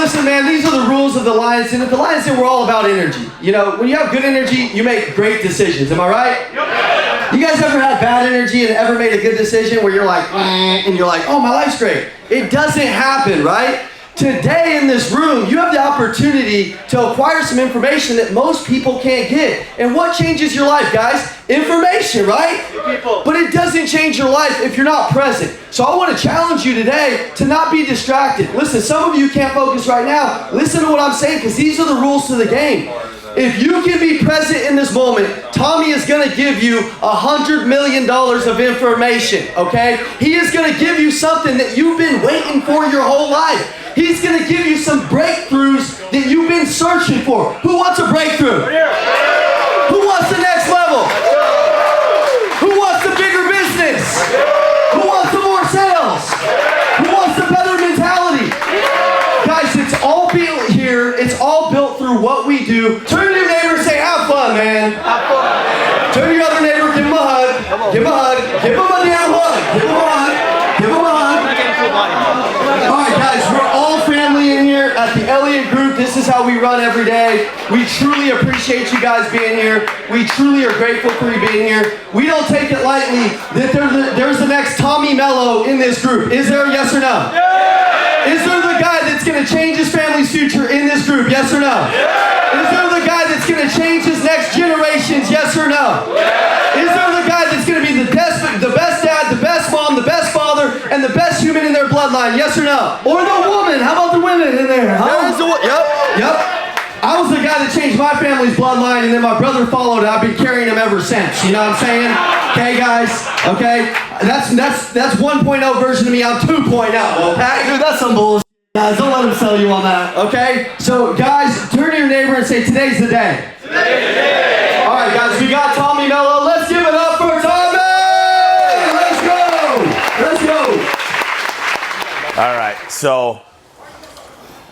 listen, man, these are the rules of the Lions Den. At the Lions Den, we're all about energy. You know, when you have good energy, you make great decisions. Am I right? Yep. You guys ever had bad energy and ever made a good decision where you're like, and you're like, oh, my life's great? It doesn't happen, right? Today in this room, you have the opportunity to acquire some information that most people can't get. And what changes your life, guys? Information, right? But it doesn't change your life if you're not present. So I want to challenge you today to not be distracted. Listen, some of you can't focus right now. Listen to what I'm saying, because these are the rules to the game. If you can be present in this moment, Tommy is going to give you $100 million of information, okay? He is going to give you something that you've been waiting for your whole life. He's going to give you some breakthroughs that you've been searching for. Who wants a breakthrough? Who wants the next level? Who wants the bigger business? Who wants the more sales? Who wants the better mentality? Guys, it's all built here. It's all built through what we do. Turn to your neighbor and say, have fun, man. Have fun, man. Turn to your other neighbor, give him a hug. Give him a hug. Give him a damn hug. Give him a hug. Give him a hug. All right, guys, we're all family in here at the Elliott Group. This is how we run every day. We truly appreciate you guys being here. We truly are grateful for you being here. We don't take it lightly that there's the next Tommy Mello in this group. Is there, yes or no? Yeah. Is there the guy that's going to change his family's future in this group? Yes or no? Yeah. Is there the guy that's going to change his next generations? Yes or no? Yeah. Is there the guy that's going to be the best dad, the best mom, the best father, and the best human in their bloodline? Yes or no? Or the woman? How about the women in there? Huh? Yep. I was the guy that changed my family's bloodline, and then my brother followed, and I've been carrying him ever since. You know what I'm saying? Okay, guys? Okay? That's 1.0 version of me. I'm 2.0. Okay? Dude, that's some bullshit. Guys, don't let him sell you on that. Okay? So, guys, turn to your neighbor and say, today's the day. Today's the day. All right, guys, we got Tommy Mello. Let's give it up for Tommy! Let's go! All right, so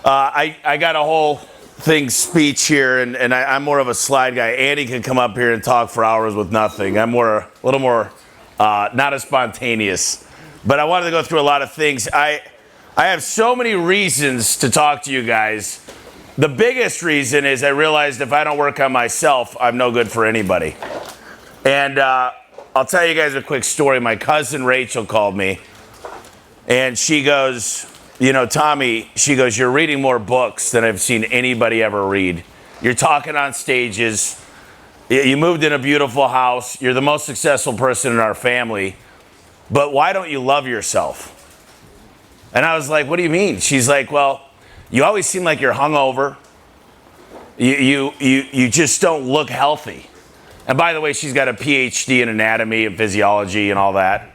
I got a whole speech here, and I'm more of a slide guy. Andy can come up here and talk for hours with nothing. I'm a little more not as spontaneous. But I wanted to go through a lot of things. I have so many reasons to talk to you guys. The biggest reason is I realized if I don't work on myself, I'm no good for anybody. And I'll tell you guys a quick story. My cousin Rachel called me, and she goes, you know, Tommy, she goes, you're reading more books than I've seen anybody ever read. You're talking on stages. You moved in a beautiful house. You're the most successful person in our family. But why don't you love yourself? And I was like, what do you mean? She's like, well, you always seem like you're hungover. You just don't look healthy. And by the way, she's got a PhD in anatomy and physiology and all that.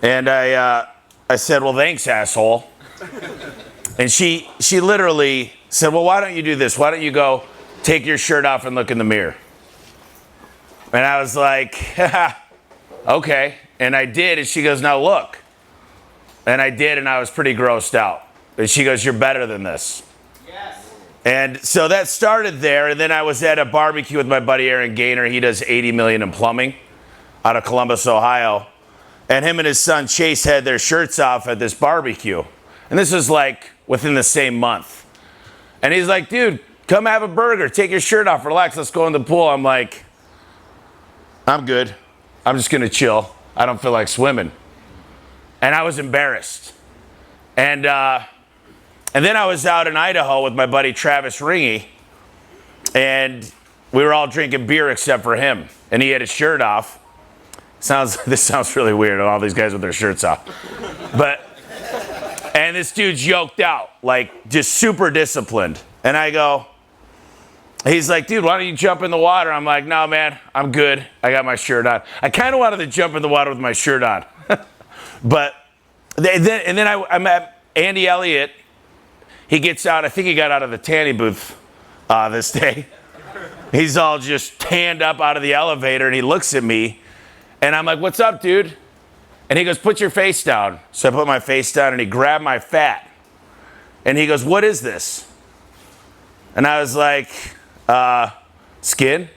And I said, well, thanks, asshole. And she literally said, well, why don't you do this? Why don't you go take your shirt off and look in the mirror? And I was like, okay. And I did. And she goes, now look. And I did, and I was pretty grossed out. And she goes, you're better than this. Yes. And so that started there. And then I was at a barbecue with my buddy Aaron Gaynor. He does $80 million in plumbing out of Columbus, Ohio. And him and his son Chase had their shirts off at this barbecue. And this was like within the same month. And he's like, dude, come have a burger. Take your shirt off. Relax. Let's go in the pool. I'm like, I'm good. I'm just going to chill. I don't feel like swimming. And I was embarrassed. And then I was out in Idaho with my buddy Travis Ringy. And we were all drinking beer except for him. And he had his shirt off. This sounds really weird, all these guys with their shirts off. And this dude's yoked out, like just super disciplined. And I go, he's like, dude, why don't you jump in the water? I'm like, no, man, I'm good. I got my shirt on. I kind of wanted to jump in the water with my shirt on. But then I met Andy Elliott. He gets out. I think he got out of the tanning booth this day. He's all just tanned up out of the elevator, and he looks at me. And I'm like, what's up, dude? And he goes, put your face down. So I put my face down, and he grabbed my fat. And he goes, what is this? And I was like, skin.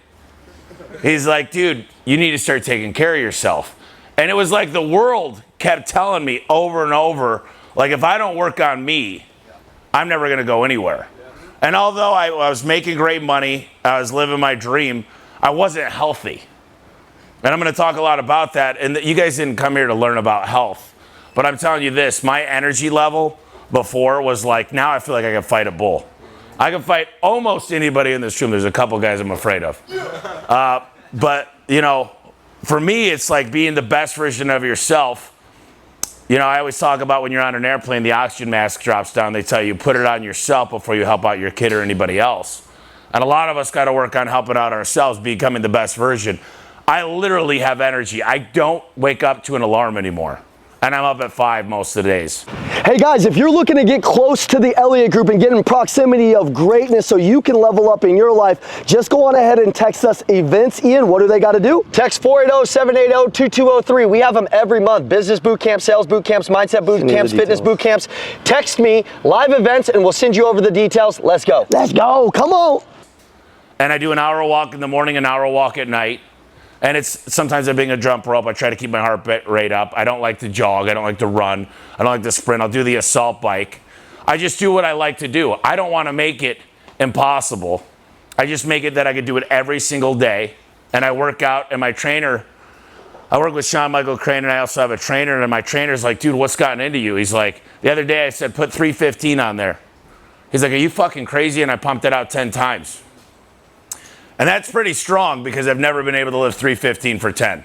He's like, dude, you need to start taking care of yourself. And it was like the world kept telling me over and over, like, if I don't work on me, I'm never going to go anywhere. And although I was making great money, I was living my dream, I wasn't healthy. And I'm going to talk a lot about that. And you guys didn't come here to learn about health. But I'm telling you this, my energy level before was like, now I feel like I can fight a bull. I can fight almost anybody in this room. There's a couple guys I'm afraid of. But, you know, for me, it's like being the best version of yourself. You know, I always talk about when you're on an airplane, the oxygen mask drops down. They tell you, put it on yourself before you help out your kid or anybody else. And a lot of us got to work on helping out ourselves, becoming the best version. I literally have energy. I don't wake up to an alarm anymore. And I'm up at 5 most of the days. Hey guys, if you're looking to get close to the Elliott Group and get in proximity of greatness so you can level up in your life, just go on ahead and text us events. Ian, what do they got to do? Text 480-780-2203. We have them every month. Business boot camp, sales boot camps, mindset boot camps, fitness boot camps. Text me live events and we'll send you over the details. Let's go. Let's go. Come on. And I do an hour walk in the morning, an hour walk at night. And it's sometimes I'm being a jump rope. I try to keep my heart rate up. I don't like to jog. I don't like to run. I don't like to sprint. I'll do the assault bike. I just do what I like to do. I don't want to make it impossible. I just make it that I could do it every single day. And I work out, and my trainer, I work with Sean Michael Crane, and I also have a trainer, and my trainer's like, dude, what's gotten into you? He's like, the other day I said, put 315 on there. He's like, are you fucking crazy? And I pumped it out 10 times. And that's pretty strong because I've never been able to lift 315 for 10.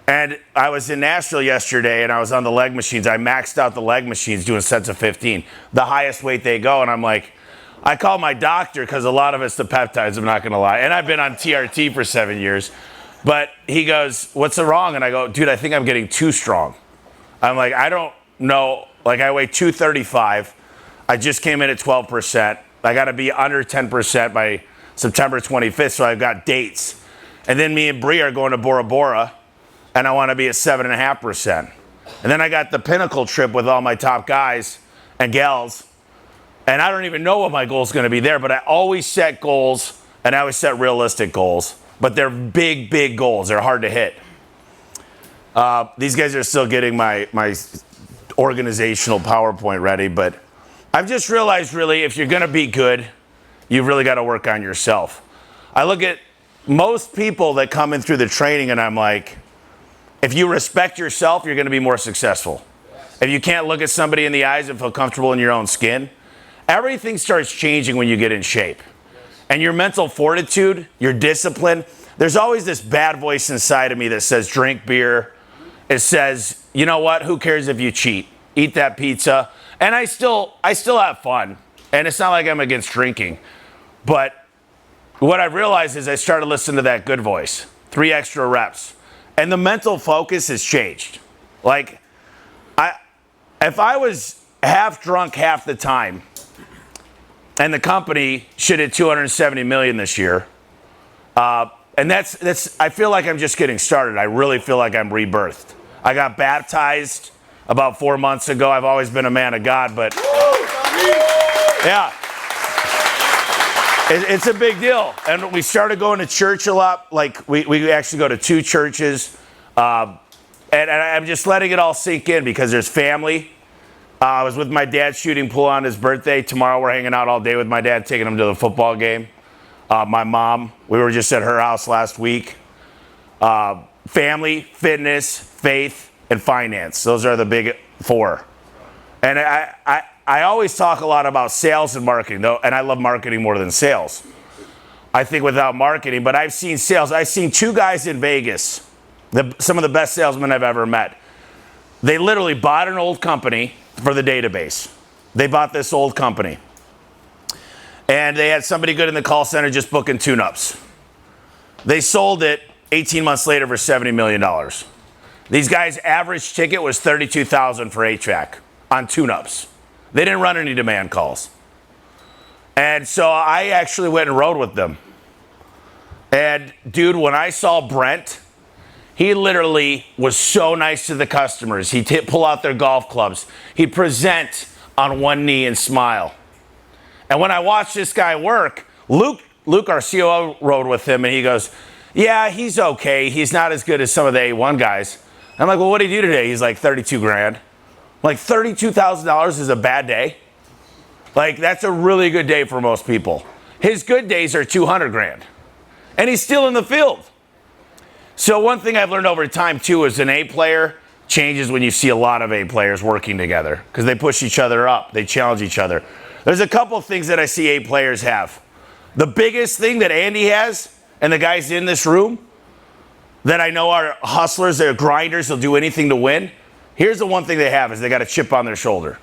And I was in Nashville yesterday and I was on the leg machines. I maxed out the leg machines doing sets of 15, the highest weight they go. And I'm like, I called my doctor because a lot of it's the peptides, I'm not going to lie. And I've been on TRT for 7 years. But he goes, what's wrong? And I go, dude, I think I'm getting too strong. I'm like, I don't know. Like I weigh 235. I just came in at 12%. I got to be under 10% by September 25th, so I've got dates. And then me and Bree are going to Bora Bora, and I want to be at 7.5%. And then I got the Pinnacle trip with all my top guys and gals, and I don't even know what my goal is going to be there, but I always set goals, and I always set realistic goals. But they're big, big goals. They're hard to hit. These guys are still getting my organizational PowerPoint ready, but I've just realized, really, if you're going to be good, you've really got to work on yourself. I look at most people that come in through the training and I'm like, if you respect yourself, you're going to be more successful. If you can't look at somebody in the eyes and feel comfortable in your own skin, everything starts changing when you get in shape. And your mental fortitude, your discipline, there's always this bad voice inside of me that says, drink beer. It says, you know what, who cares if you cheat? Eat that pizza. And I still have fun. And it's not like I'm against drinking. But what I realized is I started listening to that good voice, 3 extra reps. And the mental focus has changed. Like, if I was half drunk half the time, and the company should hit 270 million this year, and that's I feel like I'm just getting started. I really feel like I'm rebirthed. I got baptized about 4 months ago. I've always been a man of God, but yeah. It's a big deal. And we started going to church a lot. Like, we actually go to 2 churches. And I'm just letting it all sink in because there's family. I was with my dad shooting pool on his birthday. Tomorrow we're hanging out all day with my dad, taking him to the football game. My mom, we were just at her house last week. Family, fitness, faith, and finance. Those are the big 4. And I always talk a lot about sales and marketing, though, and I love marketing more than sales. I think without marketing, but I've seen sales. I've seen 2 guys in Vegas, some of the best salesmen I've ever met. They literally bought an old company for the database. They bought this old company. And they had somebody good in the call center just booking tune-ups. They sold it 18 months later for $70 million. These guys' average ticket was $32,000 for HVAC on tune-ups. They didn't run any demand calls. And so I actually went and rode with them. And dude, when I saw Brent, he literally was so nice to the customers. He'd pull out their golf clubs. He'd present on one knee and smile. And when I watched this guy work, Luke, our COO, rode with him, and he goes, yeah, he's okay. He's not as good as some of the A1 guys. I'm like, well, what did he do today? He's like, 32 grand. I'm like, $32,000 is a bad day? Like, that's a really good day for most people. His good days are 200 grand. And he's still in the field. So one thing I've learned over time, too, is an A player changes when you see a lot of A players working together because they push each other up. They challenge each other. There's a couple of things that I see A players have. The biggest thing that Andy has, and the guys in this room, that I know are hustlers, they're grinders, they'll do anything to win. Here's the one thing they have is they got a chip on their shoulder.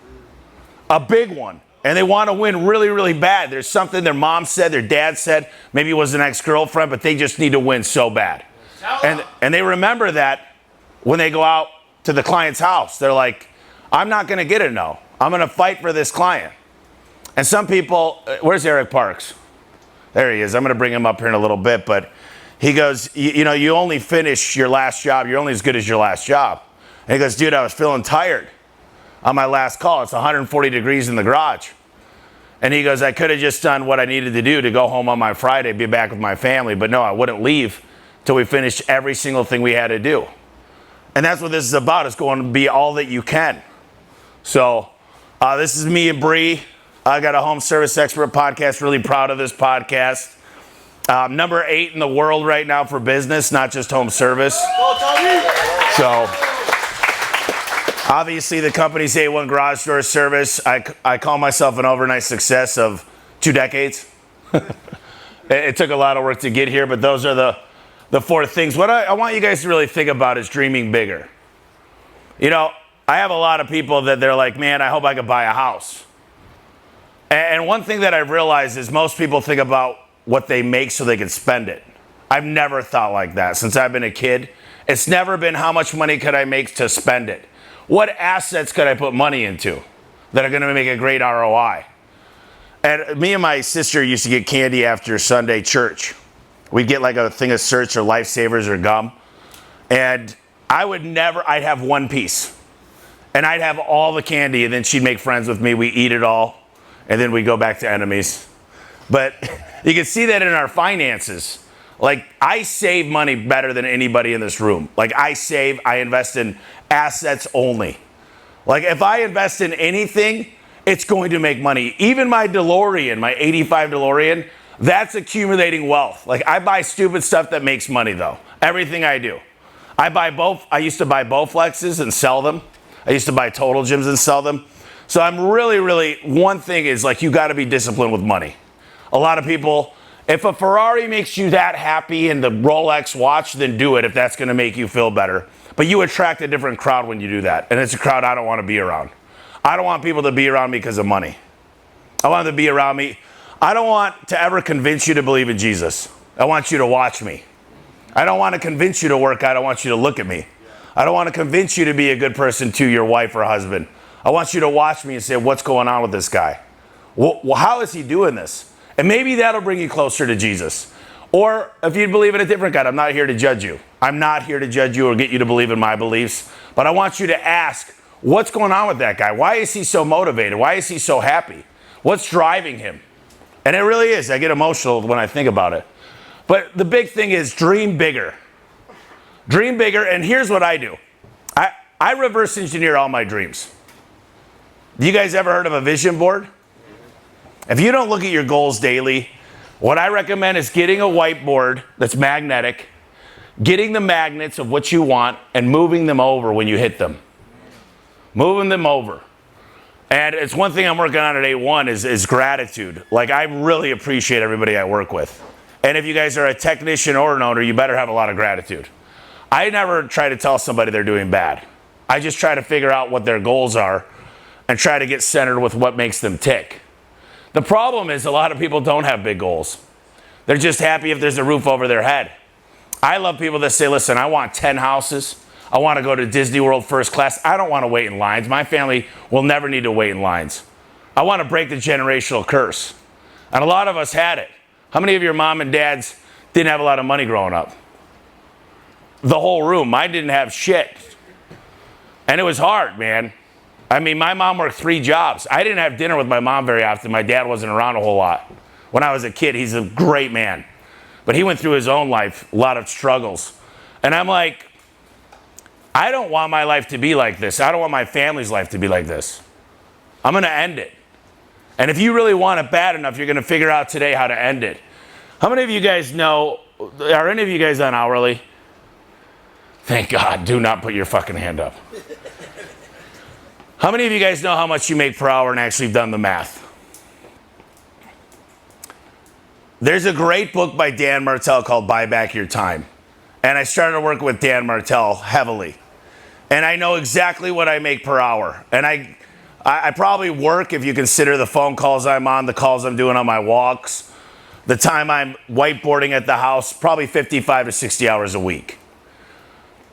A big one. And they want to win really, really bad. There's something their mom said, their dad said, maybe it was an ex-girlfriend, but they just need to win so bad. And they remember that when they go out to the client's house. They're like, I'm not going to get a no. I'm going to fight for this client. And some people, where's Eric Parks? There he is. I'm going to bring him up here in a little bit, but he goes, you know, you only finish your last job. You're only as good as your last job. And he goes, dude, I was feeling tired on my last call. It's 140 degrees in the garage. And he goes, I could have just done what I needed to do to go home on my Friday, be back with my family. But no, I wouldn't leave till we finished every single thing we had to do. And that's what this is about. It's going to be all that you can. So this is me and Bree. I got a home service expert podcast. Really proud of this podcast. Number 8 in the world right now for business, not just home service. So obviously the company's A1 garage door service. I call myself an overnight success of 2 decades. It took a lot of work to get here, but those are the 4 things. What I want you guys to really think about is dreaming bigger. You know, I have a lot of people that they're like, man, I hope I could buy a house. And one thing that I've realized is most people think about what they make so they can spend it. I've never thought like that since I've been a kid. It's never been how much money could I make to spend it. What assets could I put money into that are going to make a great ROI? And me and my sister used to get candy after Sunday church. We'd get like a thing of Search or Lifesavers or gum. And I'd have one piece. And I'd have all the candy, and then she'd make friends with me. We eat it all, and then we go back to enemies. But you can see that in our finances. Like, I save money better than anybody in this room. Like, I invest in assets only. Like, if I invest in anything, it's going to make money. Even my DeLorean, my 85 DeLorean, that's accumulating wealth. Like, I buy stupid stuff that makes money, though. Everything I do. I used to buy Bowflexes and sell them. I used to buy Total Gyms and sell them. So I'm really, one thing is, like, you got to be disciplined with money. A lot of people, if a Ferrari makes you that happy and the Rolex watch, then do it if that's going to make you feel better. But you attract a different crowd when you do that. And it's a crowd I don't want to be around. I don't want people to be around me because of money. I want them to be around me. I don't want to ever convince you to believe in Jesus. I want you to watch me. I don't want to convince you to work out. I want you to look at me. I don't want to convince you to be a good person to your wife or husband. I want you to watch me and say, what's going on with this guy? Well, how is he doing this? And maybe that'll bring you closer to Jesus. Or if you believe in a different God, I'm not here to judge you. I'm not here to judge you or get you to believe in my beliefs. But I want you to ask, what's going on with that guy? Why is he so motivated? Why is he so happy? What's driving him? And it really is. I get emotional when I think about it. But the big thing is dream bigger. Dream bigger. And here's what I do. I reverse engineer all my dreams. You guys ever heard of a vision board? If you don't look at your goals daily, what I recommend is getting a whiteboard that's magnetic, getting the magnets of what you want, and moving them over when you hit them. Moving them over. And it's one thing I'm working on at A1 is gratitude. Like, I really appreciate everybody I work with. And if you guys are a technician or an owner, you better have a lot of gratitude. I never try to tell somebody they're doing bad. I just try to figure out what their goals are and try to get centered with what makes them tick. The problem is a lot of people don't have big goals. They're just happy if there's a roof over their head. I love people that say, listen, I want 10 houses. I want to go to Disney World first class. I don't want to wait in lines. My family will never need to wait in lines. I want to break the generational curse. And a lot of us had it. How many of your mom and dads didn't have a lot of money growing up? The whole room. Mine didn't have shit. And it was hard, man. I mean, my mom worked 3 jobs. I didn't have dinner with my mom very often. My dad wasn't around a whole lot. When I was a kid, he's a great man. But he went through his own life, a lot of struggles. And I'm like, I don't want my life to be like this. I don't want my family's life to be like this. I'm going to end it. And if you really want it bad enough, you're going to figure out today how to end it. How many of you guys know, are any of you guys on hourly? Thank God, do not put your fucking hand up. How many of you guys know how much you make per hour and actually have done the math? There's a great book by Dan Martell called Buy Back Your Time. And I started working with Dan Martell heavily. And I know exactly what I make per hour. And I probably work, if you consider the phone calls I'm on, the calls I'm doing on my walks, the time I'm whiteboarding at the house, probably 55 to 60 hours a week.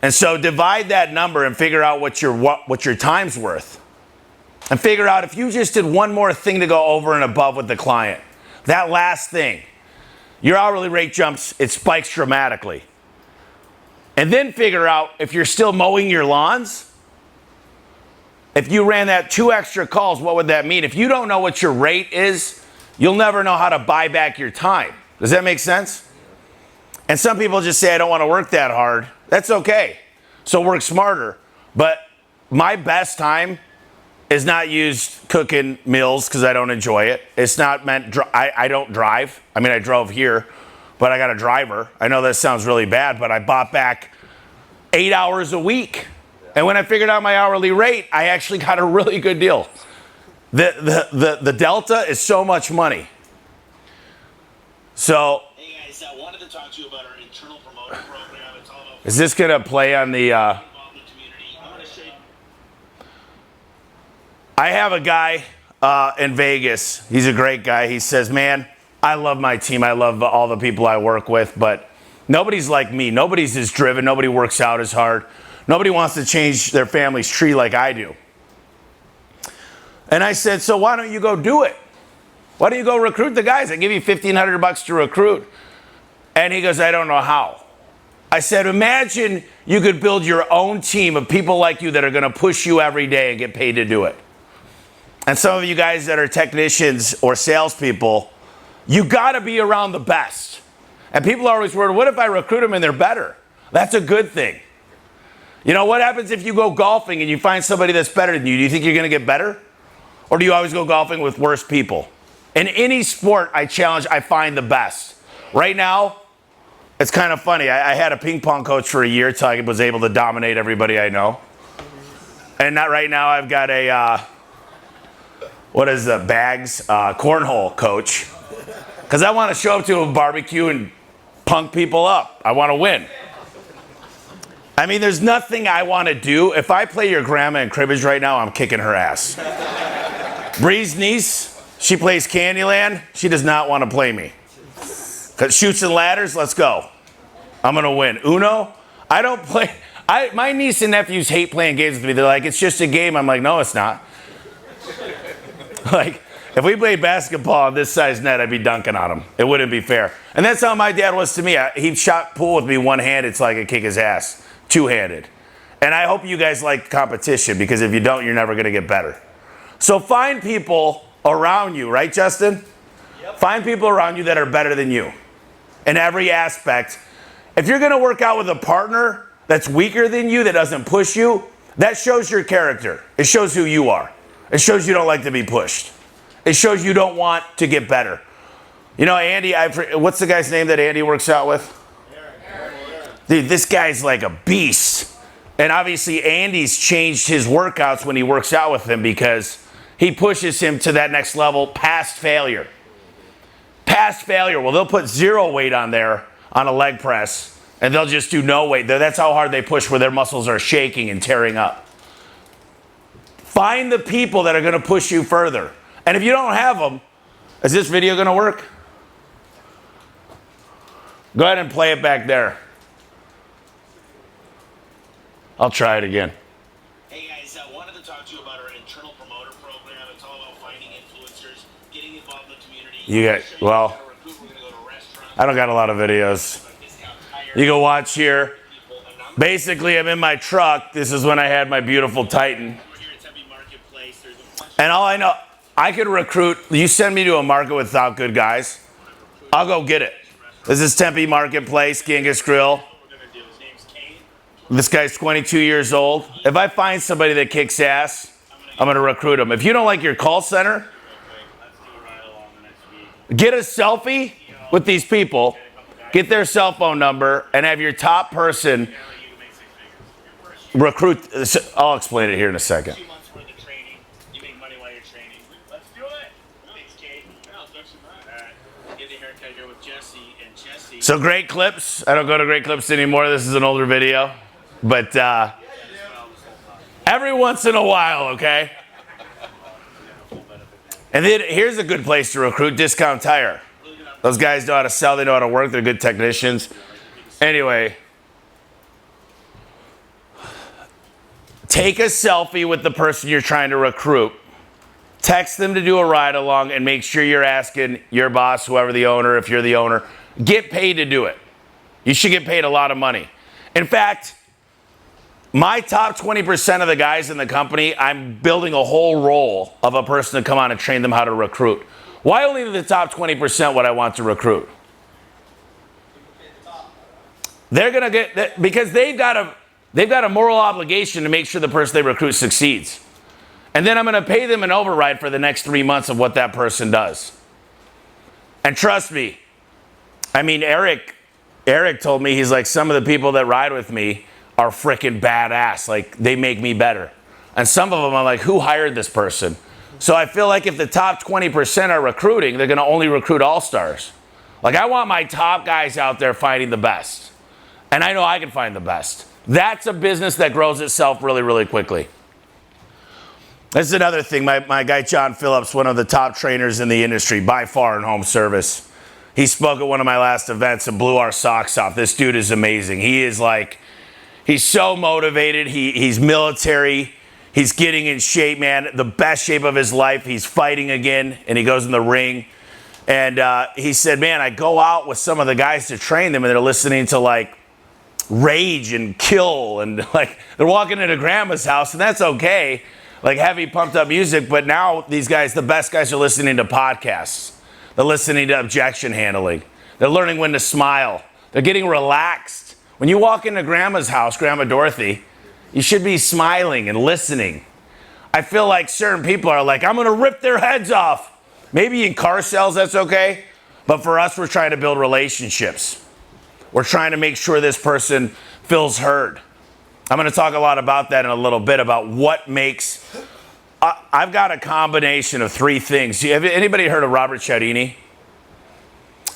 And so divide that number and figure out what your time's worth. And figure out if you just did one more thing to go over and above with the client, that last thing, your hourly rate jumps, it spikes dramatically. And then figure out if you're still mowing your lawns, if you ran that 2 extra calls, what would that mean? If you don't know what your rate is, you'll never know how to buy back your time. Does that make sense? And some people just say, I don't want to work that hard. That's okay. So work smarter. But my best time is not used cooking meals because I don't enjoy it. It's not meant, I don't drive. I mean, I drove here, but I got a driver. I know that sounds really bad, but I bought back 8 hours a week. And when I figured out my hourly rate, I actually got a really good deal. The delta is so much money. So, hey guys, I wanted to talk to you about our internal promoter program. It's all about is this going to play on the... I have a guy in Vegas. He's a great guy. He says, man, I love my team. I love all the people I work with, but nobody's like me. Nobody's as driven. Nobody works out as hard. Nobody wants to change their family's tree like I do. And I said, so why don't you go do it? Why don't you go recruit the guys? I give you $1,500 to recruit. And he goes, I don't know how. I said, imagine you could build your own team of people like you that are going to push you every day and get paid to do it. And some of you guys that are technicians or salespeople, you got to be around the best. And people are always worried, what if I recruit them and they're better? That's a good thing. You know, what happens if you go golfing and you find somebody that's better than you? Do you think you're going to get better? Or do you always go golfing with worse people? In any sport I challenge, I find the best. Right now, it's kind of funny. I had a ping pong coach for a year till I was able to dominate everybody I know. And not right now, I've got a, bags, cornhole coach. Because I want to show up to a barbecue and punk people up. I want to win. I mean, there's nothing I want to do. If I play your grandma in cribbage right now, I'm kicking her ass. Bree's niece, she plays Candyland. She does not want to play me. Because shoots and ladders, let's go. I'm going to win. Uno, I don't play. My niece and nephews hate playing games with me. They're like, it's just a game. I'm like, no, it's not. Like, if we played basketball on this size net, I'd be dunking on them. It wouldn't be fair. And that's how my dad was to me. He shot pool with me one-handed so I could kick his ass. Two-handed. And I hope you guys like competition, because if you don't, you're never going to get better. So find people around you, right, Justin? Yep. Find people around you that are better than you in every aspect. If you're going to work out with a partner that's weaker than you, that doesn't push you, that shows your character. It shows who you are. It shows you don't like to be pushed. It shows you don't want to get better. You know, Andy, what's the guy's name that Andy works out with? Dude, this guy's like a beast. And obviously Andy's changed his workouts when he works out with him, because he pushes him to that next level past failure. Past failure. Well, they'll put 0 weight on there on a leg press, and they'll just do no weight. That's how hard they push, where their muscles are shaking and tearing up. Find the people that are going to push you further. And if you don't have them, is this video going to work? Go ahead and play it back there. I'll try it again. Hey guys, I wanted to talk to you about our internal promoter program. It's all about finding influencers, getting involved in the community. You got, well, I don't got a lot of videos. You can watch here. Basically, I'm in my truck. This is when I had my beautiful Titan. And all I know, I could recruit. You send me to a market without good guys, I'll go get it. This is Tempe Marketplace, Genghis Grill. This guy's 22 years old. If I find somebody that kicks ass, I'm going to recruit him. If you don't like your call center, Get a selfie with these people, get their cell phone number, and have your top person recruit. I'll explain it here in a second. 2 months worth of training. You make money while you're training. Let's do it. Thanks, Kate. Get the haircut here with Jesse and Jesse. So Great Clips. I don't go to Great Clips anymore. This is an older video. But every once in a while, okay? And then here's a good place to recruit, Discount Tire. Those guys know how to sell, they know how to work, they're good technicians. Anyway, take a selfie with the person you're trying to recruit. Text them to do a ride along and make sure you're asking your boss, whoever the owner, if you're the owner, get paid to do it. You should get paid a lot of money. In fact, my top 20% of the guys in the company, I'm building a whole role of a person to come on and train them how to recruit. Why only the top 20% what I want to recruit? They're gonna get, because they've got a moral obligation to make sure the person they recruit succeeds. And then I'm gonna pay them an override for the next 3 months of what that person does. And trust me, I mean, Eric told me, he's like, some of the people that ride with me are freaking badass. Like, they make me better. And some of them, I'm like, who hired this person? So I feel like if the top 20% are recruiting, they're going to only recruit all-stars. Like, I want my top guys out there finding the best. And I know I can find the best. That's a business that grows itself really, really quickly. This is another thing. My guy, John Phillips, one of the top trainers in the industry, by far in home service. He spoke at one of my last events and blew our socks off. This dude is amazing. He is like, he's so motivated. He's military. He's getting in shape, man. The best shape of his life. He's fighting again, and he goes in the ring. And he said, man, I go out with some of the guys to train them, and they're listening to, like, Rage and Kill. And, like, they're walking into grandma's house, and that's okay. Like, heavy, pumped-up music. But now these guys, the best guys, are listening to podcasts. They're listening to objection handling. They're learning when to smile. They're getting relaxed. When you walk into grandma's house, Grandma Dorothy, you should be smiling and listening. I feel like certain people are like, I'm going to rip their heads off. Maybe in car sales, that's okay. But for us, we're trying to build relationships. We're trying to make sure this person feels heard. I'm going to talk a lot about that in a little bit, about what makes... I've got a combination of 3 things. Have anybody heard of Robert Cialdini?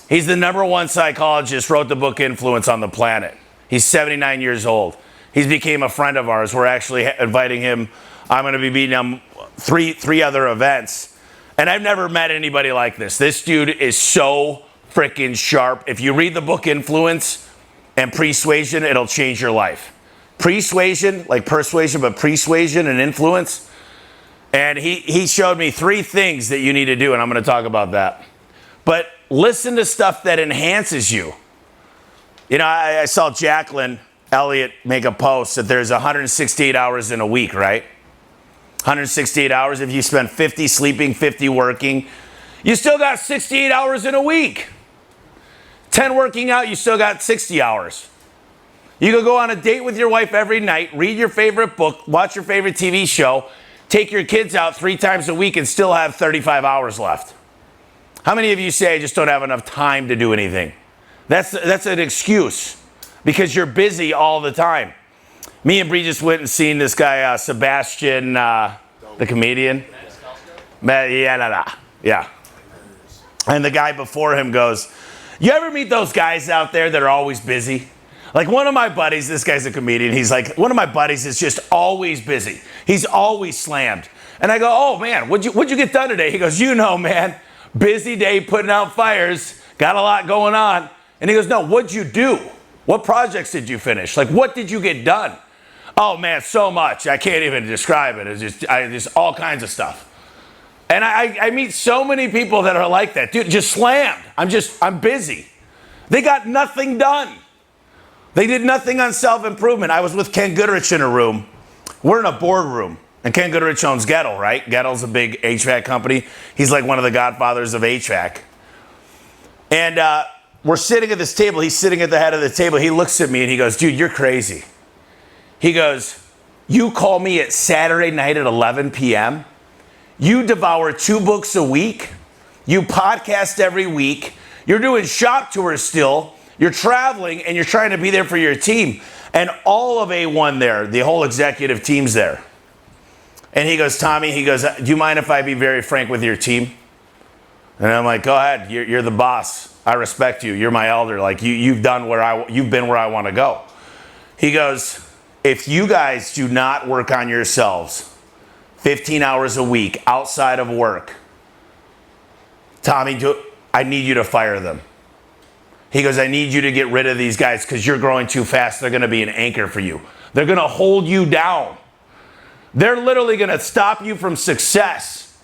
He's the #1 psychologist, wrote the book Influence on the planet. He's 79 years old. He's became a friend of ours. We're actually inviting him. I'm going to be meeting him three other events. And I've never met anybody like this. This dude is so freaking sharp. If you read the book Influence and Persuasion, it'll change your life. Persuasion, like persuasion, but persuasion and influence. And he showed me 3 things that you need to do, and I'm going to talk about that. But listen to stuff that enhances you. You know, I saw Jacqueline Elliott make a post that there's 168 hours in a week, right? 168 hours. If you spend 50 sleeping, 50 working, you still got 68 hours in a week. 10 working out, you still got 60 hours. You could go on a date with your wife every night, read your favorite book, watch your favorite TV show, take your kids out 3 times a week and still have 35 hours left. How many of you say, I just don't have enough time to do anything? That's an excuse because you're busy all the time. Me and Bree just went and seen this guy, Sebastian, the comedian. Yeah. And the guy before him goes, you ever meet those guys out there that are always busy? Like one of my buddies, this guy's a comedian, he's like, one of my buddies is just always busy. He's always slammed. And I go, oh man, what'd you get done today? He goes, you know, man, busy day putting out fires, got a lot going on. And he goes, no, what'd you do? What projects did you finish? Like, what did you get done? Oh man, so much. I can't even describe it. It's just all kinds of stuff. And I meet so many people that are like that. Dude, just slammed. I'm busy. They got nothing done. They did nothing on self-improvement. I was with Ken Goodrich in a room. We're in a boardroom. And Ken Goodrich owns Gettle, right? Gettle's a big HVAC company. He's like one of the godfathers of HVAC. And we're sitting at this table. He's sitting at the head of the table. He looks at me and he goes, dude, you're crazy. He goes, you call me at Saturday night at 11 p.m.? You devour 2 books a week? You podcast every week. You're doing shop tours still. You're traveling and you're trying to be there for your team. And all of A1 there, the whole executive team's there. And he goes, Tommy, he goes, do you mind if I be very frank with your team? And I'm like, go ahead. You're the boss. I respect you. You're my elder. Like you've been where I want to go. He goes, if you guys do not work on yourselves 15 hours a week outside of work, Tommy, I need you to fire them. He goes, I need you to get rid of these guys because you're growing too fast. They're going to be an anchor for you. They're going to hold you down. They're literally going to stop you from success.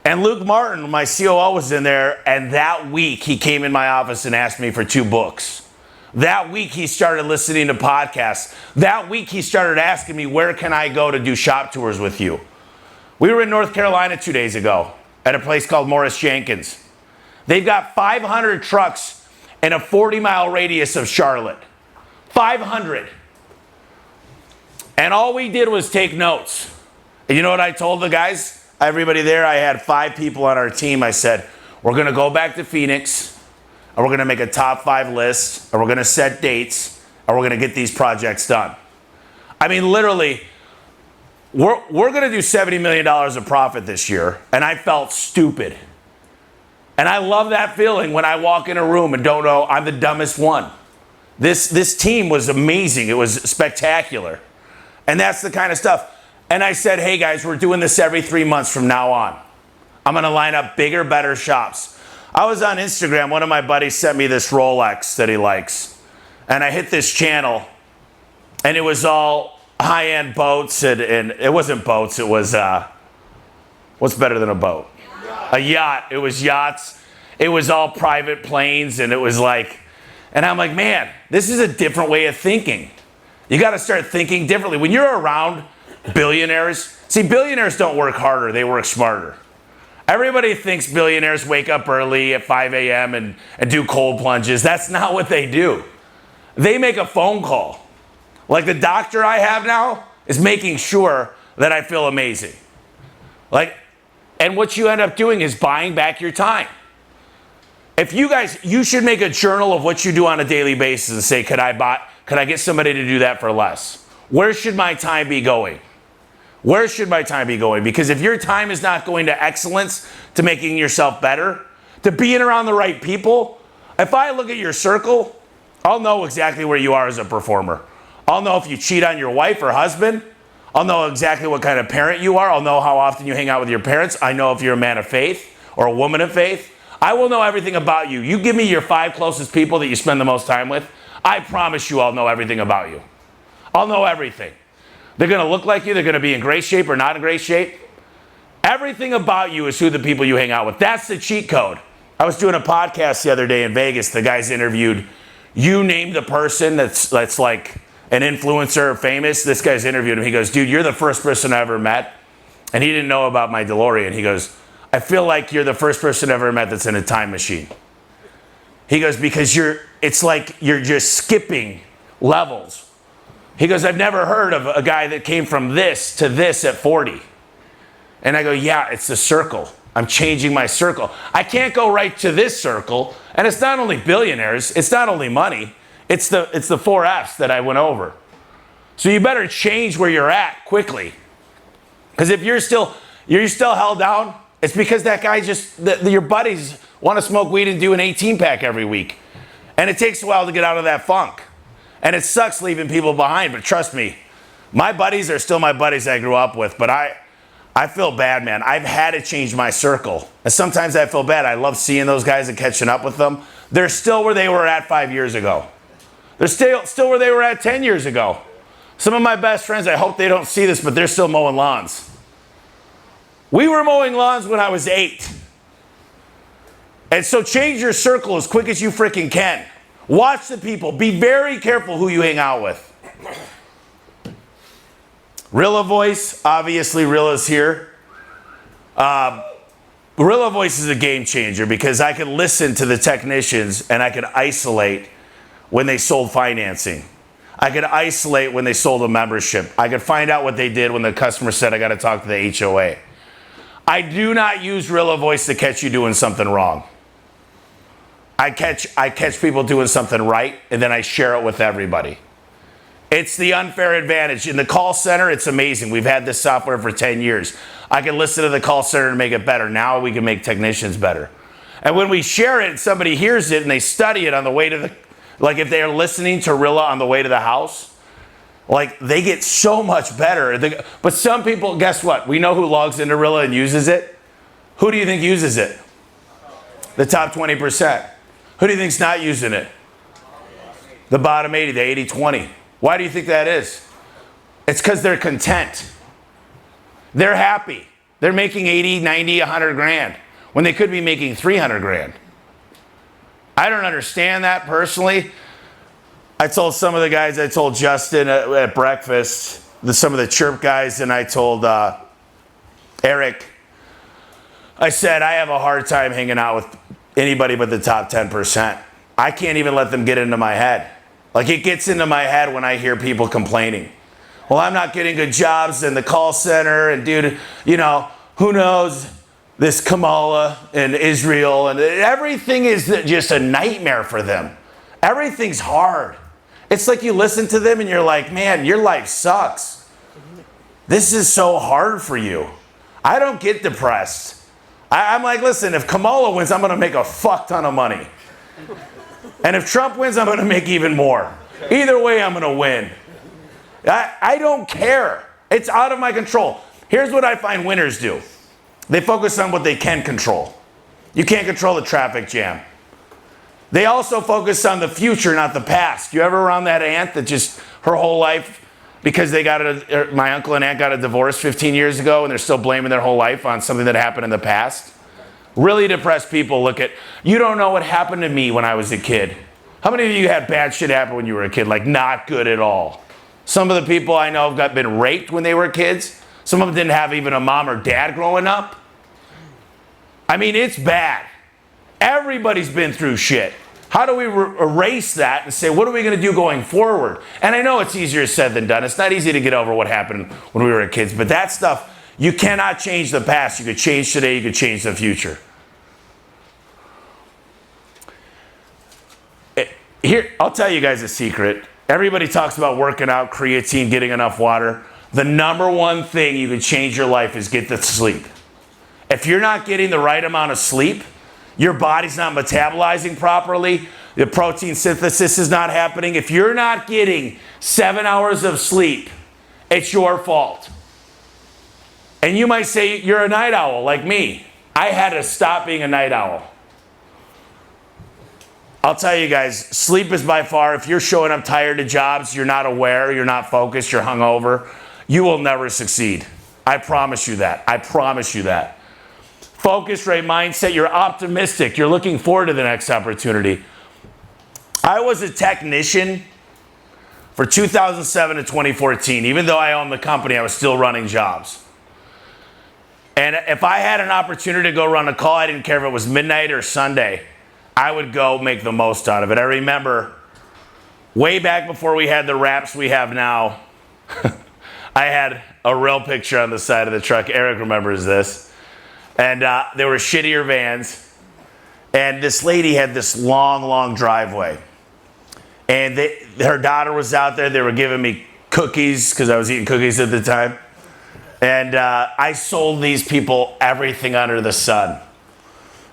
And Luke Martin, my COO, was in there, and that week he came in my office and asked me for 2 books. That week he started listening to podcasts. That week he started asking me, where can I go to do shop tours with you? We were in North Carolina 2 days ago at a place called Morris Jenkins. They've got 500 trucks in a 40-mile radius of Charlotte. 500. And all we did was take notes. And you know what I told the guys? Everybody there, I had 5 people on our team. I said, we're going to go back to Phoenix, and we're going to make a top 5 list, and we're going to set dates, and we're going to get these projects done. I mean, literally, we're going to do $70 million of profit this year, and I felt stupid. And I love that feeling when I walk in a room and don't know I'm the dumbest one. This team was amazing. It was spectacular. And that's the kind of stuff. And I said, hey guys, we're doing this every 3 months from now on. I'm going to line up bigger, better shops. I was on Instagram. One of my buddies sent me this Rolex that he likes. And I hit this channel, and it was all high-end boats. And it wasn't boats. It was, what's better than a boat? A yacht. It was yachts. It was all private planes. And it was like, and I'm like, man, this is a different way of thinking. You got to start thinking differently. When you're around billionaires, see, billionaires don't work harder, they work smarter. Everybody thinks billionaires wake up early at 5 a.m. and do cold plunges. That's not what they do. They make a phone call. Like the doctor I have now is making sure that I feel amazing. And what you end up doing is buying back your time. If you should make a journal of what you do on a daily basis and say, could I get somebody to do that for less? Where should my time be going? Where should my time be going? Because if your time is not going to excellence, to making yourself better, to being around the right people, if I look at your circle, I'll know exactly where you are as a performer. I'll know if you cheat on your wife or husband. I'll know exactly what kind of parent you are. I'll know how often you hang out with your parents. I know if you're a man of faith or a woman of faith. I will know everything about you. You give me your 5 closest people that you spend the most time with. I promise you I'll know everything about you. I'll know everything. They're going to look like you. They're going to be in great shape or not in great shape. Everything about you is who the people you hang out with. That's the cheat code. I was doing a podcast the other day in Vegas. The guys interviewed, you name the person that's like an influencer or famous. This guy's interviewed him. He goes, dude, you're the first person I ever met. And he didn't know about my DeLorean. He goes, I feel like you're the first person I ever met that's in a time machine. He goes, because it's like you're just skipping levels. He goes, I've never heard of a guy that came from this to this at 40. And I go, yeah, it's the circle. I'm changing my circle. I can't go right to this circle. And it's not only billionaires. It's not only money. It's the 4 F's that I went over. So you better change where you're at quickly. Because if you're still held down, it's because that guy your buddies want to smoke weed and do an 18-pack every week. And it takes a while to get out of that funk. And it sucks leaving people behind, but trust me, my buddies are still my buddies I grew up with, but I feel bad, man. I've had to change my circle. And sometimes I feel bad. I love seeing those guys and catching up with them. They're still where they were at 5 years ago. They're still where they were at 10 years ago. Some of my best friends, I hope they don't see this, but they're still mowing lawns. We were mowing lawns when I was 8. And so change your circle as quick as you freaking can. Watch the people. Be very careful who you hang out with. Rilla Voice, obviously Rilla's here. Rilla Voice is a game changer because I could listen to the technicians and I could isolate when they sold financing. I could isolate when they sold a membership. I could find out what they did when the customer said, I got to talk to the HOA. I do not use Rilla voice to catch you doing something wrong. I catch people doing something right, and then I share it with everybody. It's the unfair advantage. In the call center, it's amazing. We've had this software for 10 years. I can listen to the call center and make it better. Now we can make technicians better. And when we share it, somebody hears it and they study it on the way to the, like if they are listening to Rilla on the way to the house, like they get so much better. But some people, guess what? We know who logs into Rilla and uses it. Who do you think uses it? The top 20%. Who do you think's not using it? The bottom 80, the 80-20. Why do you think that is? It's because they're content. They're happy. They're making 80, 90, 100 grand when they could be making 300 grand. I don't understand that personally. I told some of the guys, I told Justin at breakfast, some of the chirp guys, and I told Eric, I said, I have a hard time hanging out with anybody but the top 10%. I can't even let them get into my head. Like it gets into my head when I hear people complaining. Well, I'm not getting good jobs in the call center, and dude, you know, who knows this Kamala and Israel, and everything is just a nightmare for them. Everything's hard. It's like you listen to them and you're like, man, your life sucks. This is so hard for you. I don't get depressed. I'm like, listen, if Kamala wins, I'm going to make a fuck ton of money. And if Trump wins, I'm going to make even more. Either way, I'm going to win. I don't care. It's out of my control. Here's what I find winners do. They focus on what they can control. You can't control the traffic jam. They also focus on the future, not the past. You ever around that aunt that just her whole life, because they got my uncle and aunt got a divorce 15 years ago and they're still blaming their whole life on something that happened in the past? Really depressed people look at, you don't know what happened to me when I was a kid. How many of you had bad shit happen when you were a kid? Like not good at all. Some of the people I know have been raped when they were kids. Some of them didn't have even a mom or dad growing up. I mean, it's bad. Everybody's been through shit. How do we erase that and say, what are we going to do going forward? And I know it's easier said than done. It's not easy to get over what happened when we were kids, but that stuff, you cannot change the past. You could change today, you could change the future. Here, I'll tell you guys a secret. Everybody talks about working out, creatine, getting enough water. The number one thing you can change your life is get the sleep. If you're not getting the right amount of sleep, your body's not metabolizing properly, the protein synthesis is not happening. If you're not getting 7 hours of sleep, it's your fault. And you might say you're a night owl like me. I had to stop being a night owl. I'll tell you guys, sleep is by far, if you're showing up tired to jobs, you're not aware, you're not focused, you're hungover, you will never succeed. I promise you that. I promise you that. Focus, right mindset, you're optimistic, you're looking forward to the next opportunity. I was a technician for 2007 to 2014. Even though I owned the company, I was still running jobs. And if I had an opportunity to go run a call, I didn't care if it was midnight or Sunday, I would go make the most out of it. I remember way back before we had the wraps we have now, I had a real picture on the side of the truck. Eric remembers this. And there were shittier vans. And this lady had this long, long driveway. And her daughter was out there. They were giving me cookies because I was eating cookies at the time. And I sold these people everything under the sun.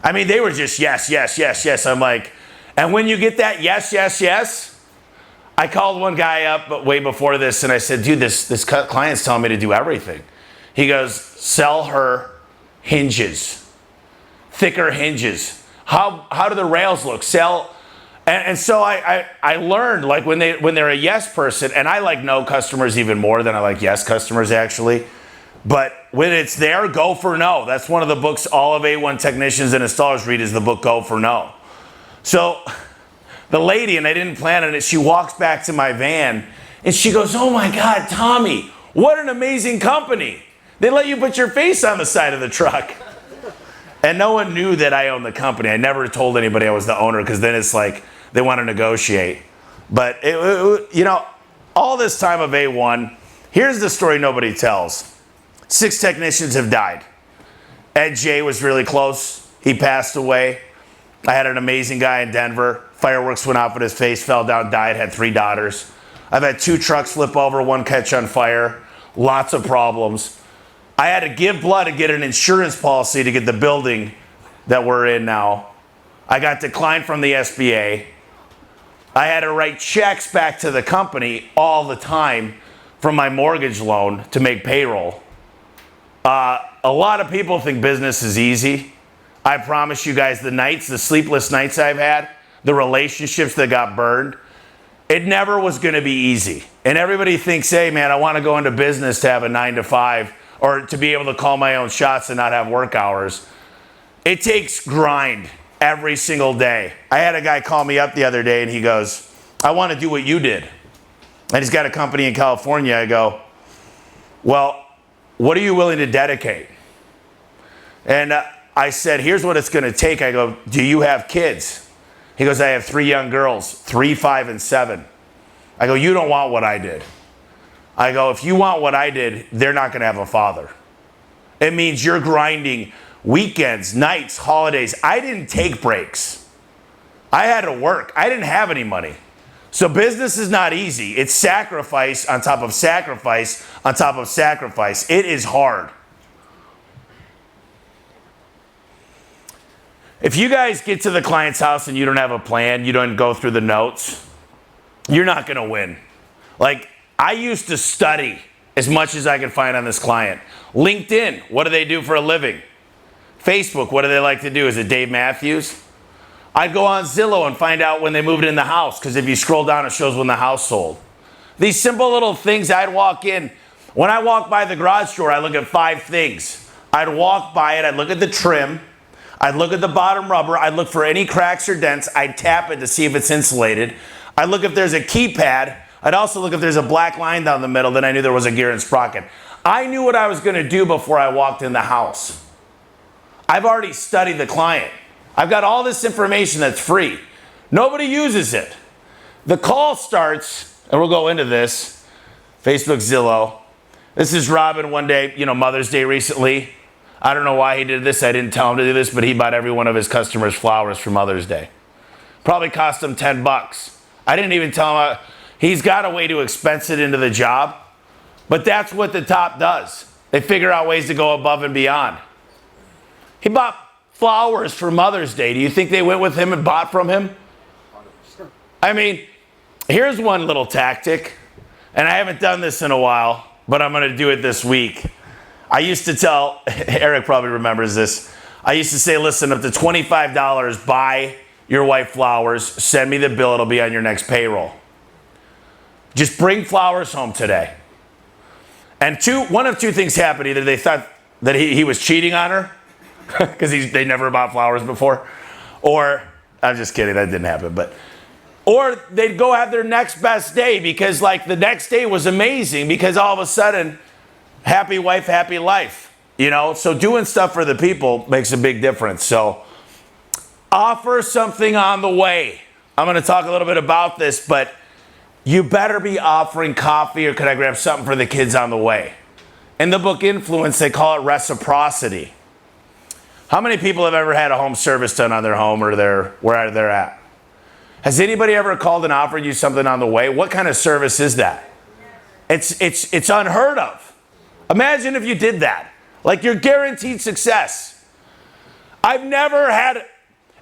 I mean, they were just yes, yes, yes, yes. I'm like, and when you get that yes, yes, yes, I called one guy up way before this and I said, dude, this client's telling me to do everything. He goes, sell her hinges, thicker hinges. How do the rails look? Sell. And so I learned, like when they're a yes person, and I like no customers even more than I like yes customers actually. But when it's there, go for no. That's one of the books all of A1 technicians and installers read, is the book Go for No. So the lady, and I didn't plan on it, she walks back to my van and she goes, oh my God, Tommy, what an amazing company. They let you put your face on the side of the truck. And no one knew that I owned the company. I never told anybody I was the owner because then it's like they want to negotiate. But, you know, all this time of A1, here's the story nobody tells. 6 technicians have died. Ed J was really close. He passed away. I had an amazing guy in Denver. Fireworks went off in his face, fell down, died, had 3 daughters. I've had 2 trucks flip over, 1 catch on fire. Lots of problems. I had to give blood to get an insurance policy to get the building that we're in now. I got declined from the SBA. I had to write checks back to the company all the time from my mortgage loan to make payroll. A lot of people think business is easy. I promise you guys, the sleepless nights I've had, the relationships that got burned, it never was going to be easy. And everybody thinks, hey man, I want to go into business to have a 9 to 5 or to be able to call my own shots and not have work hours. It takes grind every single day. I had a guy call me up the other day and he goes, I want to do what you did. And he's got a company in California. I go, well, what are you willing to dedicate? And I said, here's what it's going to take. I go, do you have kids? He goes, I have 3 young girls, 3, 5, and 7. I go, you don't want what I did. I go, if you want what I did, they're not going to have a father. It means you're grinding weekends, nights, holidays. I didn't take breaks. I had to work. I didn't have any money. So business is not easy. It's sacrifice on top of sacrifice on top of sacrifice. It is hard. If you guys get to the client's house and you don't have a plan, you don't go through the notes, you're not going to win. Like, I used to study as much as I could find on this client. LinkedIn, what do they do for a living? Facebook, what do they like to do? Is it Dave Matthews? I'd go on Zillow and find out when they moved in the house, because if you scroll down, it shows when the house sold. These simple little things, I'd walk in. When I walk by the garage door, I look at 5 things. I'd walk by it, I'd look at the trim, I'd look at the bottom rubber, I'd look for any cracks or dents, I'd tap it to see if it's insulated. I'd look if there's a keypad, I'd also look if there's a black line down the middle, then I knew there was a gear and sprocket. I knew what I was going to do before I walked in the house. I've already studied the client. I've got all this information that's free. Nobody uses it. The call starts, and we'll go into this, Facebook, Zillow. This is Robin one day, Mother's Day recently. I don't know why he did this. I didn't tell him to do this, but he bought every one of his customers flowers for Mother's Day. Probably cost him $10. I didn't even tell him. He's got a way to expense it into the job, but that's what the top does. They figure out ways to go above and beyond. He bought flowers for Mother's Day. Do you think they went with him and bought from him? I mean, here's one little tactic, and I haven't done this in a while, but I'm going to do it this week. I used to tell, Eric probably remembers this, I used to say, listen, up to $25, buy your wife flowers, send me the bill, it'll be on your next payroll. Just bring flowers home today. And one of 2 things happened. Either they thought that he was cheating on her, because they never bought flowers before, or, I'm just kidding, that didn't happen, or they'd go have their next best day, because the next day was amazing, because all of a sudden, happy wife, happy life, so doing stuff for the people makes a big difference. So offer something on the way. I'm going to talk a little bit about this, but you better be offering coffee, or could I grab something for the kids on the way? In the book Influence, they call it reciprocity. How many people have ever had a home service done on their home or where they're at? Has anybody ever called and offered you something on the way? What kind of service is that? It's unheard of. Imagine if you did that. You're guaranteed success. I've never had,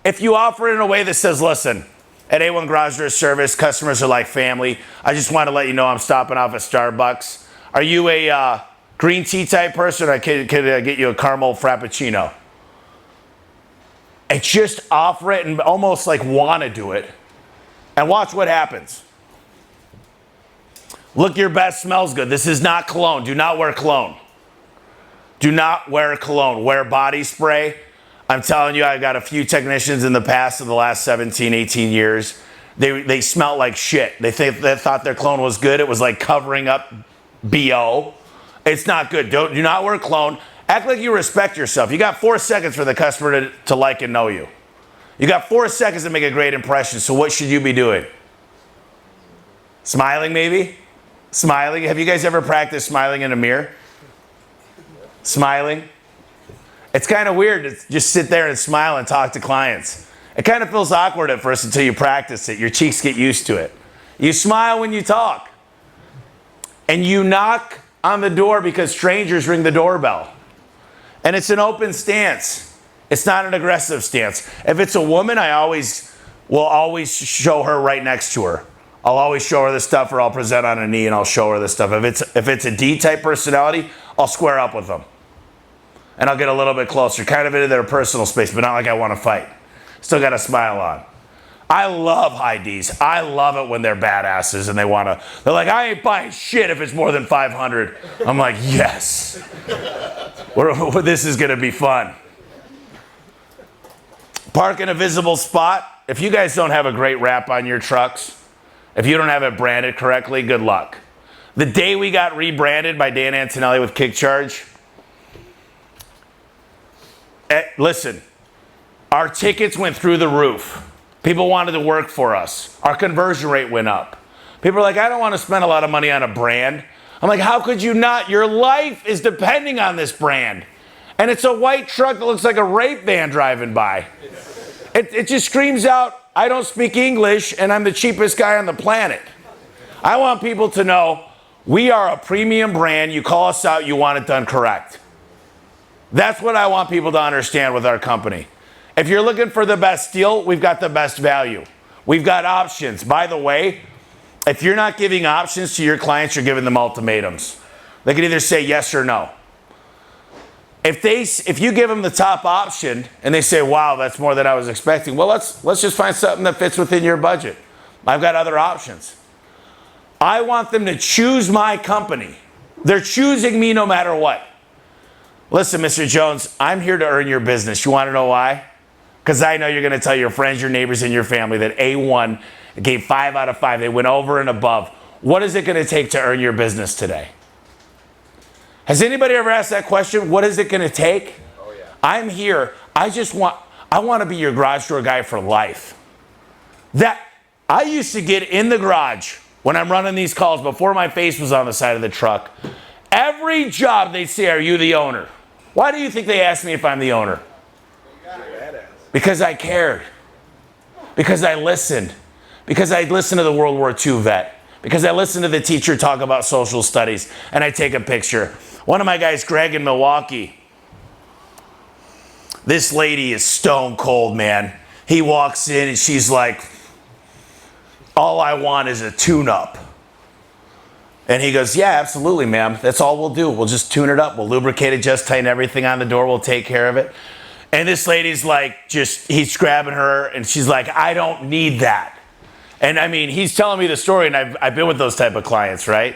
if you offer it in a way that says, listen, at A1 Garage Door Service, customers are like family. I just want to let you know I'm stopping off at Starbucks. Are you a green tea type person, or could I get you a caramel frappuccino? And just offer it and almost want to do it. And watch what happens. Look your best, smells good. This is not cologne. Do not wear cologne. Do not wear cologne. Wear body spray. I'm telling you, I've got a few technicians in the past of the last 17, 18 years. They smelt like shit. They thought their cologne was good. It was like covering up BO. It's not good. Do not wear cologne. Act like you respect yourself. You got 4 seconds for the customer to like and know you. You got 4 seconds to make a great impression. So what should you be doing? Smiling, maybe? Smiling. Have you guys ever practiced smiling in a mirror? Smiling. It's kind of weird to just sit there and smile and talk to clients. It kind of feels awkward at first until you practice it. Your cheeks get used to it. You smile when you talk. And you knock on the door because strangers ring the doorbell. And it's an open stance. It's not an aggressive stance. If it's a woman, I will always show her right next to her. I'll always show her the stuff, or I'll present on a knee and I'll show her the stuff. If it's a D-type personality, I'll square up with them. And I'll get a little bit closer, kind of into their personal space, but not like I want to fight. Still got a smile on. I love high Ds. I love it when they're badasses and they're like, I ain't buying shit if it's more than 500. I'm like, yes. This is going to be fun. Park in a visible spot. If you guys don't have a great wrap on your trucks, if you don't have it branded correctly, good luck. The day we got rebranded by Dan Antonelli with Kick Charge, listen, our tickets went through the roof. People wanted to work for us. Our conversion rate went up. People are like, I don't want to spend a lot of money on a brand. I'm like, how could you not? Your life is depending on this brand. And it's a white truck that looks like a rape van driving by. It just screams out, I don't speak English and I'm the cheapest guy on the planet. I want people to know we are a premium brand. You call us out, you want it done correct. That's what I want people to understand with our company. If you're looking for the best deal, we've got the best value. We've got options. By the way, if you're not giving options to your clients, you're giving them ultimatums. They can either say yes or no. If you give them the top option and they say, wow, that's more than I was expecting, well, let's just find something that fits within your budget. I've got other options. I want them to choose my company. They're choosing me no matter what. Listen, Mr. Jones, I'm here to earn your business. You want to know why? Because I know you're going to tell your friends, your neighbors, and your family that A1 gave 5 out of 5. They went over and above. What is it going to take to earn your business today? Has anybody ever asked that question? What is it going to take? Oh, yeah. I'm here. I want to be your garage door guy for life. I used to get in the garage when I'm running these calls before my face was on the side of the truck. Every job they'd say, are you the owner? Why do you think they asked me if I'm the owner? Because I cared. Because I listened. Because I listened to the World War II vet. Because I listened to the teacher talk about social studies and I take a picture. One of my guys, Greg in Milwaukee, this lady is stone cold, man. He walks in and she's like, all I want is a tune-up. And he goes, yeah, absolutely, ma'am. That's all we'll do. We'll just tune it up. We'll lubricate it, just tighten everything on the door. We'll take care of it. And this lady's like, he's grabbing her and she's like, I don't need that. And I mean, he's telling me the story and I've been with those type of clients, right?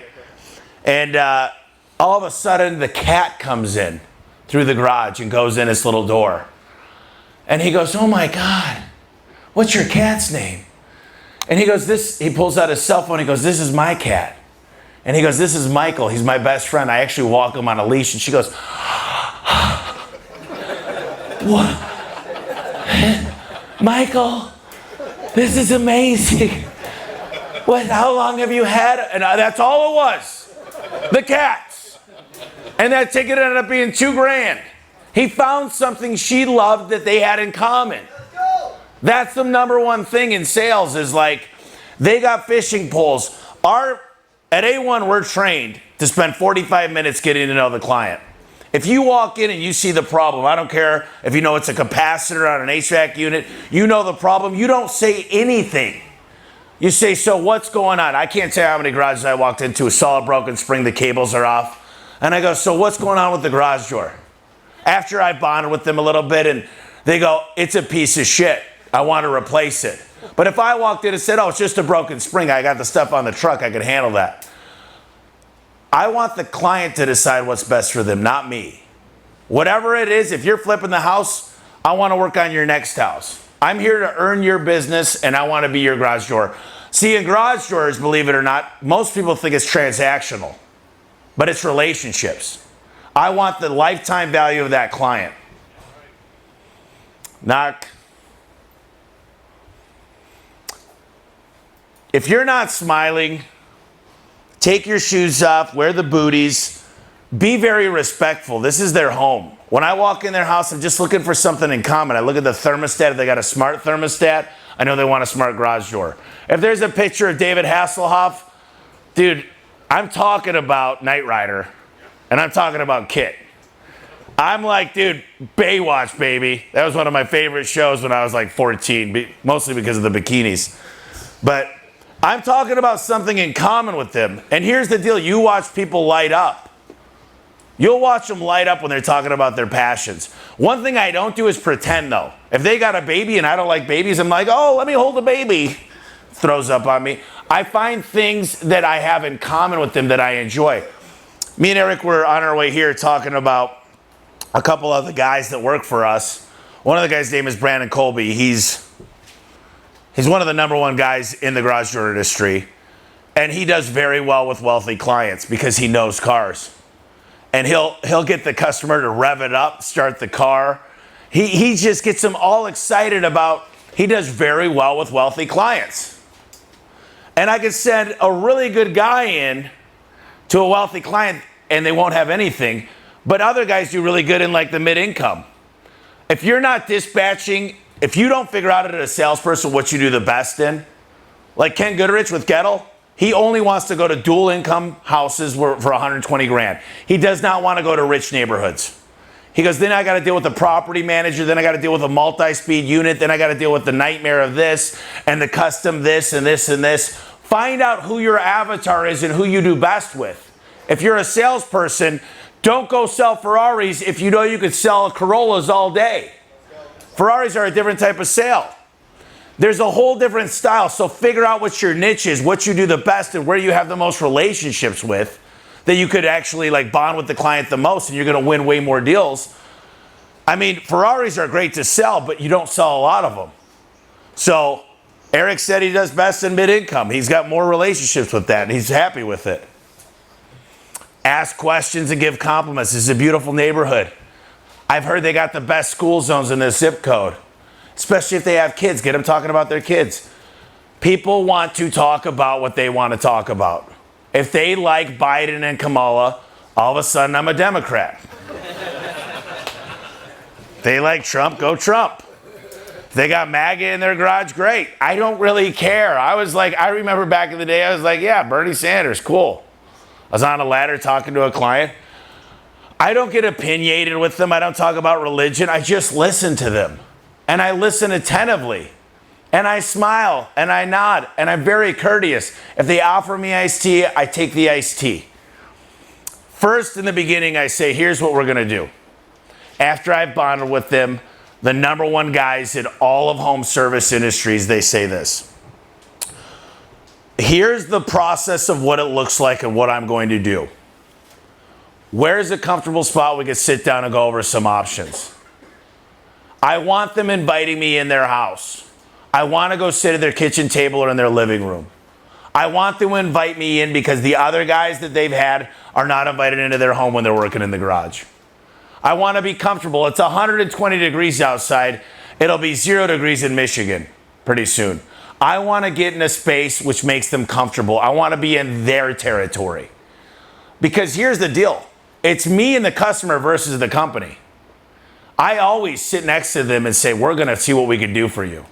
And all of a sudden the cat comes in through the garage and goes in this little door. And he goes, oh my God, what's your cat's name? And he goes, he pulls out his cell phone. He goes, this is my cat. And he goes, this is Michael. He's my best friend. I actually walk him on a leash. And she goes, what? Michael, this is amazing. What? How long have you had it? And that's all it was. The cats. And that ticket ended up being $2,000. He found something she loved that they had in common. That's the number one thing in sales is like, they got fishing poles. At A1, we're trained to spend 45 minutes getting to know the client. If you walk in and you see the problem, I don't care if you know it's a capacitor on an HVAC unit, you know the problem, you don't say anything. You say, so what's going on? I can't tell you how many garages I walked into, a solid broken spring, the cables are off. And I go, so what's going on with the garage door? After I bonded with them a little bit and they go, it's a piece of shit. I want to replace it. But if I walked in and said, oh, it's just a broken spring, I got the stuff on the truck, I can handle that. I want the client to decide what's best for them, not me. Whatever it is, if you're flipping the house, I want to work on your next house. I'm here to earn your business and I want to be your garage door. See, in garage doors, believe it or not, most people think it's transactional, but it's relationships. I want the lifetime value of that client. Knock. If you're not smiling, take your shoes off, wear the booties, be very respectful. This is their home. When I walk in their house, I'm just looking for something in common. I look at the thermostat. If they got a smart thermostat, I know they want a smart garage door. If there's a picture of David Hasselhoff, dude, I'm talking about Knight Rider, and I'm talking about Kit. I'm like, dude, Baywatch, baby. That was one of my favorite shows when I was like 14, mostly because of the bikinis. But I'm talking about something in common with them. And here's the deal. You watch people light up. You'll watch them light up when they're talking about their passions. One thing I don't do is pretend, though. If they got a baby and I don't like babies, I'm like, oh, let me hold the baby. Throws up on me. I find things that I have in common with them that I enjoy. Me and Eric were on our way here talking about a couple of the guys that work for us. One of the guys' name is Brandon Colby. He's one of the #1 guys in the garage door industry. And he does very well with wealthy clients because he knows cars. And he'll get the customer to rev it up, start the car. He just gets them all excited about, he does very well with wealthy clients. And I could send a really good guy in to a wealthy client and they won't have anything. But other guys do really good in like the mid-income. If you're not dispatching, if you don't figure out as a salesperson what you do the best in, like Ken Goodrich with Gettle, he only wants to go to dual income houses for 120 grand. He does not want to go to rich neighborhoods. He goes, then I got to deal with the property manager, then I got to deal with a multi-speed unit, then I got to deal with the nightmare of this and the custom this and this and this. Find out who your avatar is and who you do best with. If you're a salesperson, don't go sell Ferraris if you know you could sell Corollas all day. Ferraris are a different type of sale. There's a whole different style, so figure out what your niche is, what you do the best, and where you have the most relationships with that you could actually like bond with the client the most, and you're going to win way more deals. I mean, Ferraris are great to sell, but you don't sell a lot of them. So Eric said he does best in mid-income. He's got more relationships with that, and he's happy with it. Ask questions and give compliments. This is a beautiful neighborhood. I've heard they got the best school zones in this zip code. Especially if they have kids, get them talking about their kids. People want to talk about what they want to talk about. If they like Biden and Kamala, all of a sudden I'm a Democrat. If they like Trump, go Trump. If they got MAGA in their garage, great. I don't really care. I remember back in the day, I was like, yeah, Bernie Sanders, cool. I was on a ladder talking to a client. I don't get opinionated with them. I don't talk about religion. I just listen to them. And I listen attentively, and I smile, and I nod, and I'm very courteous. If they offer me iced tea, I take the iced tea. First, in the beginning, I say, here's what we're going to do. After I've bonded with them, the #1 guys in all of home service industries, they say this. Here's the process of what it looks like and what I'm going to do. Where's a comfortable spot we could sit down and go over some options? I want them inviting me in their house. I want to go sit at their kitchen table or in their living room. I want them to invite me in because the other guys that they've had are not invited into their home when they're working in the garage. I want to be comfortable. It's 120 degrees outside. It'll be 0 degrees in Michigan pretty soon. I want to get in a space which makes them comfortable. I want to be in their territory. Because here's the deal. It's me and the customer versus the company. I always sit next to them and say, we're going to see what we can do for you.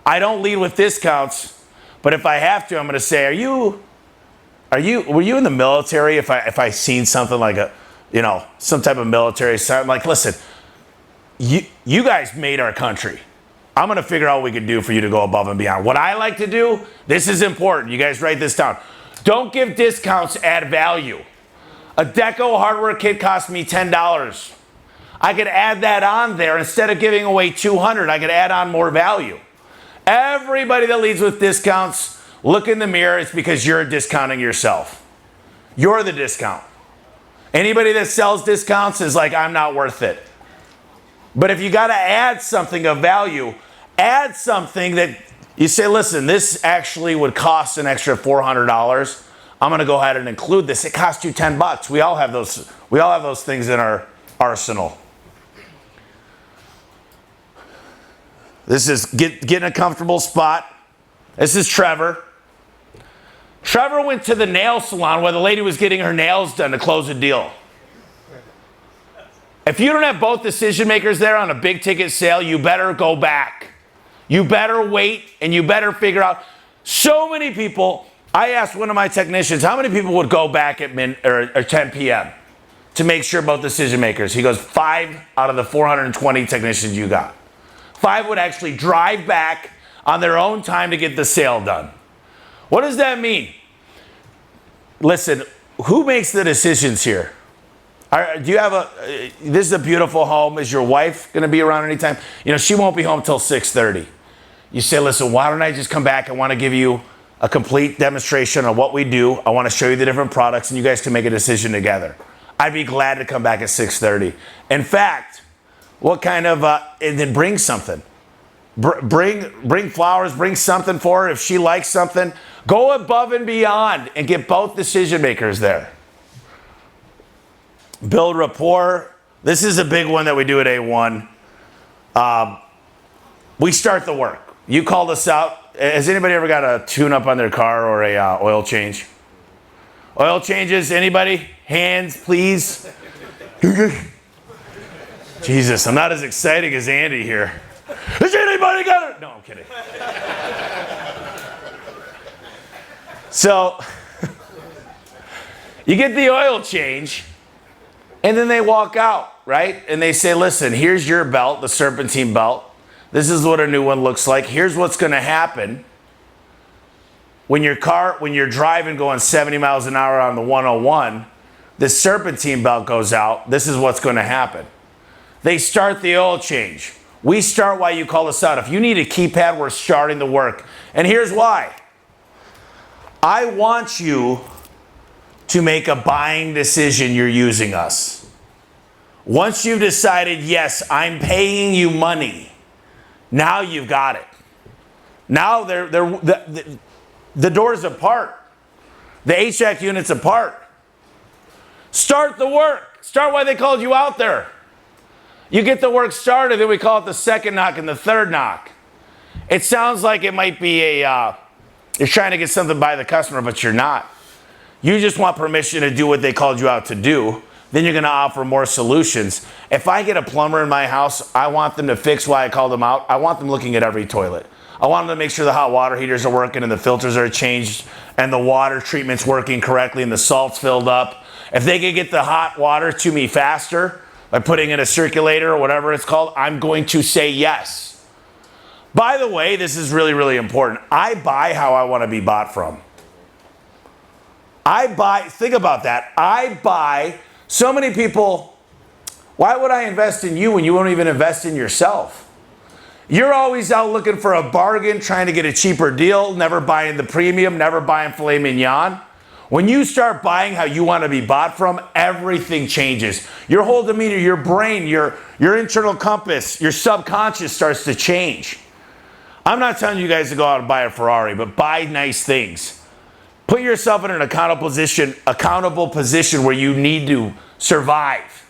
I don't lead with discounts, but if I have to, I'm going to say, were you in the military? If I seen something like some type of military sign, I'm like, listen, you guys made our country. I'm going to figure out what we can do for you to go above and beyond. What I like to do, this is important. You guys write this down. Don't give discounts, add value. A Deco hardware kit cost me $10. I could add that on there. Instead of giving away $200, I could add on more value. Everybody that leads with discounts, look in the mirror. It's because you're discounting yourself. You're the discount. Anybody that sells discounts is like, I'm not worth it. But if you got to add something of value, add something that you say, listen, this actually would cost an extra $400. I'm going to go ahead and include this. It costs you $10. We all have those. We all have those things in our arsenal. This is get in a comfortable spot. This is Trevor. Trevor went to the nail salon where the lady was getting her nails done to close a deal. If you don't have both decision makers there on a big ticket sale, you better go back. You better wait and you better figure out. So many people, I asked one of my technicians, how many people would go back at 10 p.m. to make sure both decision makers? He goes, 5 out of the 420 technicians you got. 5 would actually drive back on their own time to get the sale done. What does that mean? Listen, who makes the decisions here? Do you have this is a beautiful home. Is your wife going to be around anytime? You know, she won't be home till 6:30. You say, listen, why don't I just come back? I want to give you a complete demonstration on what we do. I want to show you the different products and you guys can make a decision together. I'd be glad to come back at 6:30. In fact, what kind of, and then bring something. Bring flowers, bring something for her. If she likes something, go above and beyond and get both decision makers there. Build rapport. This is a big one that we do at A1. We start the work. You called us out. Has anybody ever got a tune-up on their car or a oil change? Oil changes, anybody? Hands, please. Jesus, I'm not as exciting as Andy here. Has anybody got it? No, I'm kidding. So, you get the oil change, and then they walk out, right? And they say, listen, here's your belt, the serpentine belt. This is what a new one looks like. Here's what's going to happen when you're driving going 70 miles an hour on the 101, this serpentine belt goes out. This is what's going to happen. They start the oil change. We start while you call us out. If you need a keypad, we're starting the work. And here's why. I want you to make a buying decision you're using us. Once you've decided, yes, I'm paying you money, now you've got it. Now the door's apart. The HVAC unit's apart. Start the work. Start why they called you out there. You get the work started, then we call it the second knock and the third knock. It sounds like it might be you're trying to get something by the customer, but you're not. You just want permission to do what they called you out to do. Then you're going to offer more solutions. If I get a plumber in my house, I want them to fix why I called them out. I want them looking at every toilet. I want them to make sure the hot water heaters are working and the filters are changed and the water treatment's working correctly and the salt's filled up. If they can get the hot water to me faster by putting in a circulator or whatever it's called, I'm going to say yes. By the way, this is really, really important. I buy how I want to be bought from. Think about that. I buy. So many people, why would I invest in you when you won't even invest in yourself? You're always out looking for a bargain, trying to get a cheaper deal, never buying the premium, never buying filet mignon. When you start buying how you want to be bought from, everything changes. Your whole demeanor, your brain, your internal compass, your subconscious starts to change. I'm not telling you guys to go out and buy a Ferrari, but buy nice things. Put yourself in an accountable position where you need to survive.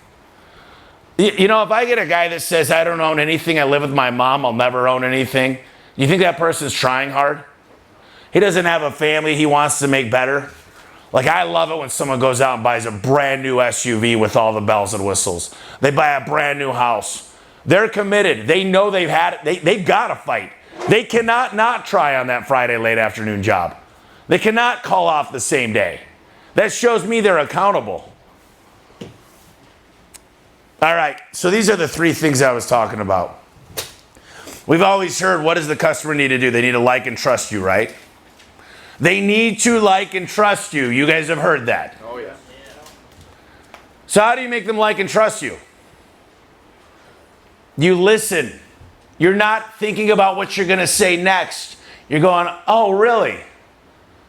You know, if I get a guy that says, I don't own anything, I live with my mom, I'll never own anything, you think that person's trying hard? He doesn't have a family he wants to make better. Like, I love it when someone goes out and buys a brand new SUV with all the bells and whistles. They buy a brand new house. They're committed. They know they've got to fight. They cannot not try on that Friday late afternoon job. They cannot call off the same day. That shows me they're accountable. All right, so these are the 3 things I was talking about. We've always heard, what does the customer need to do? They need to like and trust you, right? They need to like and trust you. You guys have heard that. Oh, yeah. So how do you make them like and trust you? You listen. You're not thinking about what you're going to say next. You're going, oh, really?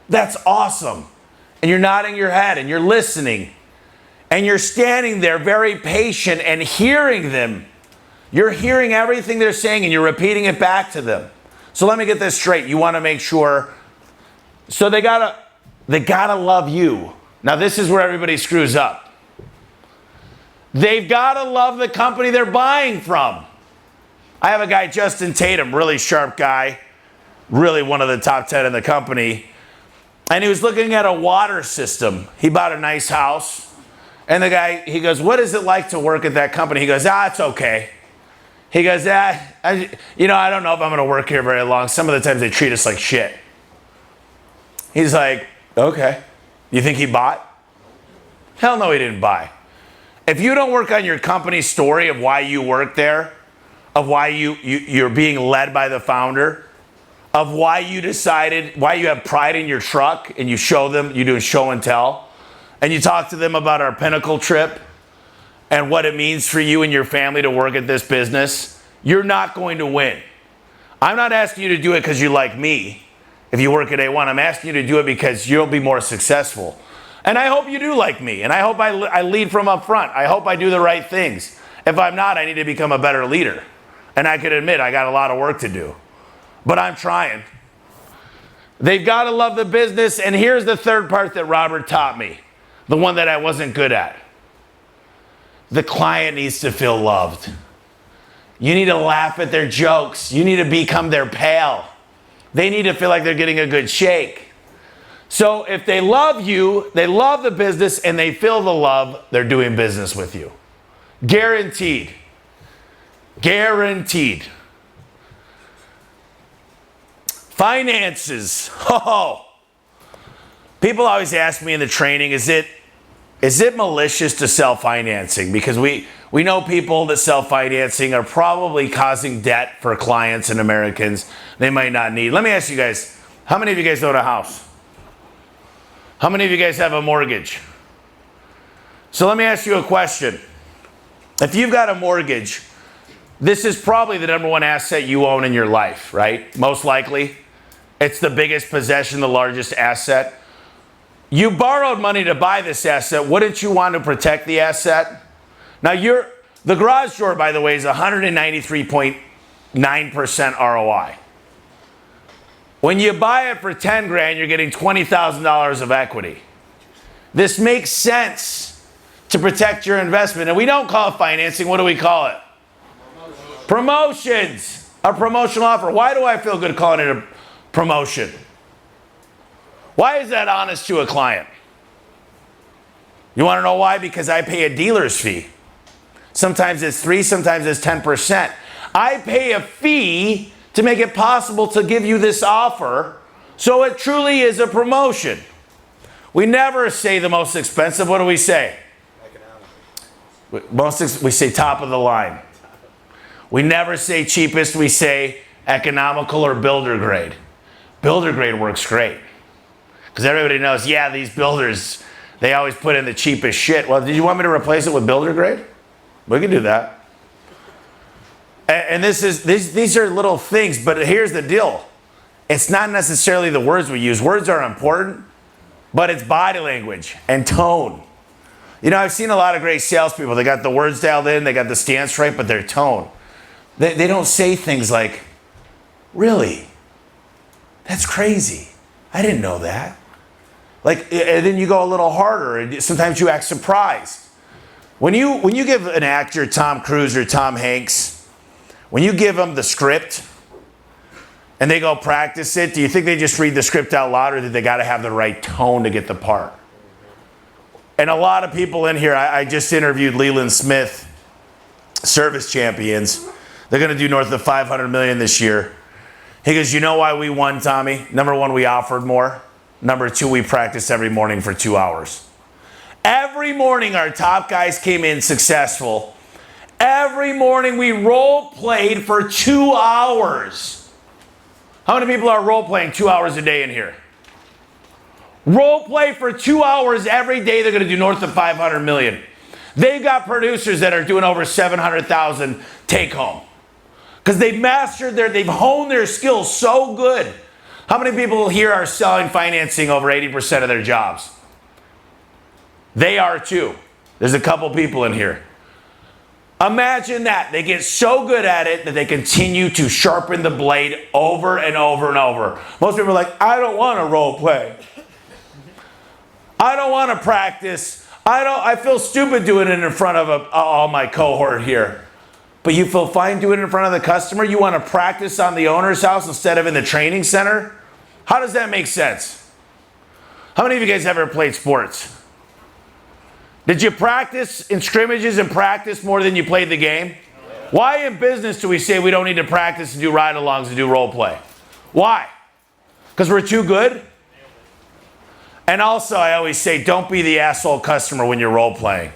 That's awesome. And you're nodding your head and you're listening. And you're standing there very patient and hearing them. You're hearing everything they're saying and you're repeating it back to them. So let me get this straight. You want to make sure. So they gotta love you. Now this is where everybody screws up. They've got to love the company they're buying from. I have a guy, Justin Tatum, really sharp guy, really one of the top 10 in the company. And he was looking at a water system. He bought a nice house. And the guy, he goes, what is it like to work at that company? He goes, it's okay. He goes, I don't know if I'm going to work here very long. Some of the times they treat us like shit. He's like, okay. You think he bought? Hell no, he didn't buy. If you don't work on your company story of why you work there, of why you're being led by the founder, of why you decided, why you have pride in your truck and you show them, you do a show and tell, and you talk to them about our Pinnacle trip and what it means for you and your family to work at this business, you're not going to win. I'm not asking you to do it because you like me. If you work at A1, I'm asking you to do it because you'll be more successful. And I hope you do like me. And I hope I lead from up front. I hope I do the right things. If I'm not, I need to become a better leader. And I can admit I got a lot of work to do. But I'm trying. They've got to love the business. And here's the third part that Robert taught me. The one that I wasn't good at. The client needs to feel loved. You need to laugh at their jokes. You need to become their pal. They need to feel like they're getting a good shake. So if they love you, they love the business, and they feel the love, they're doing business with you. Guaranteed. Guaranteed. Finances. Oh. People always ask me in the training, is it malicious to sell financing? Because we know people that sell financing are probably causing debt for clients and Americans they might not need. Let me ask you guys, how many of you guys own a house? How many of you guys have a mortgage? So let me ask you a question. If you've got a mortgage, this is probably the number one asset you own in your life, right? Most likely. It's the biggest possession, the largest asset. You borrowed money to buy this asset. Wouldn't you want to protect the asset? Now, the garage door, by the way, is 193.9% ROI. When you buy it for 10 grand, you're getting $20,000 of equity. This makes sense to protect your investment. And we don't call it financing. What do we call it? Promotions. A promotional offer. Why do I feel good calling it a promotion? Why is that honest to a client? You want to know why? Because I pay a dealer's fee. Sometimes it's 3%, sometimes it's 10%. I pay a fee to make it possible to give you this offer, so it truly is a promotion. We never say the most expensive. What do we say? We say top of the line. We never say cheapest. We say economical or builder grade. Builder grade works great. Because everybody knows, yeah, these builders, they always put in the cheapest shit. Well, did you want me to replace it with builder grade? We can do that. And these are little things, but here's the deal. It's not necessarily the words we use. Words are important, but it's body language and tone. You know, I've seen a lot of great salespeople. They got the words dialed in, they got the stance right, but their tone. They don't say things like, really? That's crazy. I didn't know that. Like, and then you go a little harder, and sometimes you act surprised. When you give an actor, Tom Cruise or Tom Hanks, when you give them the script and they go practice it, do you think they just read the script out loud, or do they got to have the right tone to get the part? And a lot of people in here, I just interviewed Leland Smith, service champions. They're going to do north of $500 million this year. He goes, you know why we won, Tommy? Number one, we offered more. Number two, we practiced every morning for 2 hours. Every morning our top guys came in successful. Every morning we role played for 2 hours. How many people are role playing 2 hours a day in here? Role play for 2 hours every day. They're going to do north of 500 million. They've got producers that are doing over 700,000 take home. Because they've honed their skills so good. How many people here are selling financing over 80% of their jobs? They are too. There's a couple people in here. Imagine that. They get so good at it that they continue to sharpen the blade over and over and over. Most people are like, I don't want to role play. I don't want to practice. I feel stupid doing it in front of all my cohort here. But you feel fine doing it in front of the customer? You want to practice on the owner's house instead of in the training center? How does that make sense? How many of you guys ever played sports? Did you practice in scrimmages and practice more than you played the game? Why in business do we say we don't need to practice and do ride-alongs and do role play? Why? Because we're too good? And also, I always say, don't be the asshole customer when you're role playing.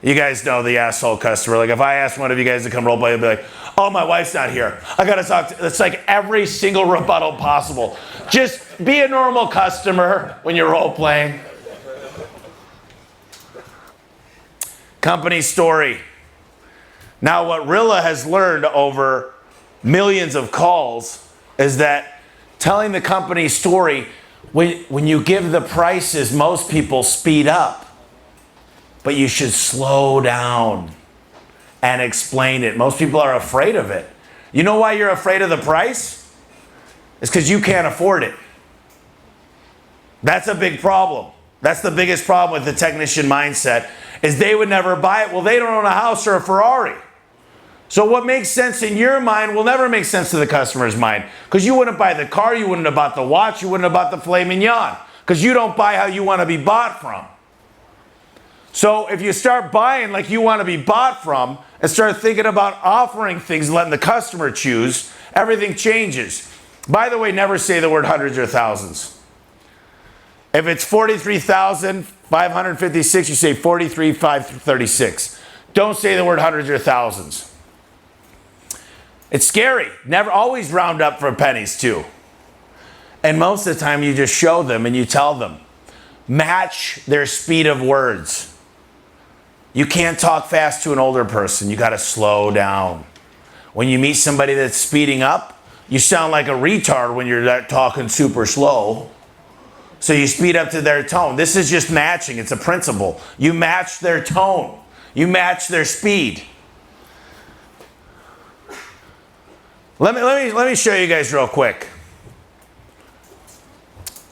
You guys know the asshole customer. Like if I ask one of you guys to come role play, they'll be like, oh, my wife's not here. I got to talk to, it's like every single rebuttal possible. Just be a normal customer when you're role playing. Company story. Now what Rilla has learned over millions of calls is that telling the company story, when you give the prices, most people speed up. But you should slow down and explain it. Most people are afraid of it. You know why you're afraid of the price? It's because you can't afford it. That's a big problem. That's the biggest problem with the technician mindset, is they would never buy it. Well, they don't own a house or a Ferrari. So what makes sense in your mind will never make sense to the customer's mind. Because you wouldn't buy the car, you wouldn't have bought the watch, you wouldn't have bought the filet mignon. Because you don't buy how you want to be bought from. So if you start buying like you want to be bought from and start thinking about offering things, letting the customer choose, everything changes. By the way, never say the word hundreds or thousands. If it's 43,556, you say 43,536. Don't say the word hundreds or thousands. It's scary. Never, always round up for pennies too. And most of the time you just show them and you tell them. Match their speed of words. You can't talk fast to an older person. You got to slow down. When you meet somebody that's speeding up, you sound like a retard when you're talking super slow. So you speed up to their tone. This is just matching. It's a principle. You match their tone. You match their speed. Let me show you guys real quick.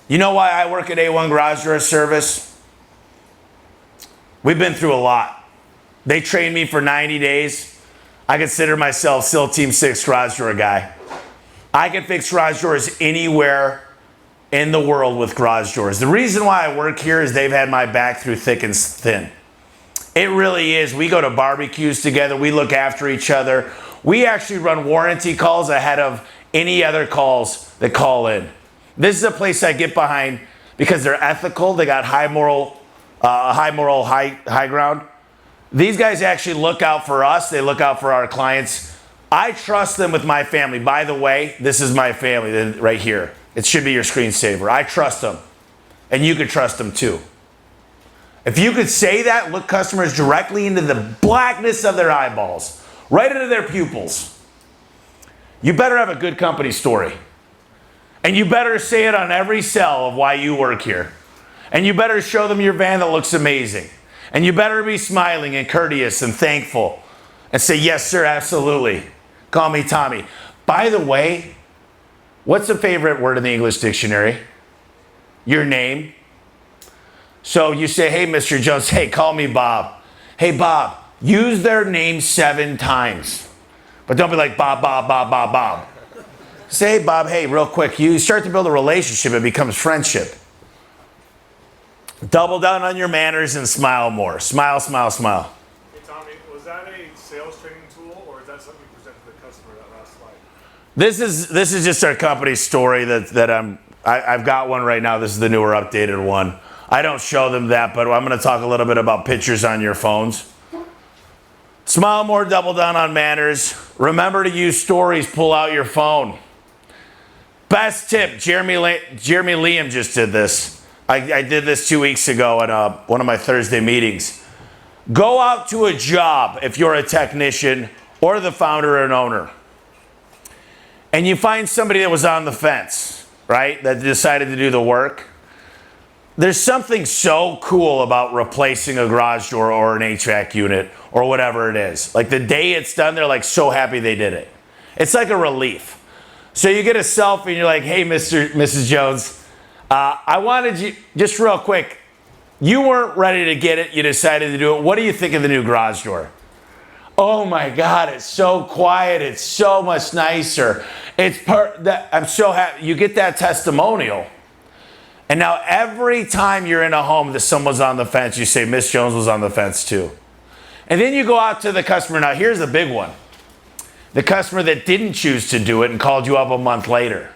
You know why I work at A1 Garage Door Service? We've been through a lot. They trained me for 90 days. I consider myself still Team 6 garage door guy. I can fix garage doors anywhere in the world with garage doors. The reason why I work here is they've had my back through thick and thin. It really is. We go to barbecues together. We look after each other. We actually run warranty calls ahead of any other calls that call in. This is a place I get behind because they're ethical. They got high ground. These guys actually look out for us. They look out for our clients. I trust them with my family. By the way, this is my family right here. It should be your screensaver. I trust them. And you could trust them too. If you could say that, look customers directly into the blackness of their eyeballs, right into their pupils. You better have a good company story. And you better say it on every cell of why you work here. And you better show them your van that looks amazing. And you better be smiling and courteous and thankful. And say, yes, sir, absolutely. Call me Tommy. By the way, what's the favorite word in the English dictionary? Your name. So you say, hey, Mr. Jones, hey, call me Bob. Hey, Bob, use their name 7 times. But don't be like Bob, Bob, Bob, Bob, Bob. Say, hey, Bob, hey, real quick. You start to build a relationship. It becomes friendship. Double down on your manners and smile more. Smile, smile, smile. Hey, Tommy, was that a sales training tool or is that something you presented to the customer, that last slide? This is just our company story that I've got one right now. This is the newer updated one. I don't show them that, but I'm going to talk a little bit about pictures on your phones. Smile more, double down on manners. Remember to use stories, pull out your phone. Best tip, Jeremy Liam just did this. I did this 2 weeks ago at one of my Thursday meetings. Go out to a job if you're a technician or the founder and owner. And you find somebody that was on the fence, right? That decided to do the work. There's something so cool about replacing a garage door or an HVAC unit or whatever it is. Like the day it's done, they're like so happy they did it. It's like a relief. So you get a selfie and you're like, hey, Mrs. Jones, I wanted you, just real quick, you weren't ready to get it, you decided to do it. What do you think of the new garage door? Oh my God, it's so quiet, it's so much nicer. I'm so happy. You get that testimonial. And now every time you're in a home that someone's on the fence, you say, Miss Jones was on the fence too. And then you go out to the customer. Now here's the big one. The customer that didn't choose to do it and called you up a month later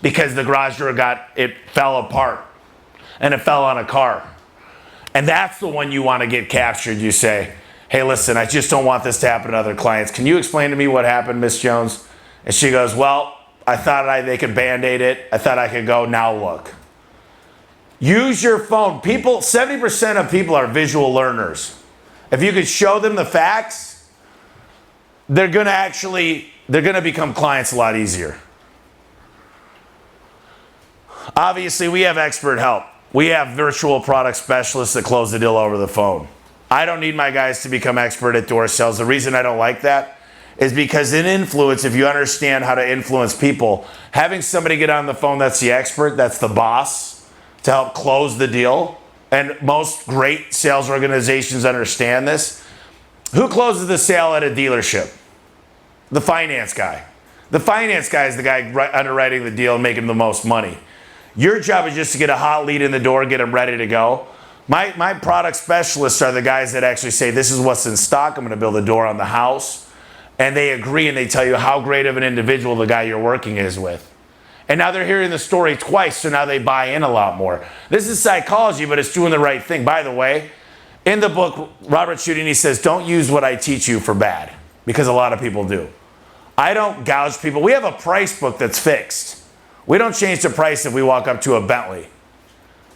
because the garage door fell apart and it fell on a car. And that's the one you want to get captured. You say, hey, listen, I just don't want this to happen to other clients. Can you explain to me what happened, Miss Jones? And she goes, well, I thought they could Band-Aid it. I thought I could go, now look. Use your phone. 70% of people are visual learners. If you could show them the facts, they're going to become clients a lot easier. Obviously, we have expert help. We have virtual product specialists that close the deal over the phone. I don't need my guys to become expert at door sales. The reason I don't like that is because in influence, if you understand how to influence people, having somebody get on the phone that's the expert, that's the boss, to help close the deal, and most great sales organizations understand this. Who closes the sale at a dealership? The finance guy. The finance guy is the guy underwriting the deal and making the most money. Your job is just to get a hot lead in the door, get them ready to go. My product specialists are the guys that actually say, this is what's in stock, I'm going to build a door on the house. And they agree and they tell you how great of an individual the guy you're working is with. And now they're hearing the story twice, so now they buy in a lot more. This is psychology, but it's doing the right thing. By the way, in the book, Robert Cialdini says, don't use what I teach you for bad, because a lot of people do. I don't gouge people. We have a price book that's fixed. We don't change the price if we walk up to a Bentley.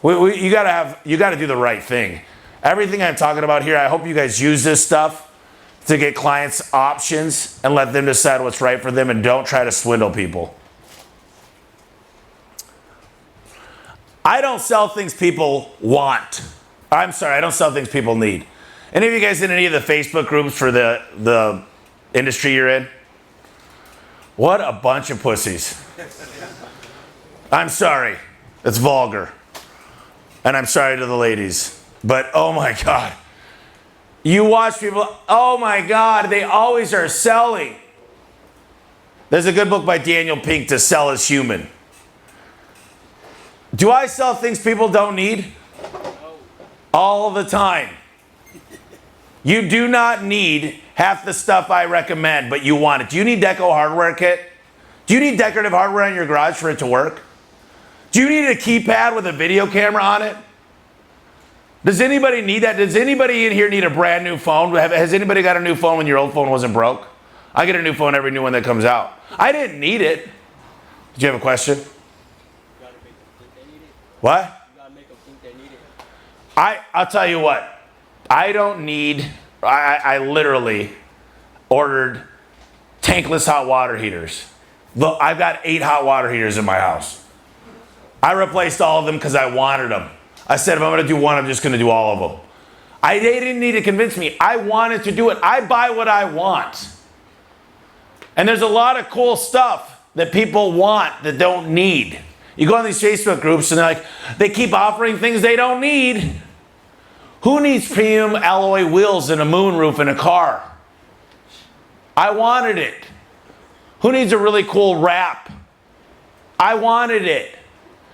You gotta do the right thing. Everything I'm talking about here, I hope you guys use this stuff to get clients options and let them decide what's right for them, and don't try to swindle people. I don't sell things people want. I'm sorry, I don't sell things people need. Any of you guys in any of the Facebook groups for the industry you're in? What a bunch of pussies. I'm sorry, it's vulgar. And I'm sorry to the ladies, but oh my God. You watch people, oh my God, they always are selling. There's a good book by Daniel Pink, To Sell is Human. Do I sell things people don't need? All the time. You do not need half the stuff I recommend, but you want it. Do you need Deco hardware kit? Do you need decorative hardware in your garage for it to work? Do you need a keypad with a video camera on it? Does anybody need that? Does anybody in here need a brand new phone? Has anybody got a new phone when your old phone wasn't broke? I get a new phone every new one that comes out. I didn't need it. Did you have a question? What? You gotta make them think they need it. I'll tell you what. I don't need. I literally ordered tankless hot water heaters. Look, I've got 8 hot water heaters in my house. I replaced all of them because I wanted them. I said, if I'm going to do one, I'm just going to do all of them. They didn't need to convince me. I wanted to do it. I buy what I want. And there's a lot of cool stuff that people want that don't need. You go on these Facebook groups and they're like, they keep offering things they don't need. Who needs premium alloy wheels and a moonroof in a car? I wanted it. Who needs a really cool wrap? I wanted it.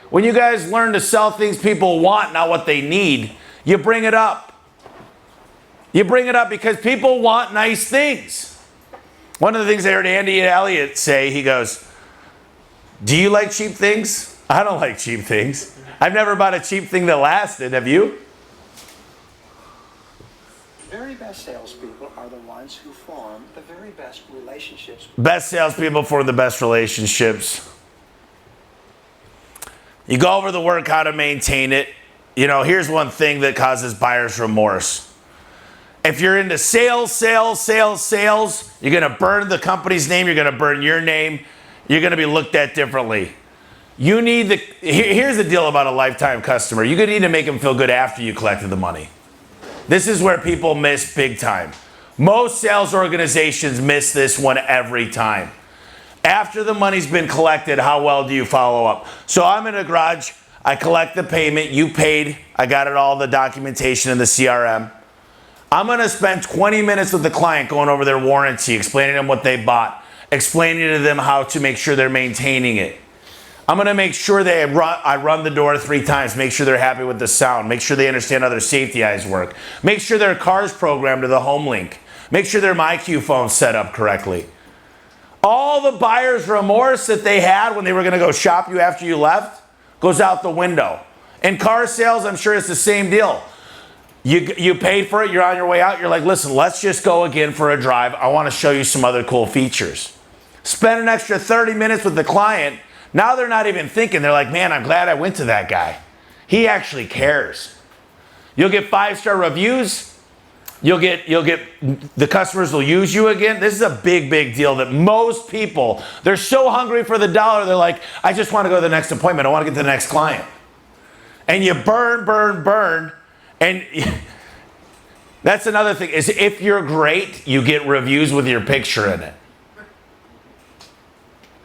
When you guys learn to sell things people want, not what they need, you bring it up. You bring it up because people want nice things. One of the things I heard Andy Elliott say, he goes, do you like cheap things? I don't like cheap things. I've never bought a cheap thing that lasted. Have you? The very best salespeople are the ones who form the very best relationships. Best salespeople form the best relationships. You go over the work, how to maintain it. You know, here's one thing that causes buyer's remorse. If you're into sales, you're going to burn the company's name. You're going to burn your name. You're going to be looked at differently. You need here's the deal about a lifetime customer. You're going to need to make them feel good after you collected the money. This is where people miss big time. Most sales organizations miss this one every time. After the money's been collected, how well do you follow up? So I'm in a garage. I collect the payment. You paid. I got it all, the documentation in the CRM. I'm going to spend 20 minutes with the client going over their warranty, explaining to them what they bought, explaining to them how to make sure they're maintaining it. I'm going to make sure I run the door 3 times, make sure they're happy with the sound, make sure they understand how their safety eyes work, make sure their car's programmed to the home link, make sure their MyQ phone's set up correctly. All the buyer's remorse that they had when they were going to go shop you after you left goes out the window. In car sales, I'm sure it's the same deal. You paid for it, you're on your way out, you're like, listen, let's just go again for a drive. I want to show you some other cool features. Spend an extra 30 minutes with the client. Now they're not even thinking. They're like, man, I'm glad I went to that guy. He actually cares. You'll get 5-star reviews. You'll get the customers will use you again. This is a big, big deal that most people, they're so hungry for the dollar. They're like, I just want to go to the next appointment. I want to get to the next client. And you burn. And that's another thing is if you're great, you get reviews with your picture in it.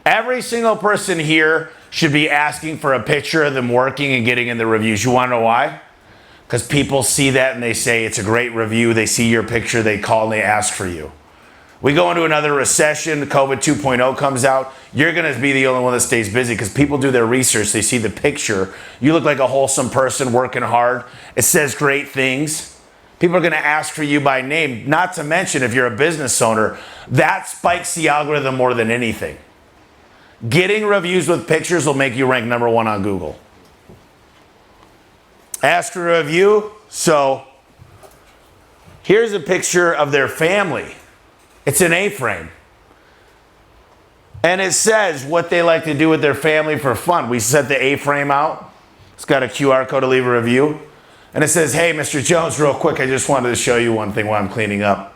Every single person here should be asking for a picture of them working and getting in the reviews. You want to know why? Because people see that and they say it's a great review. They see your picture, they call and they ask for you. We go into another recession, COVID 2.0 comes out. You're going to be the only one that stays busy because people do their research. They see the picture. You look like a wholesome person working hard. It says great things. People are going to ask for you by name. Not to mention, if you're a business owner, that spikes the algorithm more than anything. Getting reviews with pictures will make you rank #1 on Google. Ask for a review. So here's a picture of their family. It's an A-frame. And it says what they like to do with their family for fun. We set the A-frame out. It's got a QR code to leave a review. And it says, hey, Mr. Jones, real quick, I just wanted to show you one thing while I'm cleaning up.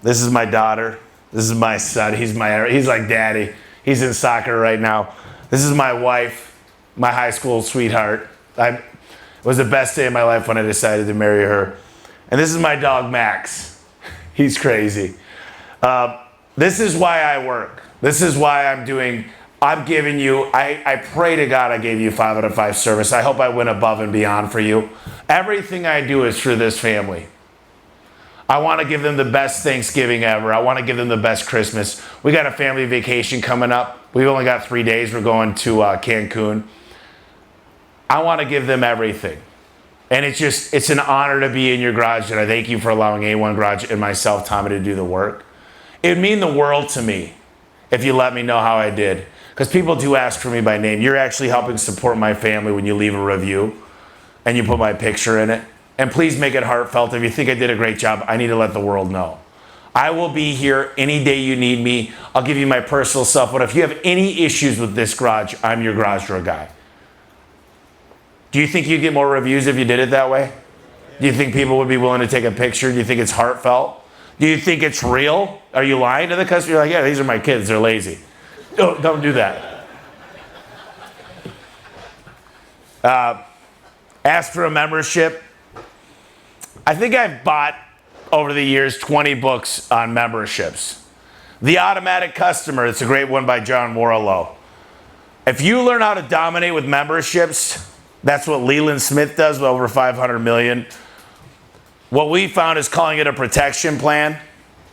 This is my daughter. This is my son. He's like daddy. He's in soccer right now. This is my wife, my high school sweetheart. It was the best day of my life when I decided to marry her. And this is my dog, Max. He's crazy. This is why I work. This is why I'm giving you, I pray to God I gave you 5 out of 5 service. I hope I went above and beyond for you. Everything I do is for this family. I want to give them the best Thanksgiving ever. I want to give them the best Christmas. We got a family vacation coming up. We've only got 3 days. We're going to Cancun. I want to give them everything. And it's an honor to be in your garage, and I thank you for allowing A1 Garage and myself, Tommy, to do the work. It would mean the world to me if you let me know how I did. Because people do ask for me by name. You're actually helping support my family when you leave a review and you put my picture in it. And please make it heartfelt. If you think I did a great job, I need to let the world know. I will be here any day you need me. I'll give you my personal stuff. But if you have any issues with this garage, I'm your garage door guy. Do you think you'd get more reviews if you did it that way? Do you think people would be willing to take a picture? Do you think it's heartfelt? Do you think it's real? Are you lying to the customer? You're like, yeah, these are my kids. They're lazy. Don't do that. Ask for a membership. I think I've bought, over the years, 20 books on memberships. The Automatic Customer, it's a great one by John Warlow. If you learn how to dominate with memberships, that's what Leland Smith does with over 500 million. What we found is calling it a protection plan,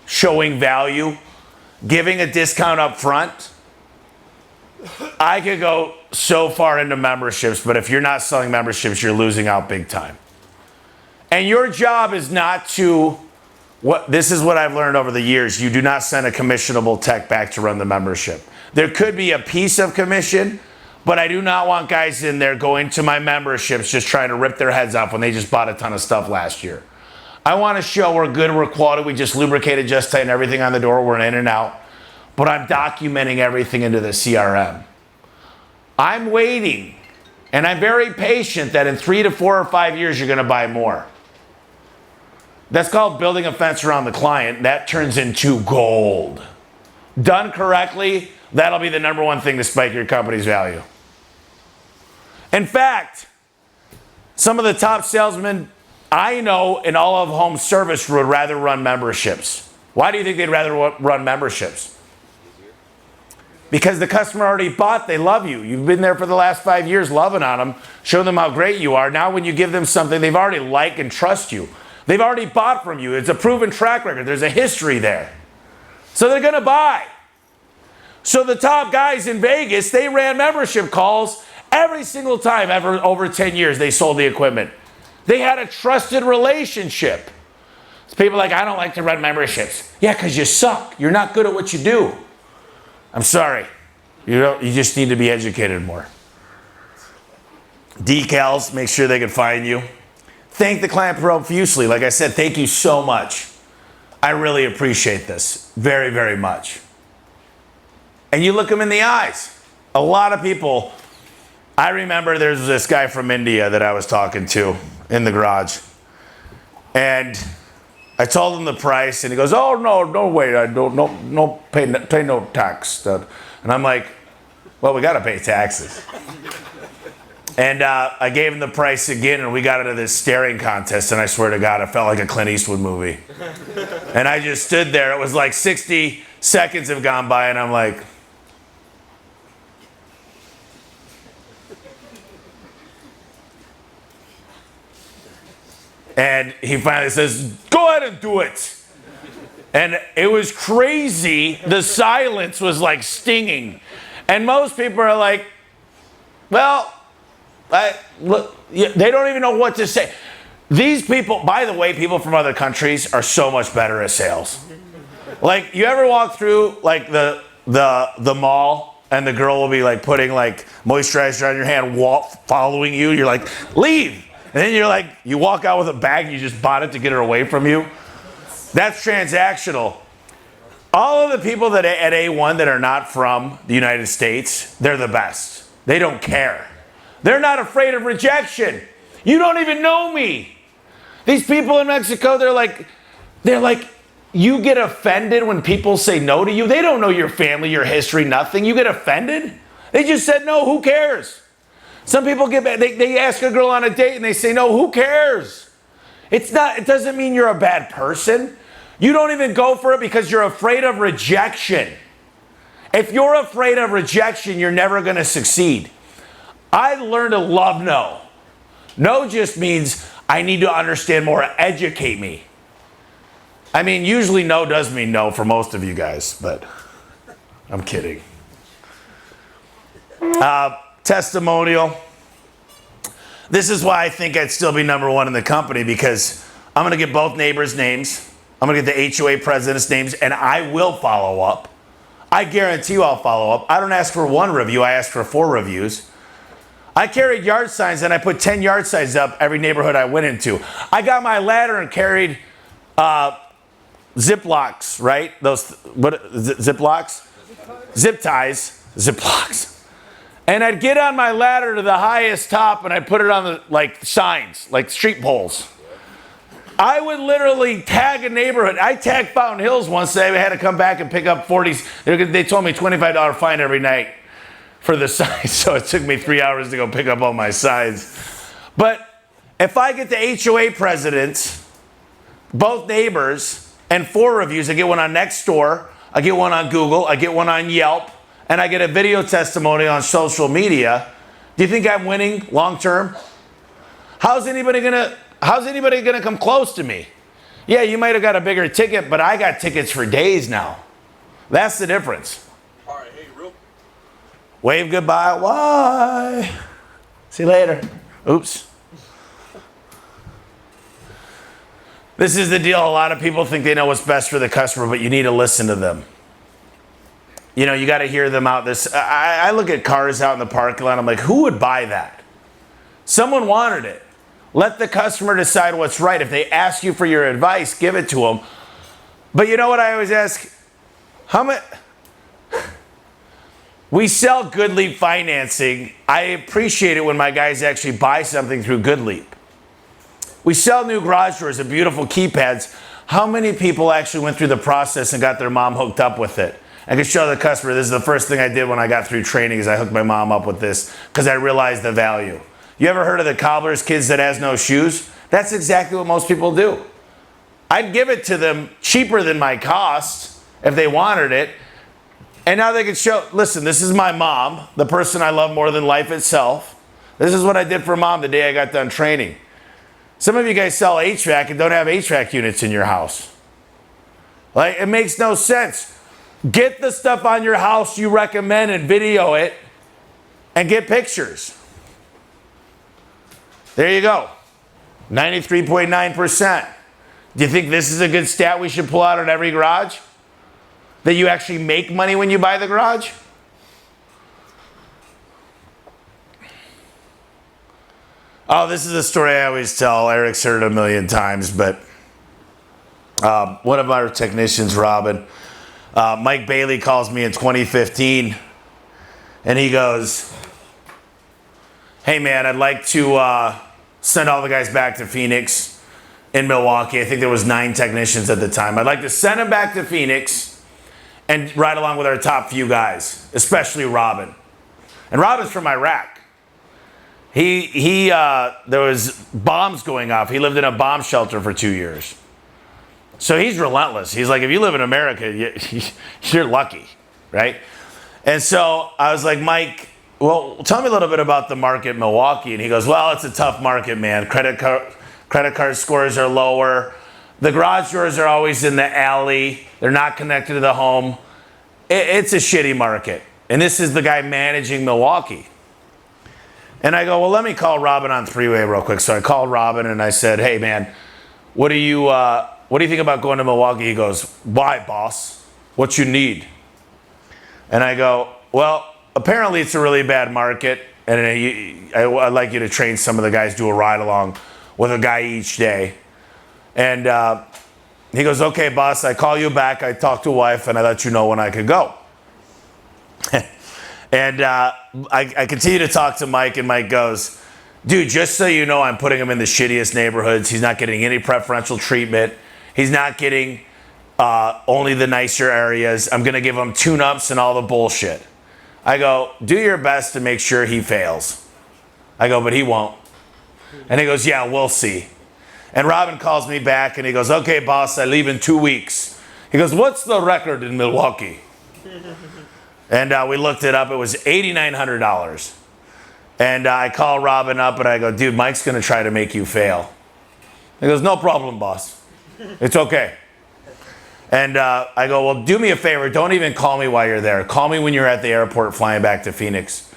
showing value, giving a discount up front. I could go so far into memberships, but if you're not selling memberships, you're losing out big time. And your job is not to, this is what I've learned over the years, you do not send a commissionable tech back to run the membership. There could be a piece of commission, but I do not want guys in there going to my memberships just trying to rip their heads off when they just bought a ton of stuff last year. I want to show we're good, we're quality, we just lubricated, just tightened everything on the door, we're in and out. But I'm documenting everything into the CRM. I'm waiting, and I'm very patient that in 3 to 4 or 5 years you're going to buy more. That's called building a fence around the client. That turns into gold. Done correctly, that'll be the #1 thing to spike your company's value. In fact, some of the top salesmen I know in all of home service would rather run memberships. Why do you think they'd rather run memberships? Because the customer already bought, they love you. You've been there for the last 5 years loving on them, show them how great you are. Now when you give them something, they've already like and trust you. They've already bought from you. It's a proven track record. There's a history there. So they're going to buy. So the top guys in Vegas, they ran membership calls every single time ever over 10 years they sold the equipment. They had a trusted relationship. So people are like, I don't like to run memberships. Yeah, because you suck. You're not good at what you do. I'm sorry. You just need to be educated more. Decals, make sure they can find you. Thank the client profusely. Like I said, thank you so much. I really appreciate this very, very much. And you look them in the eyes. A lot of people, I remember there's this guy from India that I was talking to in the garage. And I told him the price, and he goes, oh, no, wait, I don't pay no tax. And I'm like, well, we got to pay taxes. And I gave him the price again, and we got into this staring contest, and I swear to God, it felt like a Clint Eastwood movie. And I just stood there. It was like 60 seconds have gone by, and I'm like, and he finally says, go ahead and do it. And it was crazy. The silence was like stinging. And most people are like, well, look, they don't even know what to say. These people, by the way, people from other countries are so much better at sales. Like, you ever walk through like the mall and the girl will be like putting like moisturizer on your hand, following you. You're like, leave. And then you're like, you walk out with a bag and you just bought it to get her away from you. That's transactional. All of the people that at A1 that are not from the United States, they're the best. They don't care. They're not afraid of rejection. You don't even know me. These people in Mexico, they're like, you get offended when people say no to you. They don't know your family, your history, nothing. You get offended? They just said no, who cares? Some people get mad. They ask a girl on a date and they say no, who cares? It doesn't mean you're a bad person. You don't even go for it because you're afraid of rejection. If you're afraid of rejection, you're never going to succeed. I learned to love no. No just means I need to understand more, educate me. I mean, usually no does mean no for most of you guys, but I'm kidding. Testimonial. This is why I think I'd still be number one in the company, because I'm going to get both neighbors' names. I'm going to get the HOA president's names, and I will follow up. I guarantee you I'll follow up. I don't ask for one review. I ask for 4 reviews. I carried yard signs, and I put 10 yard signs up every neighborhood I went into. I got my ladder and carried Ziplocs, right? Those, Ziplocs? Zip ties. Ziplocs. And I'd get on my ladder to the highest top, and I'd put it on the, like, signs, like street poles. I would literally tag a neighborhood. I tagged Fountain Hills once. They had to come back and pick up 40s. They told me $25 fine every night for the signs, so it took me 3 hours to go pick up all my signs. But if I get the HOA presidents, both neighbors, and 4 reviews, I get one on Nextdoor, I get one on Google, I get one on Yelp, and I get a video testimony on social media, do you think I'm winning long term? How's anybody gonna come close to me? Yeah, you might have got a bigger ticket, but I got tickets for days now. That's the difference. All right, hey, real. Wave goodbye. Why? See you later. Oops. This is the deal. A lot of people think they know what's best for the customer, but you need to listen to them. You know, you got to hear them out. I look at cars out in the parking lot. I'm like, who would buy that? Someone wanted it. Let the customer decide what's right. If they ask you for your advice, give it to them. But you know what I always ask? How much? We sell GoodLeap financing. I appreciate it when my guys actually buy something through GoodLeap. We sell new garage doors and beautiful keypads. How many people actually went through the process and got their mom hooked up with it? I can show the customer, this is the first thing I did when I got through training, is I hooked my mom up with this because I realized the value. You ever heard of the cobbler's kids that has no shoes? That's exactly what most people do. I'd give it to them cheaper than my cost if they wanted it. And now they can show, listen, this is my mom, the person I love more than life itself. This is what I did for mom the day I got done training. Some of you guys sell HVAC and don't have HVAC units in your house. Like, it makes no sense. Get the stuff on your house you recommend and video it and get pictures. There you go. 93.9%. Do you think this is a good stat we should pull out in every garage? That you actually make money when you buy the garage? Oh, this is a story I always tell. Eric's heard it a million times, but one of our technicians, Robin, Mike Bailey calls me in 2015, and he goes, hey man, I'd like to send all the guys back to Phoenix in Milwaukee. I think there was 9 technicians at the time. I'd like to send them back to Phoenix and ride along with our top few guys, especially Robin. And Robin's from Iraq. There was bombs going off. He lived in a bomb shelter for 2 years. So he's relentless. He's like, if you live in America, you're lucky, right? And so I was like, Mike, well, tell me a little bit about the market in Milwaukee. And he goes, well, it's a tough market, man. Credit card scores are lower. The garage doors are always in the alley. They're not connected to the home. It's a shitty market. And this is the guy managing Milwaukee. And I go, well, let me call Robin on three-way real quick. So I called Robin and I said, hey, man, what do you think about going to Milwaukee? He goes, why, boss? What you need? And I go, well, apparently it's a really bad market. And I'd like you to train some of the guys, do a ride along with a guy each day. And he goes, okay, boss, I call you back. I talk to wife and I let you know when I could go. And I continue to talk to Mike, and Mike goes, dude, just so you know, I'm putting him in the shittiest neighborhoods. He's not getting any preferential treatment. He's not getting only the nicer areas. I'm going to give him tune-ups and all the bullshit. I go, do your best to make sure he fails. I go, but he won't. And he goes, yeah, we'll see. And Robin calls me back, and he goes, okay, boss, I leave in 2 weeks. He goes, what's the record in Milwaukee? And we looked it up. It was $8,900. And I call Robin up and I go, dude, Mike's going to try to make you fail. He goes, no problem, boss. It's okay. And I go, well, do me a favor. Don't even call me while you're there. Call me when you're at the airport flying back to Phoenix.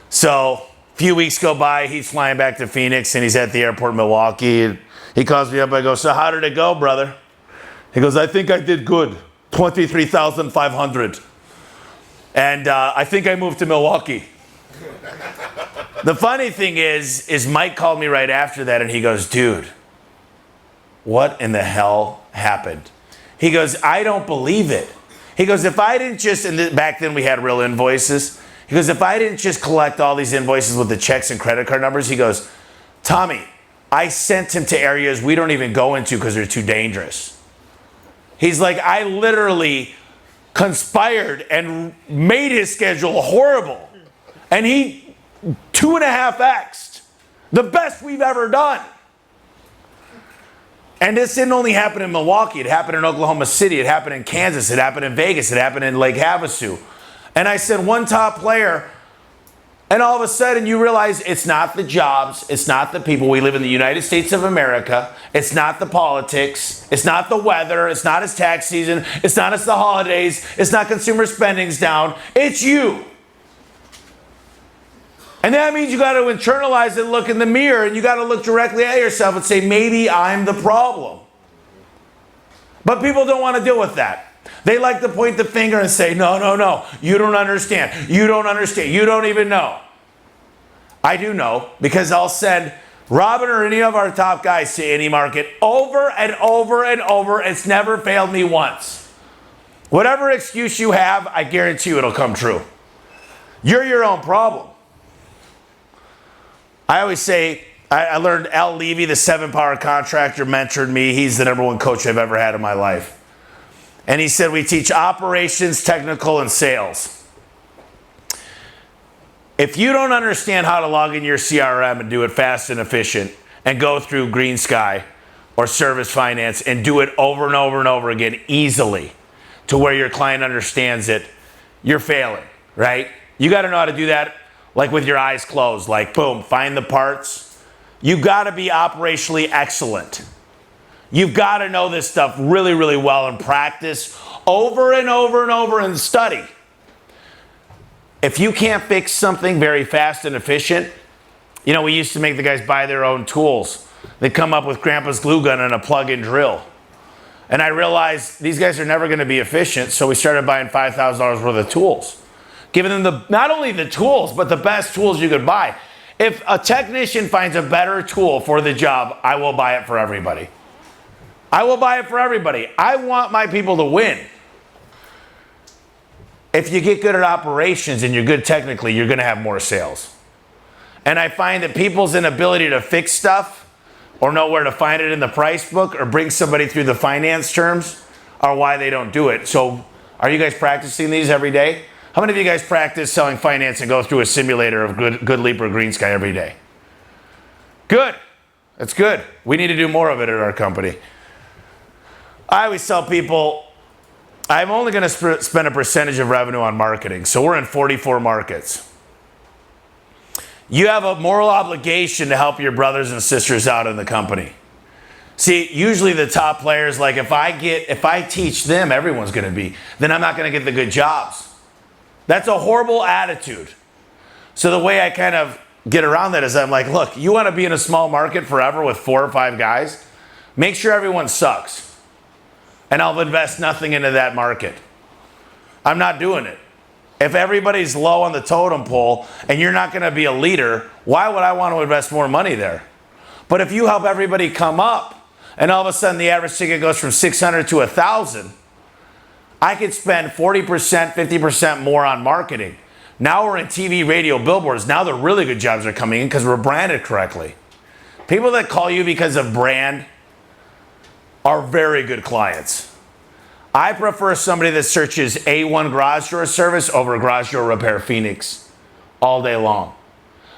So a few weeks go by. He's flying back to Phoenix and he's at the airport in Milwaukee. And he calls me up. I go, so how did it go, brother? He goes, I think I did good. 23,500. And I think I moved to Milwaukee. The funny thing is Mike called me right after that and he goes, dude, what in the hell happened? He goes, I don't believe it. He goes, if I didn't just, and back then we had real invoices. He goes, if I didn't just collect all these invoices with the checks and credit card numbers, he goes, Tommy, I sent him to areas we don't even go into because they're too dangerous. He's like, I literally conspired and made his schedule horrible. And he 2.5x'd the best we've ever done. And this didn't only happen in Milwaukee. It happened in Oklahoma City. It happened in Kansas. It happened in Vegas. It happened in Lake Havasu. And I said, one top player. And all of a sudden you realize it's not the jobs. It's not the people. We live in the United States of America. It's not the politics. It's not the weather. It's not his tax season. It's not the holidays. It's not consumer spending's down. It's you. And that means you got to internalize it, look in the mirror, and you got to look directly at yourself and say, maybe I'm the problem. But people don't want to deal with that. They like to point the finger and say, no, no, no, you don't understand. You don't understand. You don't even know. I do know, because I'll send Robin or any of our top guys to any market over and over and over. It's never failed me once. Whatever excuse you have, I guarantee you it'll come true. You're your own problem. I always say, I learned Al Levy, the 7-power contractor, mentored me. He's the #1 coach I've ever had in my life. And he said, we teach operations, technical, and sales. If you don't understand how to log in your CRM and do it fast and efficient and go through Green Sky or Service Finance and do it over and over and over again easily to where your client understands it, you're failing, right? You got to know how to do that like with your eyes closed, like boom, find the parts. You got to be operationally excellent. You've got to know this stuff really, really well and practice over and over and over and study. If you can't fix something very fast and efficient, you know, we used to make the guys buy their own tools. They'd come up with Grandpa's glue gun and a plug-in drill. And I realized these guys are never going to be efficient, so we started buying $5,000 worth of tools. Giving them not only the tools, but the best tools you could buy. If a technician finds a better tool for the job, I will buy it for everybody. I will buy it for everybody. I want my people to win. If you get good at operations and you're good technically, you're going to have more sales. And I find that people's inability to fix stuff or know where to find it in the price book or bring somebody through the finance terms are why they don't do it. So are you guys practicing these every day? How many of you guys practice selling finance and go through a simulator of Good Leap or Green Sky every day? Good. That's good. We need to do more of it at our company. I always tell people, I'm only going to spend a percentage of revenue on marketing. So we're in 44 markets. You have a moral obligation to help your brothers and sisters out in the company. See, usually the top players, like if I teach them, everyone's going to be, then I'm not going to get the good jobs. That's a horrible attitude. So the way I kind of get around that is I'm like, look, you want to be in a small market forever with 4 or 5 guys? Make sure everyone sucks. And I'll invest nothing into that market. I'm not doing it. If everybody's low on the totem pole and you're not going to be a leader, why would I want to invest more money there? But if you help everybody come up and all of a sudden the average ticket goes from 600 to 1,000, I could spend 40%, 50% more on marketing. Now we're in TV, radio, billboards. Now the really good jobs are coming in because we're branded correctly. People that call you because of brand are very good clients. I prefer somebody that searches A1 garage door service over garage door repair Phoenix all day long.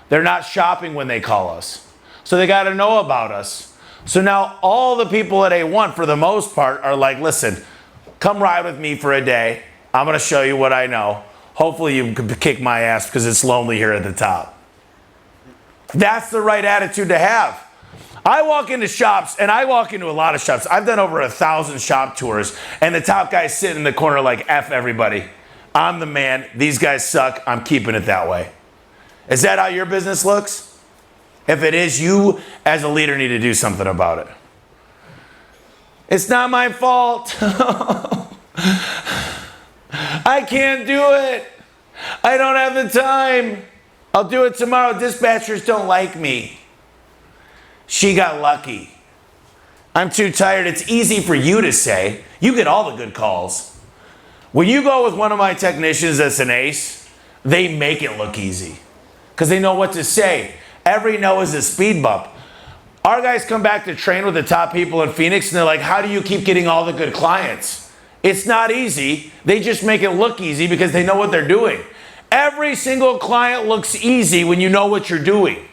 They're not shopping when they call us. So they got to know about us. So now all the people at A1 for the most part are like, listen, come ride with me for a day. I'm going to show you what I know. Hopefully you can kick my ass because it's lonely here at the top. That's the right attitude to have. I walk into shops, and I walk into a lot of shops. I've done over 1,000 shop tours, and the top guy's sitting in the corner like, F everybody. I'm the man. These guys suck. I'm keeping it that way. Is that how your business looks? If it is, you as a leader need to do something about it. It's not my fault. I can't do it. I don't have the time. I'll do it tomorrow. Dispatchers don't like me. She got lucky. I'm too tired. It's easy for you to say. You get all the good calls. When you go with one of my technicians that's an ace, they make it look easy because they know what to say. Every no is a speed bump. Our guys come back to train with the top people in Phoenix and they're like, how do you keep getting all the good clients? It's not easy. They just make it look easy because they know what they're doing. Every single client looks easy when you know what you're doing.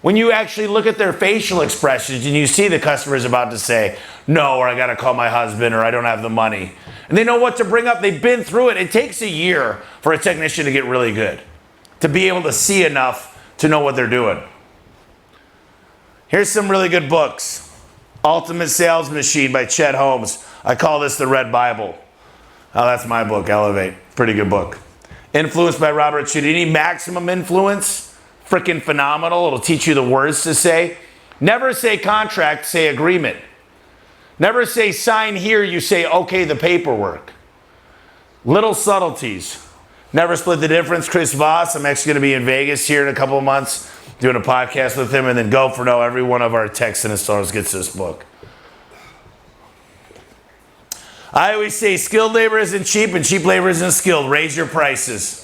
When you actually look at their facial expressions and you see the customer is about to say, no, or I got to call my husband, or I don't have the money. And they know what to bring up. They've been through it. It takes a year for a technician to get really good, to be able to see enough to know what they're doing. Here's some really good books. Ultimate Sales Machine by Chet Holmes. I call this the Red Bible. Oh, that's my book, Elevate. Pretty good book. Influence by Robert Cialdini. Maximum Influence. Freaking phenomenal. It'll teach you the words to say. Never say contract, say agreement. Never say sign here, you say okay the paperwork. Little subtleties. Never split the difference. Chris Voss, I'm actually going to be in Vegas here in a couple of months doing a podcast with him, and then Go for No. Every one of our techs and installers gets this book. I always say skilled labor isn't cheap and cheap labor isn't skilled. Raise your prices.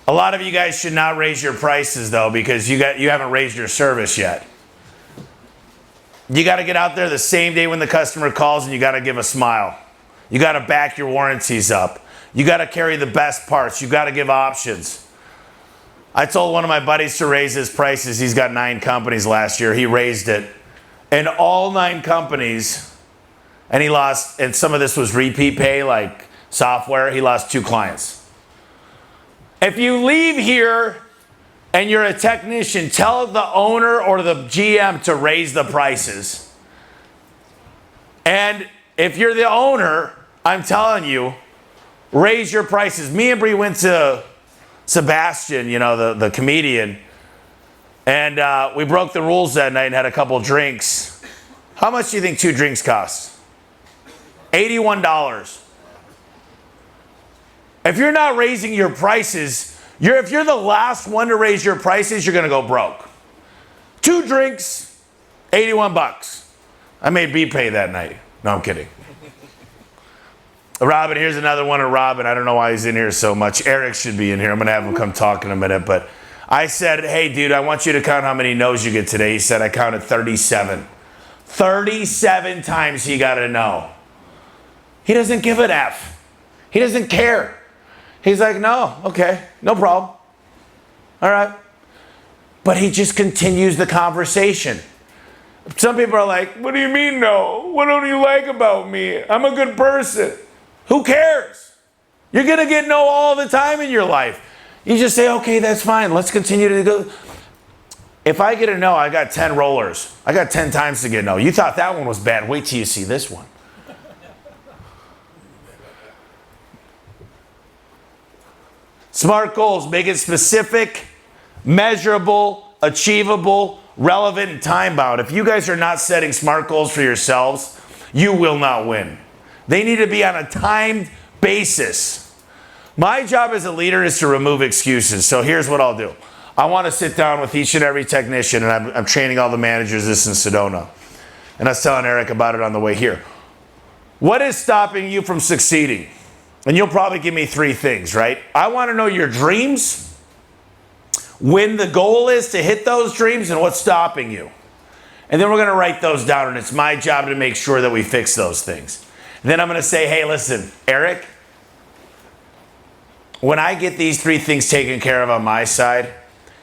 A lot of you guys should not raise your prices though because you haven't raised your service yet. You got to get out there the same day when the customer calls and you got to give a smile. You got to back your warranties up. You got to carry the best parts. You got to give options. I told one of my buddies to raise his prices. He's got 9 companies last year. He raised it. And all 9 companies, and he lost, and some of this was repeat pay like software, he lost 2 clients. If you leave here and you're a technician, tell the owner or the GM to raise the prices. And if you're the owner, I'm telling you, raise your prices. Me and Bree went to Sebastian, you know, the comedian, and we broke the rules that night and had a couple drinks. How much do you think 2 drinks cost? $81. If you're not raising your prices, if you're the last one to raise your prices, you're going to go broke. 2 drinks, 81 bucks. I made B pay that night. No, I'm kidding. Robin, here's another one of Robin. I don't know why he's in here so much. Eric should be in here. I'm going to have him come talk in a minute. But I said, hey, dude, I want you to count how many no's you get today. He said, I counted 37. 37 times he got a no. He doesn't give an F. He doesn't care. He's like, no, okay, no problem. All right. But he just continues the conversation. Some people are like, what do you mean no? What don't you like about me? I'm a good person. Who cares? You're going to get no all the time in your life. You just say, okay, that's fine. Let's continue to go. If I get a no, I got 10 rollers. I got 10 times to get no. You thought that one was bad. Wait till you see this one. Smart goals, make it specific, measurable, achievable, relevant, and time-bound. If you guys are not setting smart goals for yourselves, you will not win. They need to be on a timed basis. My job as a leader is to remove excuses. So here's what I'll do. I want to sit down with each and every technician, and I'm training all the managers this in Sedona. And I was telling Eric about it on the way here. What is stopping you from succeeding? And you'll probably give me 3 things, right? I want to know your dreams, when the goal is to hit those dreams, and what's stopping you. And then we're going to write those down, and it's my job to make sure that we fix those things. Then I'm going to say, hey, listen, Eric, when I get these 3 things taken care of on my side,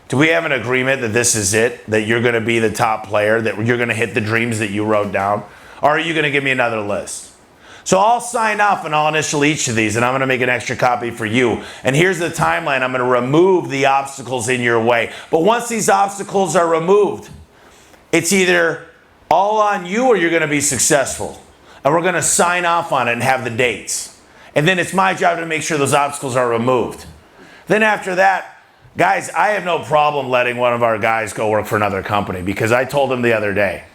do we have an agreement that this is it, that you're going to be the top player, that you're going to hit the dreams that you wrote down? Or are you going to give me another list? So I'll sign off and I'll initial each of these, and I'm going to make an extra copy for you. And here's the timeline. I'm going to remove the obstacles in your way. But once these obstacles are removed, it's either all on you or you're going to be successful. And we're going to sign off on it and have the dates. And then it's my job to make sure those obstacles are removed. Then after that, guys, I have no problem letting one of our guys go work for another company, because I told him the other day,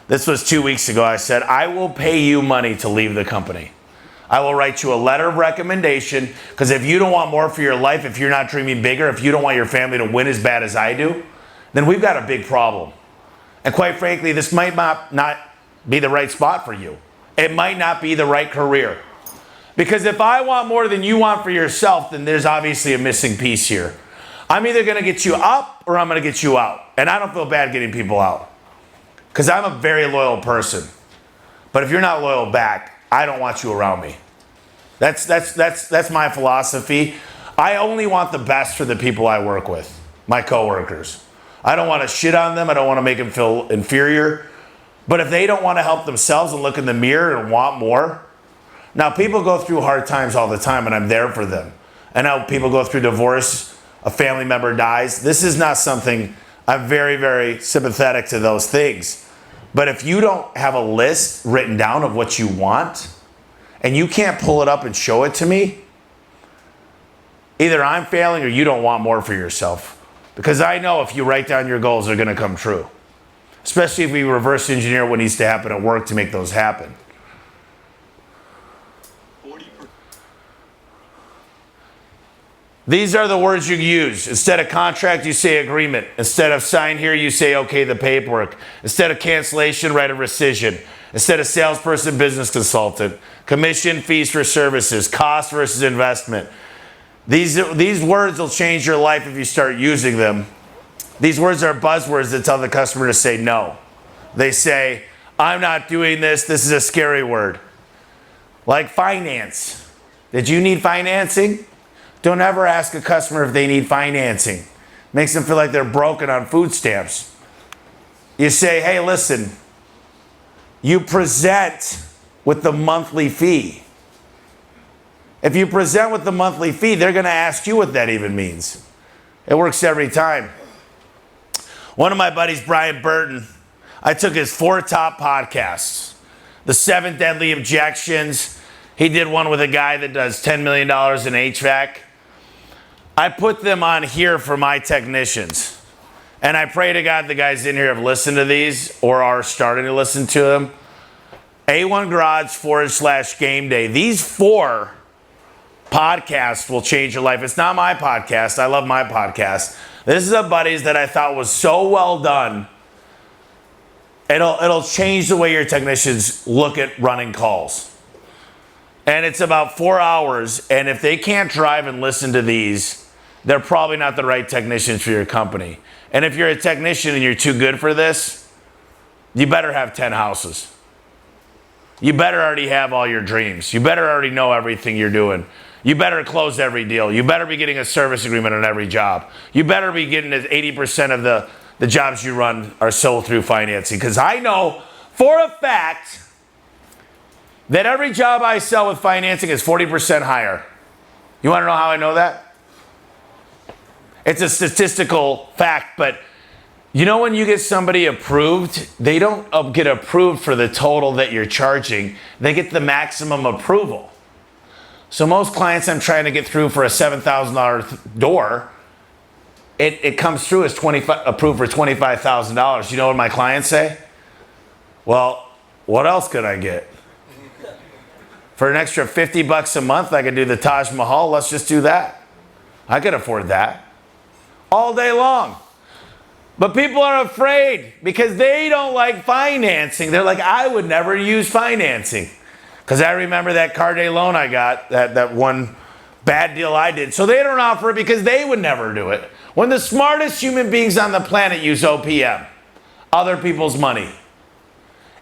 this was 2 weeks ago, I said, I will pay you money to leave the company. I will write you a letter of recommendation, because if you don't want more for your life, if you're not dreaming bigger, if you don't want your family to win as bad as I do, then we've got a big problem. And quite frankly, this might not be the right spot for you. It might not be the right career. Because if I want more than you want for yourself, then there's obviously a missing piece here. I'm either going to get you up or I'm going to get you out. And I don't feel bad getting people out, because I'm a very loyal person. But if you're not loyal back, I don't want you around me. That's my philosophy. I only want the best for the people I work with, my coworkers. I don't want to shit on them. I don't want to make them feel inferior. But if they don't want to help themselves and look in the mirror and want more. Now, people go through hard times all the time, and I'm there for them. I know people go through divorce, a family member dies. This is not something, I'm very, very sympathetic to those things. But if you don't have a list written down of what you want, and you can't pull it up and show it to me, either I'm failing or you don't want more for yourself. Because I know if you write down your goals, they're going to come true. Especially if we reverse engineer what needs to happen at work to make those happen. These are the words you use. Instead of contract, you say agreement. Instead of sign here, you say okay, the paperwork. Instead of cancellation, write a rescission. Instead of salesperson, business consultant. Commission, fees for services. Cost versus investment. These words will change your life if you start using them. These words are buzzwords that tell the customer to say no. They say, I'm not doing this. This is a scary word. Like finance. Did you need financing? Don't ever ask a customer if they need financing. Makes them feel like they're broken on food stamps. You say, hey, listen, you present with the monthly fee. If you present with the monthly fee, they're going to ask you what that even means. It works every time. One of my buddies, Brian Burton, I took his 4 top podcasts. The 7 Deadly Objections, He did one with a guy that does $10 million in HVAC. I put them on here for my technicians. And I pray to God the guys in here have listened to these or are starting to listen to them. A1 Garage / Game Day. These 4 podcasts will change your life. It's not my podcast. I love my podcast. This is a buddy's that I thought was so well done. It'll change the way your technicians look at running calls. And it's about 4 hours. And if they can't drive and listen to these, they're probably not the right technicians for your company. And if you're a technician and you're too good for this, you better have 10 houses. You better already have all your dreams. You better already know everything you're doing. You better close every deal. You better be getting a service agreement on every job. You better be getting 80% of the jobs you run are sold through financing. Because I know for a fact that every job I sell with financing is 40% higher. You want to know how I know that? It's a statistical fact, but you know when you get somebody approved, they don't get approved for the total that you're charging. They get the maximum approval. So most clients I'm trying to get through for a $7,000 door, it comes through as approved for $25,000. You know what my clients say? Well, what else could I get? For an extra $50 a month, I could do the Taj Mahal. Let's just do that. I could afford that. All day long. But people are afraid because they don't like financing. They're like, I would never use financing. Because I remember that car day loan I got, that one bad deal I did. So they don't offer it because they would never do it. When the smartest human beings on the planet use OPM, other people's money.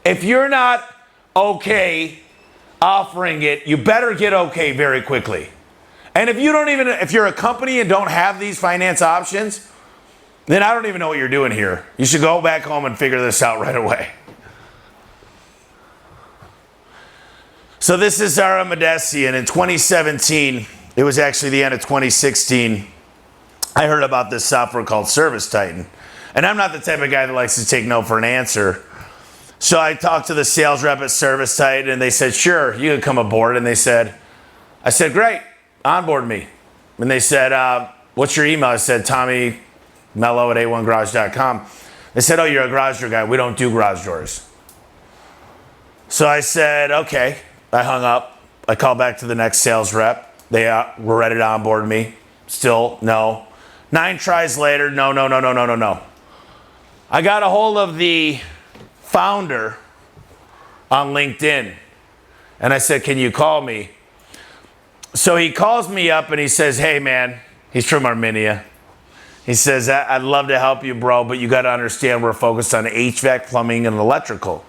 If you're not okay offering it, you better get okay very quickly. And if you're a company and don't have these finance options, then I don't even know what you're doing here. You should go back home and figure this out right away. So this is Zara Medesi, and in 2017, it was actually the end of 2016, I heard about this software called Service Titan. And I'm not the type of guy that likes to take no for an answer. So I talked to the sales rep at Service Titan, and they said, sure, you can come aboard. And I said, great, onboard me. And they said, what's your email? I said, Tommy Mello at a1garage.com. They said, oh, you're a garage door guy. We don't do garage doors. So I said, okay. I hung up. I called back to the next sales rep. They were ready to onboard me. Still, no. 9 tries later, no. I got a hold of the founder on LinkedIn. And I said, can you call me? So he calls me up and he says, hey, man. He's from Armenia. He says, I'd love to help you, bro, but you got to understand we're focused on HVAC, plumbing, and electrical.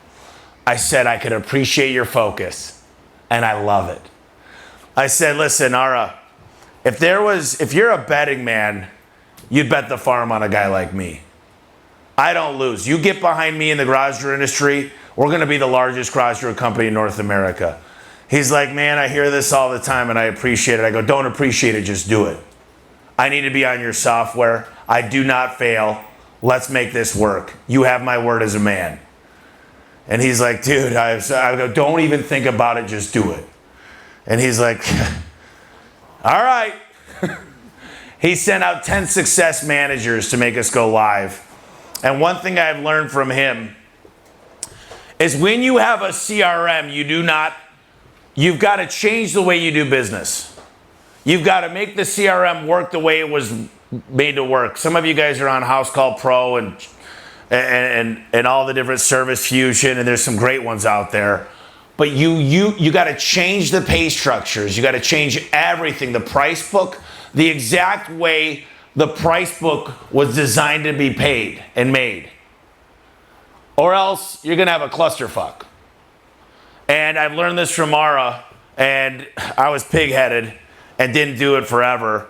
I said, I could appreciate your focus. And I love it. I said, listen, Ara, if you're a betting man, you'd bet the farm on a guy like me. I don't lose. You get behind me in the garage door industry, we're going to be the largest garage door company in North America. He's like, man, I hear this all the time and I appreciate it. I go, don't appreciate it, just do it. I need to be on your software. I do not fail. Let's make this work. You have my word as a man. And he's like, dude, I go, don't even think about it, just do it. And he's like, all right. He sent out 10 success managers to make us go live. And one thing I've learned from him is when you have a CRM, you've got to change the way you do business. You've got to make the CRM work the way it was made to work. Some of you guys are on House Call Pro and all the different Service Fusion, and there's some great ones out there. But you got to change the pay structures. You got to change everything. The price book, the exact way the price book was designed to be paid and made. Or else you're going to have a clusterfuck. And I've learned this from Mara, and I was pig-headed and didn't do it forever.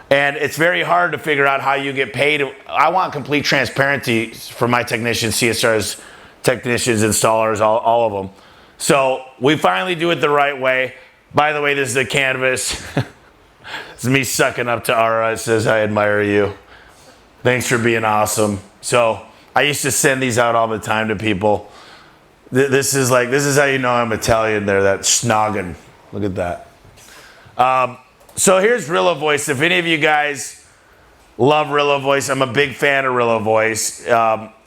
And it's very hard to figure out how you get paid. I want complete transparency for my technicians, CSRs, technicians, installers, all of them. So we finally do it the right way. By the way, this is the canvas. This is me sucking up to Ara. It says, I admire you. Thanks for being awesome. So I used to send these out all the time to people. This is how you know I'm Italian there, that snogging. Look at that. So here's Rilla Voice. If any of you guys love Rilla Voice, I'm a big fan of Rilla Voice.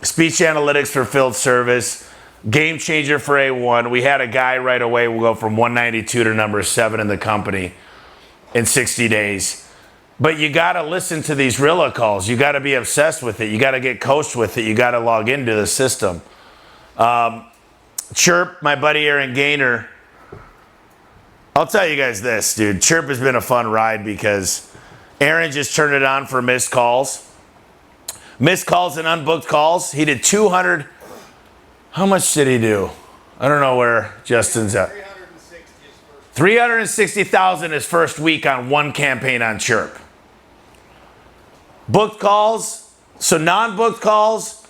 Speech analytics for field service. Game changer for A1. We had a guy right away. We'll go from 192 to number 7 in the company in 60 days. But you got to listen to these Rilla calls. You got to be obsessed with it. You got to get coached with it. You got to log into the system. Chirp, my buddy Aaron Gaynor. I'll tell you guys this, dude. Chirp has been a fun ride because Aaron just turned it on for missed calls. Missed calls and unbooked calls. He did 200. How much did he do? I don't know where Justin's at. 360,000 his first week on one campaign on Chirp. Booked calls, so non-booked calls,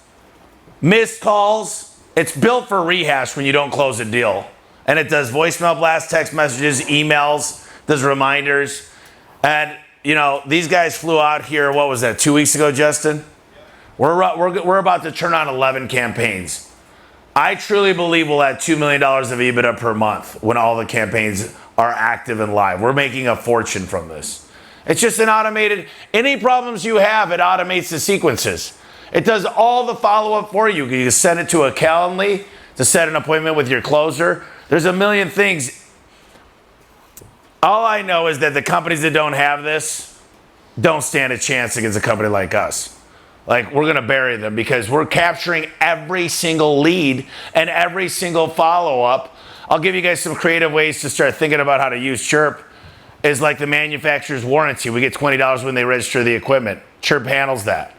missed calls. It's built for rehash when you don't close a deal. And it does voicemail blasts, text messages, emails, does reminders. And, you know, these guys flew out here, what was that, 2 weeks ago, Justin? We're about to turn on 11 campaigns. I truly believe we'll add $2 million of EBITDA per month when all the campaigns are active and live. We're making a fortune from this. It's just an automated, any problems you have, it automates the sequences. It does all the follow-up for you. You can send it to a Calendly to set an appointment with your closer. There's a million things. All I know is that the companies that don't have this don't stand a chance against a company like us. Like, we're going to bury them because we're capturing every single lead and every single follow-up. I'll give you guys some creative ways to start thinking about how to use Chirp. Is like the manufacturer's warranty. We get $20 when they register the equipment. Chirp handles that.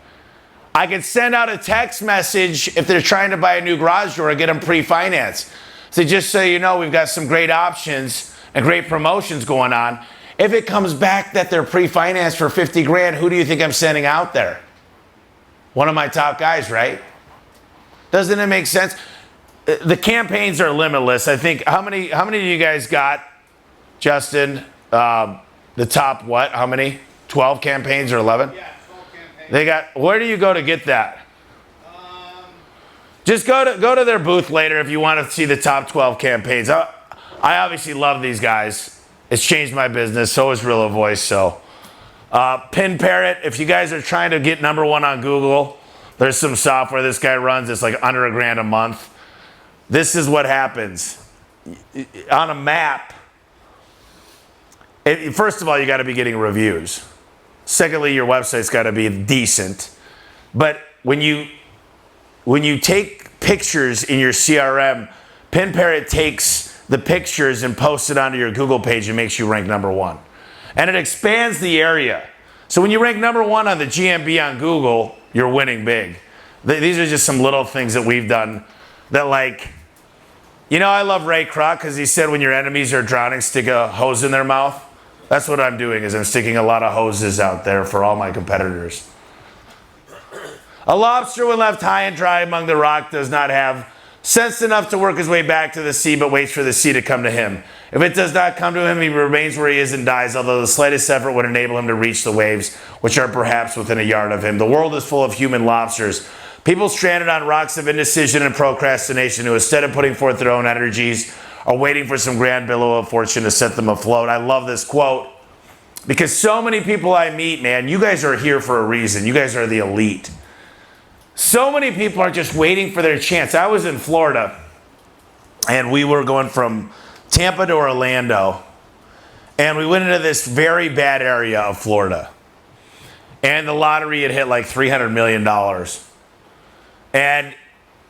I can send out a text message if they're trying to buy a new garage door and get them pre-financed. So just so you know, we've got some great options and great promotions going on. If it comes back that they're pre-financed for 50 grand, who do you think I'm sending out there? One of my top guys, right? Doesn't it make sense? The campaigns are limitless. I think, how many of you guys got, Justin, the top what? How many? 12 campaigns or 11? Yeah, 12 campaigns. They got, where do you go to get that? Just go to their booth later if you want to see the top 12 campaigns. I obviously love these guys. It's changed my business. So is Rilla Voice. So Pin Parrot, if you guys are trying to get number 1 on Google, there's some software this guy runs. It's like under $1,000 a month. This is what happens. On a map, first of all, you got to be getting reviews. Secondly, your website's got to be decent. But when you take pictures in your CRM, Pin Parrot takes the pictures and posts it onto your Google page and makes you rank number 1. And it expands the area. So when you rank number 1 on the GMB on Google, you're winning big. These are just some little things that we've done that, like, you know, I love Ray Kroc because he said when your enemies are drowning, stick a hose in their mouth. That's what I'm doing, is I'm sticking a lot of hoses out there for all my competitors. A lobster when left high and dry among the rock does not have sense enough to work his way back to the sea, but waits for the sea to come to him. If it does not come to him, he remains where he is and dies, although the slightest effort would enable him to reach the waves, which are perhaps within a yard of him. The world is full of human lobsters. People stranded on rocks of indecision and procrastination who, instead of putting forth their own energies, are waiting for some grand billow of fortune to set them afloat. I love this quote because so many people I meet, man, you guys are here for a reason. You guys are the elite. So many people are just waiting for their chance. I was in Florida, and we were going from Tampa to Orlando, and we went into this very bad area of Florida. And the lottery had hit like $300 million. And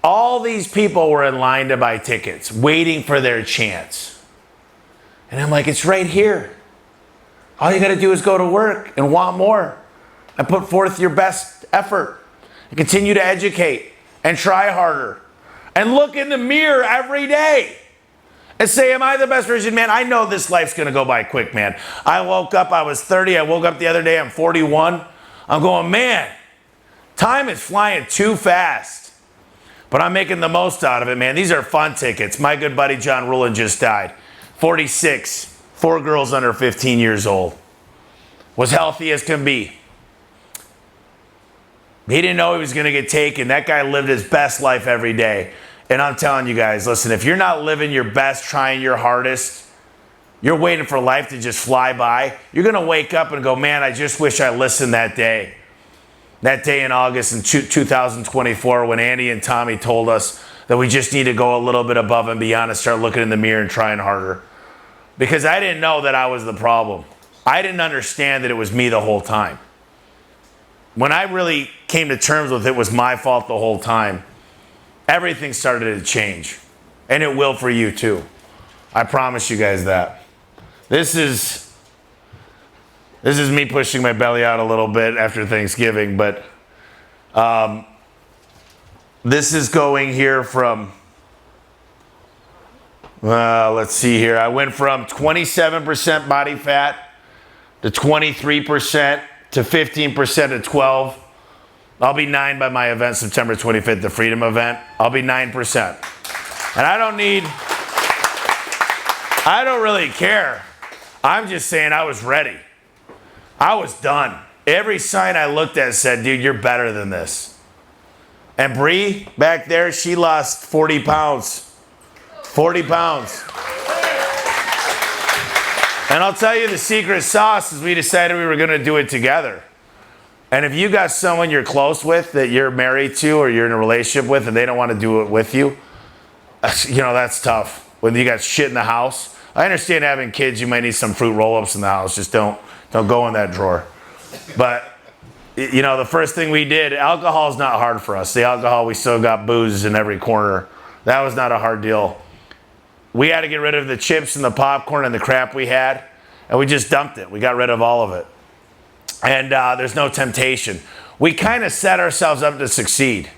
all these people were in line to buy tickets, waiting for their chance. And I'm like, it's right here. All you got to do is go to work and want more and put forth your best effort and continue to educate and try harder and look in the mirror every day and say, am I the best version? Man, I know this life's going to go by quick, man. I woke up, I was 30. I woke up the other day, I'm 41. I'm going, man, time is flying too fast. But I'm making the most out of it, man. These are fun tickets. My good buddy John Rulin just died. 46, 4 girls under 15 years old. Was healthy as can be. He didn't know he was going to get taken. That guy lived his best life every day. And I'm telling you guys, listen, if you're not living your best, trying your hardest, You're waiting for life to just fly by. You're going to wake up and go, man, I just wish I listened that day. That day in August in 2024 when Andy and Tommy told us that we just need to go a little bit above and beyond and start looking in the mirror and trying harder. Because I didn't know that I was the problem. I didn't understand that it was me the whole time. When I really came to terms with it was my fault the whole time, everything started to change. And it will for you too. I promise you guys that. This is me pushing my belly out a little bit after Thanksgiving, but this is going here from, let's see here. I went from 27% body fat to 23% to 15% to 12. I'll be 9 by my event, September 25th, the Freedom event. I'll be 9%. And I don't really care. I'm just saying I was ready. I was done. Every sign I looked at said, dude, you're better than this. And Bree, back there, she lost 40 pounds. 40 pounds. And I'll tell you the secret sauce is we decided we were going to do it together. And if you got someone you're close with that you're married to or you're in a relationship with and they don't want to do it with you, you know, that's tough. When you got shit in the house. I understand having kids, you might need some fruit roll-ups in the house. Just don't go in that drawer. But, you know, the first thing we did, alcohol is not hard for us. The alcohol, we still got booze in every corner. That was not a hard deal. We had to get rid of the chips and the popcorn and the crap we had, and we just dumped it. We got rid of all of it. And there's no temptation. We kind of set ourselves up to succeed.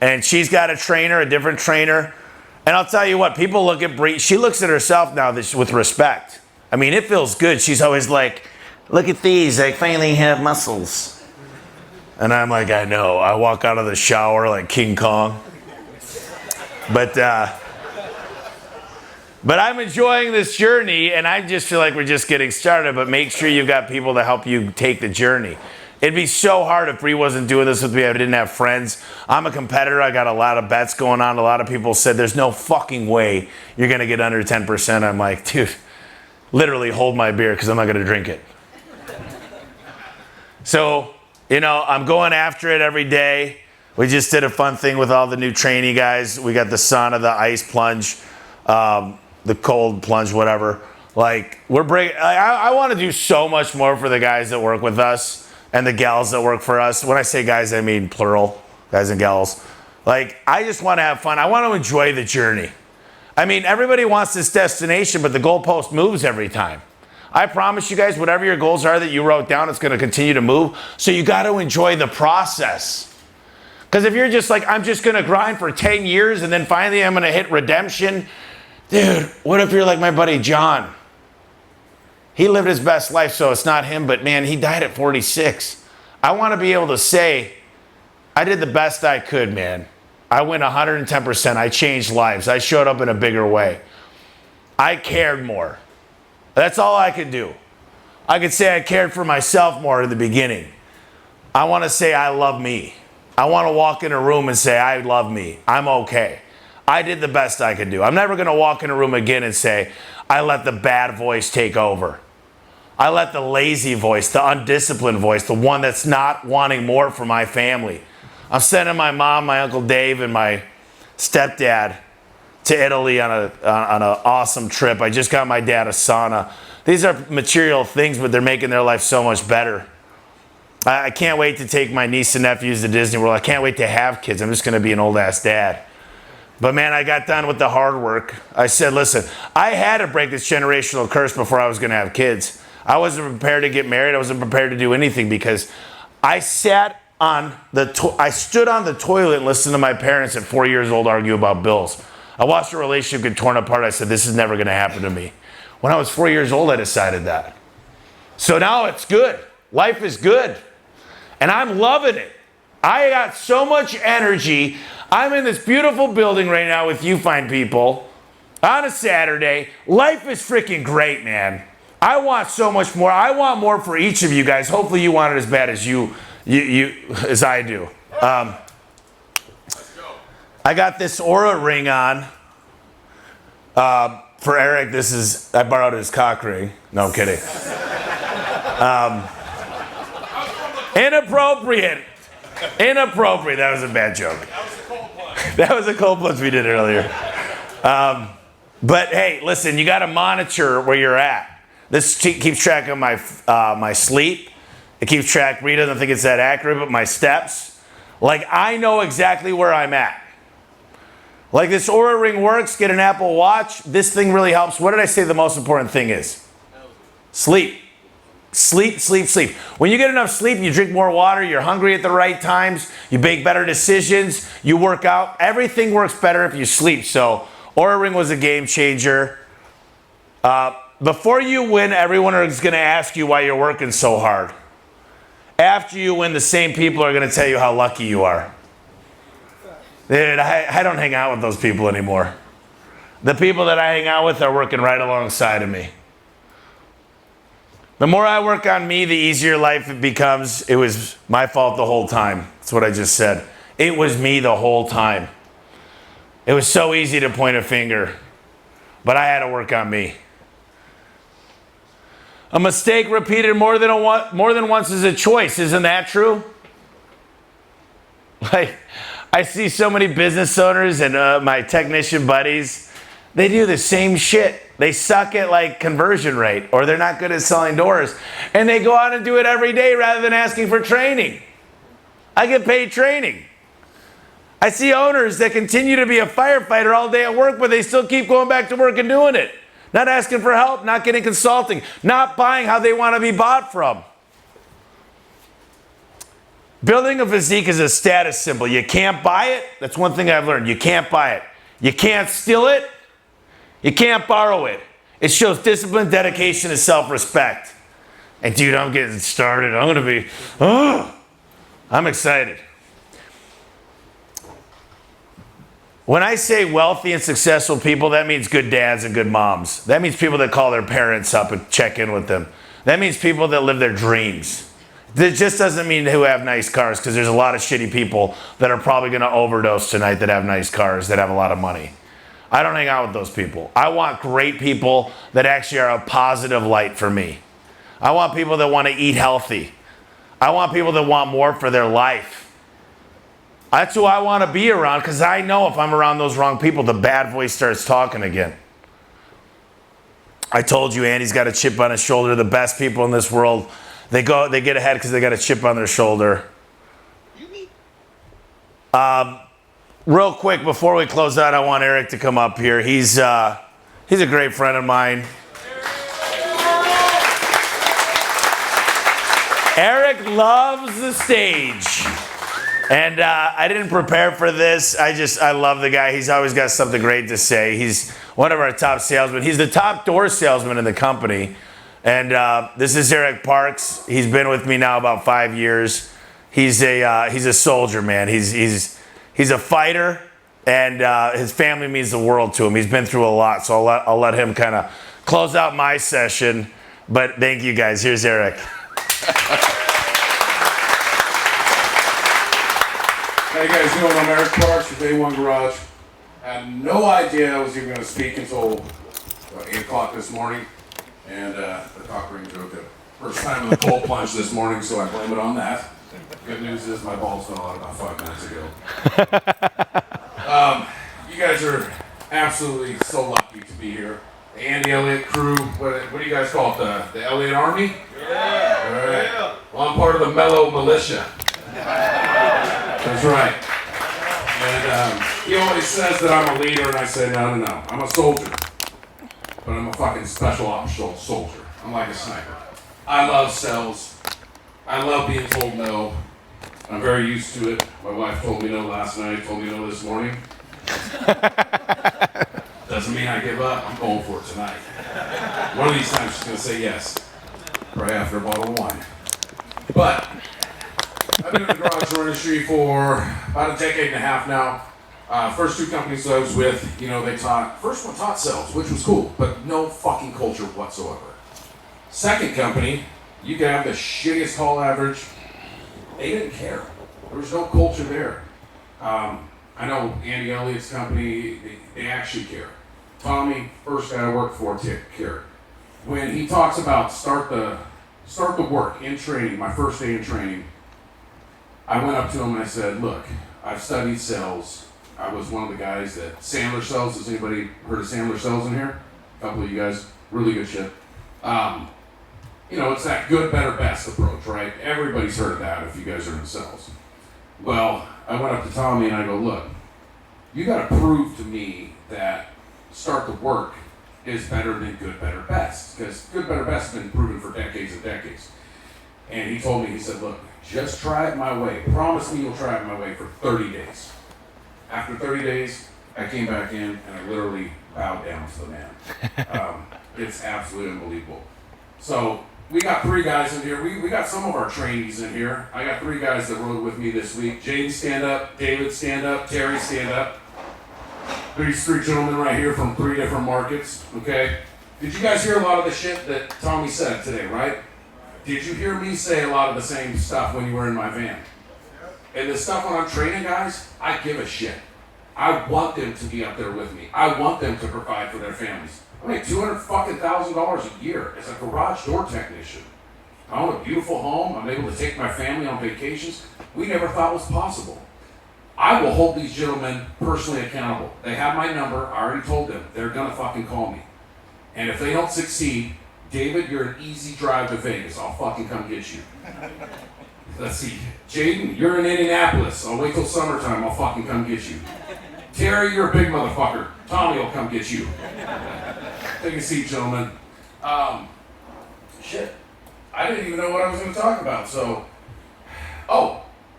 And she's got a trainer, a different trainer. And I'll tell you what, people look at Bree, she looks at herself now with respect. I mean, it feels good. She's always like, look at these, I finally have muscles. And I'm like, I know. I walk out of the shower like King Kong. But I'm enjoying this journey, and I just feel like we're just getting started. But make sure you've got people to help you take the journey. It'd be so hard if Bree wasn't doing this with me. I didn't have friends. I'm a competitor. I got a lot of bets going on. A lot of people said, there's no fucking way you're going to get under 10%. I'm like, dude, literally hold my beer because I'm not going to drink it. So, you know, I'm going after it every day. We just did a fun thing with all the new trainee guys. We got the sauna, the ice plunge, the cold plunge, whatever. Like, we're breaking. I want to do so much more for the guys that work with us and the gals that work for us. When I say guys, I mean plural, guys and gals. Like, I just want to have fun. I want to enjoy the journey. I mean, everybody wants this destination, but the goalpost moves every time. I promise you guys, whatever your goals are that you wrote down, it's going to continue to move. So you got to enjoy the process. Because if you're just like, I'm just going to grind for 10 years and then finally I'm going to hit redemption. Dude, what if you're like my buddy John? He lived his best life, so it's not him, but man, he died at 46. I want to be able to say, I did the best I could, man. I went 110%. I changed lives. I showed up in a bigger way. I cared more. That's all I could do. I could say I cared for myself more in the beginning. I want to say I love me. I want to walk in a room and say, I love me. I'm okay. I did the best I could do. I'm never going to walk in a room again and say, I let the bad voice take over. I let the lazy voice, the undisciplined voice, the one that's not wanting more for my family. I'm sending my mom, my Uncle Dave, and my stepdad to Italy on an awesome trip. I just got my dad a sauna. These are material things, but they're making their life so much better. I can't wait to take my niece and nephews to Disney World. I can't wait to have kids. I'm just going to be an old-ass dad. But man, I got done with the hard work. I said, listen, I had to break this generational curse before I was going to have kids. I wasn't prepared to get married. I wasn't prepared to do anything because I stood on the toilet and listened to my parents at 4 years old argue about bills. I watched a relationship get torn apart. I said, this is never going to happen to me. When I was 4 years old, I decided that. So now it's good. Life is good. And I'm loving it. I got so much energy. I'm in this beautiful building right now with you fine people on a Saturday. Life is freaking great, man. I want so much more. I want more for each of you guys. Hopefully you want it as bad as as I do. I got this Aura ring on For Eric, I borrowed his cock ring. No, I'm kidding. Inappropriate. Inappropriate. That was a bad joke. That was a cold plunge we did earlier. But hey, listen, you got to monitor where you're at. This keeps track of my sleep. It keeps track. Rita doesn't think it's that accurate, but my steps. Like, I know exactly where I'm at. Like, this Oura Ring works. Get an Apple Watch. This thing really helps. What did I say the most important thing is? Sleep. Sleep, sleep, sleep. When you get enough sleep, you drink more water, you're hungry at the right times, you make better decisions, you work out. Everything works better if you sleep. So Oura Ring was a game changer. Before you win, everyone is going to ask you why you're working so hard. After you win, the same people are going to tell you how lucky you are. Dude, I don't hang out with those people anymore. The people that I hang out with are working right alongside of me. The more I work on me, the easier life it becomes. It was my fault the whole time. That's what I just said. It was me the whole time. It was so easy to point a finger, but I had to work on me. A mistake repeated more than once is a choice. Isn't that true? Like, I see so many business owners and my technician buddies, they do the same shit. They suck at like conversion rate, or they're not good at selling doors, and they go out and do it every day rather than asking for training. I get paid training. I see owners that continue to be a firefighter all day at work, but they still keep going back to work and doing it. Not asking for help, not getting consulting, not buying how they want to be bought from. Building a physique is a status symbol. You can't buy it. That's one thing I've learned. You can't buy it. You can't steal it. You can't borrow it. It shows discipline, dedication, and self-respect. And dude, I'm getting started. I'm going to be, I'm excited. When I say wealthy and successful people, that means good dads and good moms. That means people that call their parents up and check in with them. That means people that live their dreams. It just doesn't mean who have nice cars, because there's a lot of shitty people that are probably going to overdose tonight that have nice cars, that have a lot of money. I don't hang out with those people. I want great people that actually are a positive light for me. I want people that want to eat healthy. I want people that want more for their life. That's who I want to be around, because I know if I'm around those wrong people, the bad voice starts talking again. I told you Andy's got a chip on his shoulder. The best people in this world, they get ahead because they got a chip on their shoulder. Real quick, before we close out, I want Eric to come up here. He's a great friend of mine. Eric loves the stage. And I didn't prepare for this. I love the guy. He's always got something great to say. He's one of our top salesmen. He's the top door salesman in the company. And this is Eric Parks. He's been with me now about 5 years. He's a soldier, man. He's a fighter, and his family means the world to him. He's been through a lot, so I'll let him kind of close out my session. But thank you, guys. Here's Eric. How you guys doing? I'm Eric Parks with A1 Garage. I had no idea I was even going to speak until 8 o'clock this morning, and the cock ring joke. First time in the cold plunge this morning, so I blame it on that. Good news is my balls fell out about 5 minutes ago. You guys are absolutely so lucky to be here. The Andy Elliott crew, what do you guys call it? The Elliott Army? Yeah. All right. Yeah. Well, I'm part of the Mello militia. That's right. And he always says that I'm a leader, and I say, no. I'm a soldier. But I'm a fucking special ops soldier. I'm like a sniper. I love sales. I love being told no. I'm very used to it. My wife told me no last night, told me no this morning. Doesn't mean I give up. I'm going for it tonight. One of these times she's going to say yes. Right after a bottle of wine. But I've been in the garage door industry for about a decade and a half now. First two companies that I was with, they first one taught sales, which was cool, but no fucking culture whatsoever. Second company, you could have the shittiest call average. They didn't care. There was no culture there. I know Andy Elliott's company, they actually care. Tommy, first guy I worked for, take care. When he talks about start the work in training, my first day in training, I went up to him and I said, look, I've studied sales. I was one of the guys that Sandler sells. Has anybody heard of Sandler sells in here? A couple of you guys, really good shit. You know, it's that good, better, best approach, right? Everybody's heard of that if you guys are in sales. Well, I went up to Tommy and I go, look, you got to prove to me that start the work is better than good, better, best. Because good, better, best has been proven for decades and decades. And he told me, he said, look, just try it my way. Promise me you'll try it my way for 30 days. After 30 days, I came back in and I literally bowed down to the man. It's absolutely unbelievable. So we got 3 guys in here. We got some of our trainees in here. I got 3 guys that rode with me this week. James, stand up. David, stand up. Terry, stand up. These 3 gentlemen right here from 3 different markets, okay? Did you guys hear a lot of the shit that Tommy said today, right? Did you hear me say a lot of the same stuff when you were in my van? And the stuff when I'm training guys, I give a shit. I want them to be up there with me. I want them to provide for their families. I make $200,000 a year as a garage door technician. I own a beautiful home. I'm able to take my family on vacations. We never thought was possible. I will hold these gentlemen personally accountable. They have my number. I already told them. They're gonna fucking call me. And if they don't succeed, David, you're an easy drive to Vegas. I'll fucking come get you. Let's see. Jaden, you're in Indianapolis. I'll wait till summertime. I'll fucking come get you. Terry, you're a big motherfucker. Tommy will come get you. Take a seat, gentlemen. Shit. I didn't even know what I was going to talk about. So,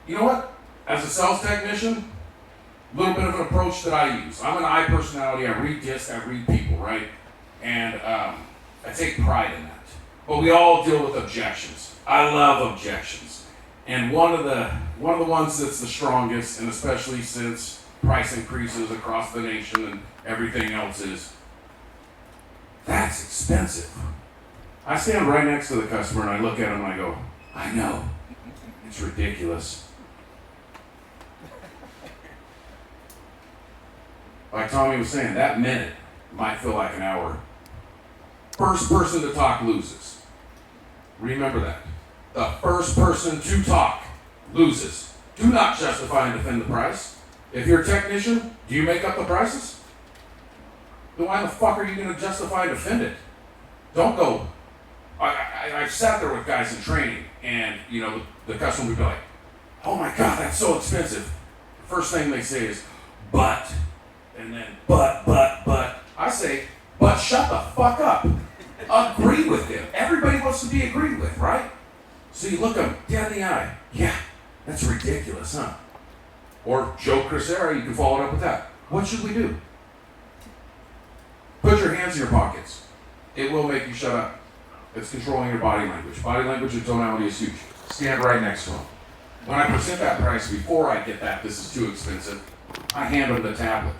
you know what? As a sales technician, a little bit of an approach that I use. I'm an I personality. I read disc. I read people, right? And I take pride in that. But we all deal with objections. I love objections. And one of the ones that's the strongest, and especially since price increases across the nation and everything else, is that's expensive. I stand right next to the customer and I look at him and I go, I know, it's ridiculous. Like Tommy was saying, that minute might feel like an hour. First person to talk loses. Remember that. The first person to talk loses. Do not justify and defend the price. If you're a technician, do you make up the prices? Then why the fuck are you going to justify and defend it? Don't go. I've sat there with guys in training, and you know the customer would be like, "Oh my God, that's so expensive." First thing they say is, "But," and then but. I say, "But shut the fuck up." Agree with them. Everybody wants to be agreed with, right? So you look them dead in the eye. Yeah, that's ridiculous, huh? Or Joe Crisera, you can follow it up with that. What should we do? Put your hands in your pockets. It will make you shut up. It's controlling your body language. Body language and tonality is huge. Stand right next to them. When I present that price, before I get that, this is too expensive, I hand them the tablet.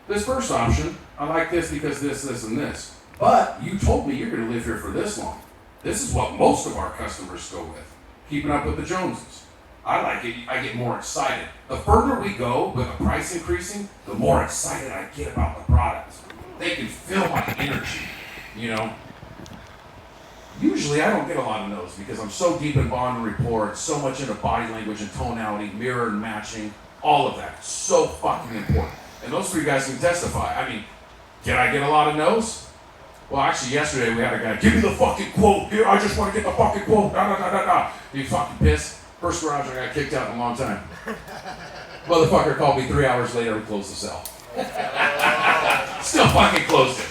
This first option, I like this because this, and this. But you told me you're going to live here for this long. This is what most of our customers go with. Keeping up with the Joneses. I like it. I get more excited. The further we go with the price increasing, the more excited I get about the product. They can feel my energy, you know. Usually I don't get a lot of no's because I'm so deep in bond and rapport, so much into body language and tonality, mirror and matching, all of that. So fucking important. And those 3 guys can testify. I mean, did I get a lot of no's? Well, actually, yesterday we had a guy, give me the fucking quote. Here, I just want to get the fucking quote. Da. He fucking pissed. First garage I got kicked out in a long time. Motherfucker called me 3 hours later and closed the cell. Still fucking closed it.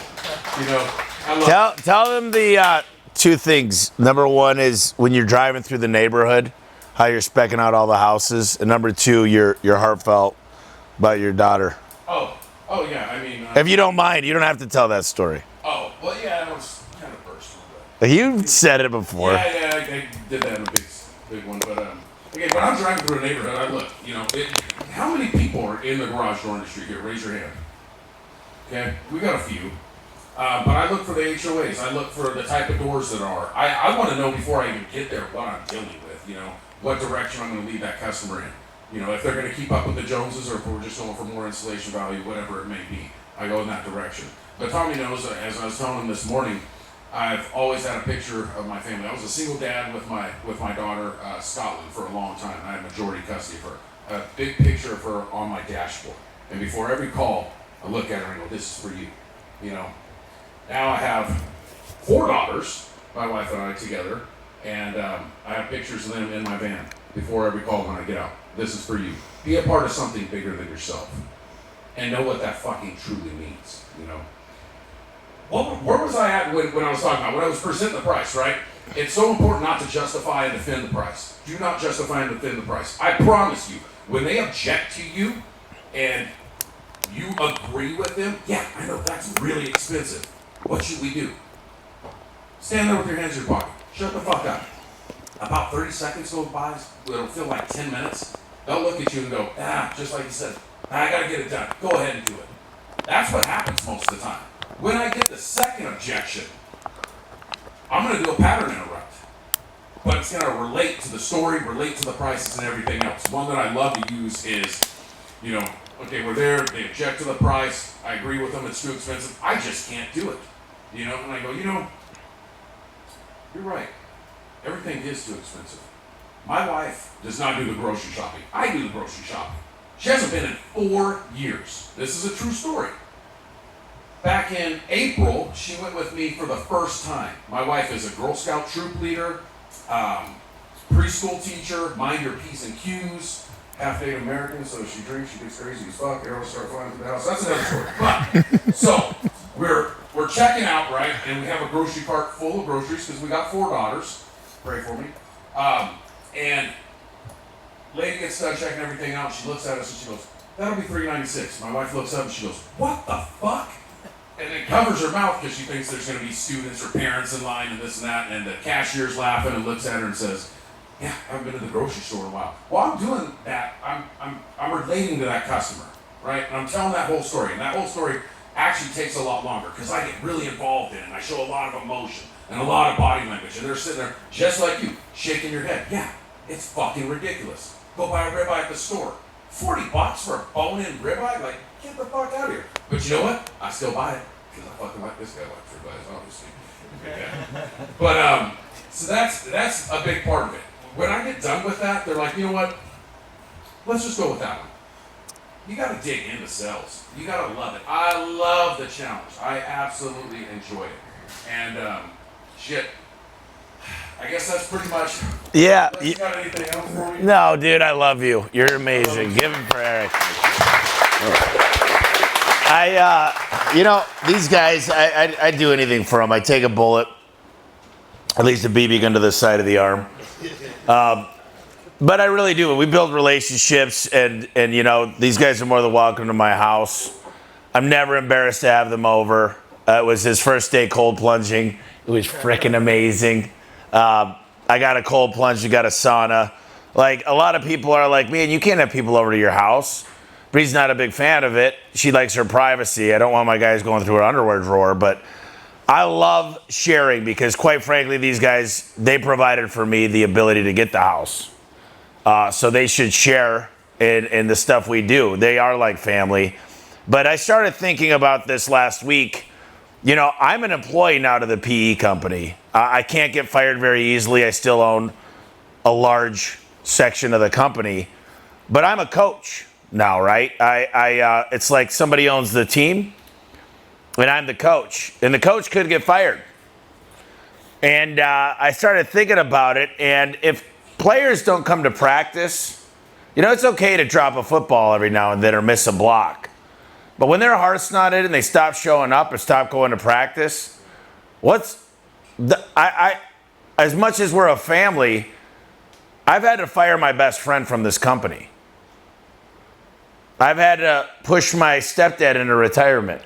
You know, I love Tell them the 2 things. Number 1 is when you're driving through the neighborhood, how you're specking out all the houses. And number 2, you're heartfelt about your daughter. Oh yeah, I mean... if you don't mind, you don't have to tell that story. Oh, well, yeah, that was kind of personal. But You've said it before. yeah, I did that in a big one. But again, when I'm driving through a neighborhood, I look, you know, how many people are in the garage door industry here? Raise your hand. Okay, we got a few. But I look for the HOAs. I look for the type of doors that are. I want to know before I even get there what I'm dealing with, you know, what direction I'm going to lead that customer in. You know, if they're going to keep up with the Joneses or if we're just going for more installation value, whatever it may be. I go in that direction. But Tommy knows that, as I was telling him this morning, I've always had a picture of my family. I was a single dad with my daughter, Scotland, for a long time. I had majority custody of her. A big picture of her on my dashboard. And before every call, I look at her and go, this is for you. You know. Now I have 4 daughters, my wife and I together, and I have pictures of them in my van before every call when I get out. This is for you. Be a part of something bigger than yourself. And know what that fucking truly means, you know. Where was I at when I was talking about, when I was presenting the price, right? It's so important not to justify and defend the price. Do not justify and defend the price. I promise you, when they object to you and you agree with them, yeah, I know that's really expensive. What should we do? Stand there with your hands in your pocket. Shut the fuck up. About 30 seconds goes by, it'll feel like 10 minutes. They'll look at you and go, just like you said, I gotta get it done. Go ahead and do it. That's what happens most of the time. When I get the second objection, I'm gonna do a pattern interrupt. But it's gonna relate to the story, relate to the prices and everything else. One that I love to use is, you know, okay, we're there, they object to the price, I agree with them, it's too expensive, I just can't do it. You know, and I go, you know, you're right. Everything is too expensive. My wife does not do the grocery shopping. I do the grocery shopping. She hasn't been in 4 years. This is a true story. Back in April, she went with me for the first time. My wife is a Girl Scout troop leader, preschool teacher, mind your P's and Q's, half Native American, so she drinks, she gets crazy as fuck, arrows start flying through the house. That's another story. But, so, we're checking out, right, and we have a grocery cart full of groceries because we got 4 daughters. Pray for me. And lady gets done checking everything out. She looks at us and she goes, that'll be $3.96. My wife looks up and she goes, what the fuck? And it covers her mouth because she thinks there's going to be students or parents in line and this and that. And the cashier's laughing and looks at her and says, yeah, I haven't been to the grocery store in a while. While I'm doing that, I'm relating to that customer, right? And I'm telling that whole story. And that whole story actually takes a lot longer because I get really involved in it. And I show a lot of emotion and a lot of body language. And they're sitting there just like you, shaking your head. Yeah, it's fucking ridiculous. Go buy a ribeye at the store. $40 for a bone-in ribeye? Like, get the fuck out of here. But you know what? I still buy it because I fucking like this guy likes ribeyes, obviously. Yeah. But so that's a big part of it. When I get done with that, they're like, you know what? Let's just go with that one. You got to dig into sales. You got to love it. I love the challenge. I absolutely enjoy it. And shit. I guess that's pretty much. Yeah. You got anything else for me? No, dude, I love you. You're amazing. Give him for Eric. You know, these guys, I do anything for them. I take a bullet, at least a BB gun to the side of the arm. But I really do. We build relationships, and you know, these guys are more than welcome to my house. I'm never embarrassed to have them over. It was his first day cold plunging. It was freaking amazing. I got a cold plunge, you got a sauna. Like, a lot of people are like, man, you can't have people over to your house. Bree's not a big fan of it. She likes her privacy. I don't want my guys going through her underwear drawer, but I love sharing because, quite frankly, these guys, they provided for me the ability to get the house. So they should share in the stuff we do. They are like family. But I started thinking about this last week. You know, I'm an employee now to the PE company. I can't get fired very easily. I still own a large section of the company. But I'm a coach now, right? It's like somebody owns the team, and I'm the coach. And the coach could get fired. And I started thinking about it, and if players don't come to practice, you know, it's okay to drop a football every now and then or miss a block. But when their heart's not in it and they stop showing up or stop going to practice, as much as we're a family, I've had to fire my best friend from this company. I've had to push my stepdad into retirement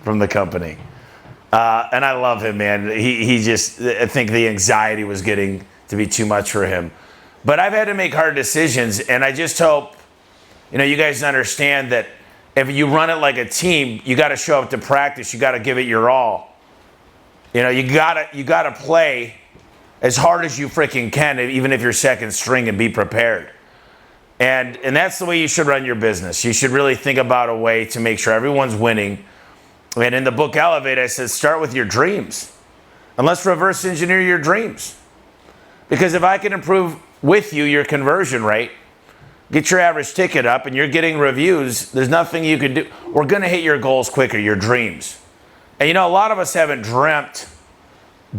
from the company. And I love him, man. He just, I think the anxiety was getting to be too much for him. But I've had to make hard decisions, and I just hope, you know, you guys understand that if you run it like a team, you got to show up to practice. You got to give it your all. You know, you gotta play as hard as you freaking can, even if you're second string, and be prepared. And that's the way you should run your business. You should really think about a way to make sure everyone's winning And in the book Elevate, I said, start with your dreams. And let's reverse engineer your dreams. Because if I can improve with you your conversion rate, get your average ticket up, and you're getting reviews, there's nothing you can do. We're going to hit your goals quicker, your dreams. And you know, a lot of us haven't dreamt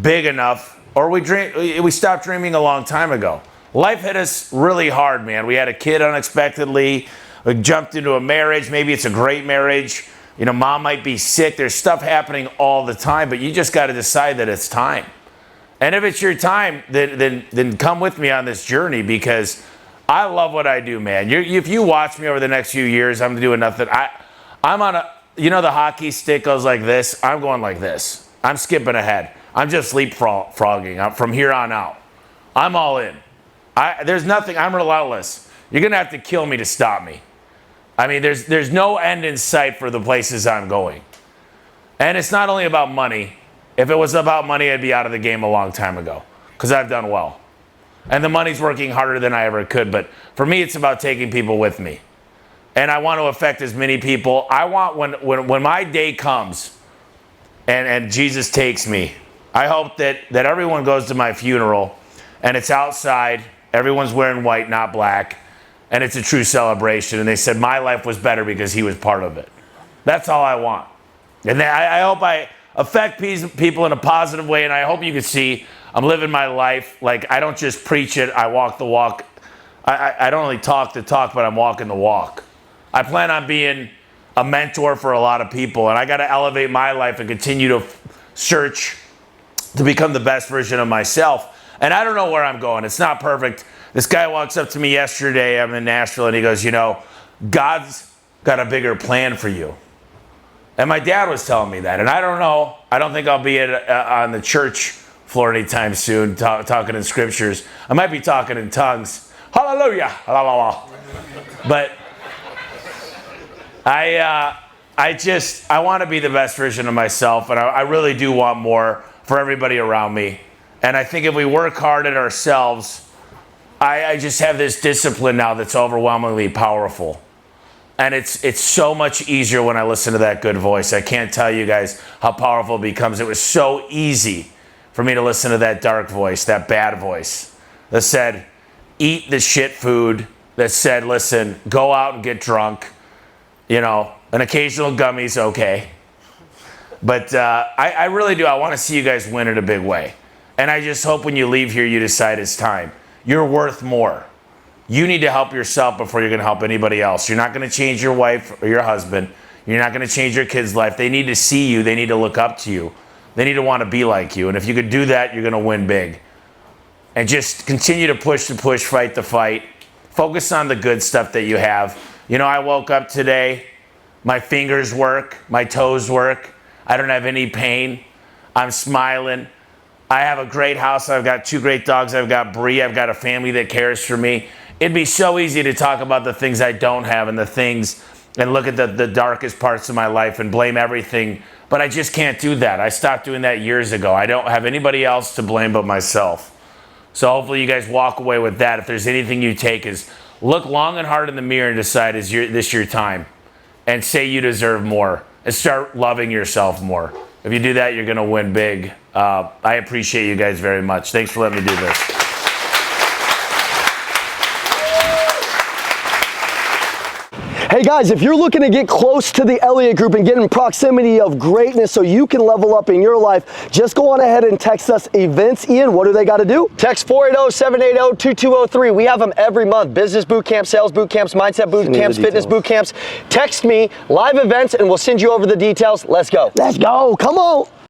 big enough, or we stopped dreaming a long time ago. Life hit us really hard, man. We had a kid unexpectedly. We jumped into a marriage. Maybe it's a great marriage. You know, mom might be sick. There's stuff happening all the time, but you just got to decide that it's time. And if it's your time, then come with me on this journey, because I love what I do, man. If you watch me over the next few years, I'm doing nothing. I'm on a, you know, the hockey stick goes like this. I'm going like this. I'm skipping ahead. I'm just leapfrogging from here on out. I'm all in. There's nothing. I'm relentless. You're going to have to kill me to stop me. I mean, there's no end in sight for the places I'm going. And it's not only about money. If it was about money, I'd be out of the game a long time ago, because I've done well. And the money's working harder than I ever could. But for me, it's about taking people with me. And I want to affect as many people. I want when my day comes and Jesus takes me, I hope that everyone goes to my funeral and it's outside. Everyone's wearing white, not black. And it's a true celebration. And they said, my life was better because he was part of it. That's all I want. And I hope I affect people in a positive way. And I hope you can see I'm living my life. Like, I don't just preach it. I walk the walk. I don't only talk the talk, but I'm walking the walk. I plan on being a mentor for a lot of people. And I got to elevate my life and continue to search to become the best version of myself. And I don't know where I'm going. It's not perfect. This guy walks up to me yesterday. I'm in Nashville, and he goes, you know, God's got a bigger plan for you. And my dad was telling me that. And I don't know. I don't think I'll be on the church floor anytime soon talking in scriptures. I might be talking in tongues. Hallelujah. But I want to be the best version of myself. And I really do want more for everybody around me. And I think if we work hard at ourselves, I just have this discipline now that's overwhelmingly powerful. And it's so much easier when I listen to that good voice. I can't tell you guys how powerful it becomes. It was so easy for me to listen to that dark voice, that bad voice that said, eat the shit food, that said, listen, go out and get drunk. You know, an occasional gummy's okay. But I really do. I want to see you guys win in a big way. And I just hope when you leave here, you decide it's time. You're worth more. You need to help yourself before you're going to help anybody else. You're not going to change your wife or your husband. You're not going to change your kid's life. They need to see you. They need to look up to you. They need to want to be like you. And if you could do that, you're going to win big. And just continue to push the push, fight the fight. Focus on the good stuff that you have. You know, I woke up today. My fingers work. My toes work. I don't have any pain. I'm smiling. I have a great house. I've got 2 great dogs. I've got Bree. I've got a family that cares for me. It'd be so easy to talk about the things I don't have and the things and look at the darkest parts of my life and blame everything. But I just can't do that. I stopped doing that years ago. I don't have anybody else to blame but myself. So hopefully you guys walk away with that. If there's anything you take, is look long and hard in the mirror and decide, is this your time? And say you deserve more. And start loving yourself more. If you do that, you're going to win big. I appreciate you guys very much. Thanks for letting me do this. Hey guys, if you're looking to get close to the Elliott Group and get in proximity of greatness so you can level up in your life, just go on ahead and text us events. Ian, what do they got to do? Text 480-780-2203. We have them every month. Business boot camps, sales boot camps, mindset boot camps, fitness boot camps. Text me live events and we'll send you over the details. Let's go. Let's go. Come on.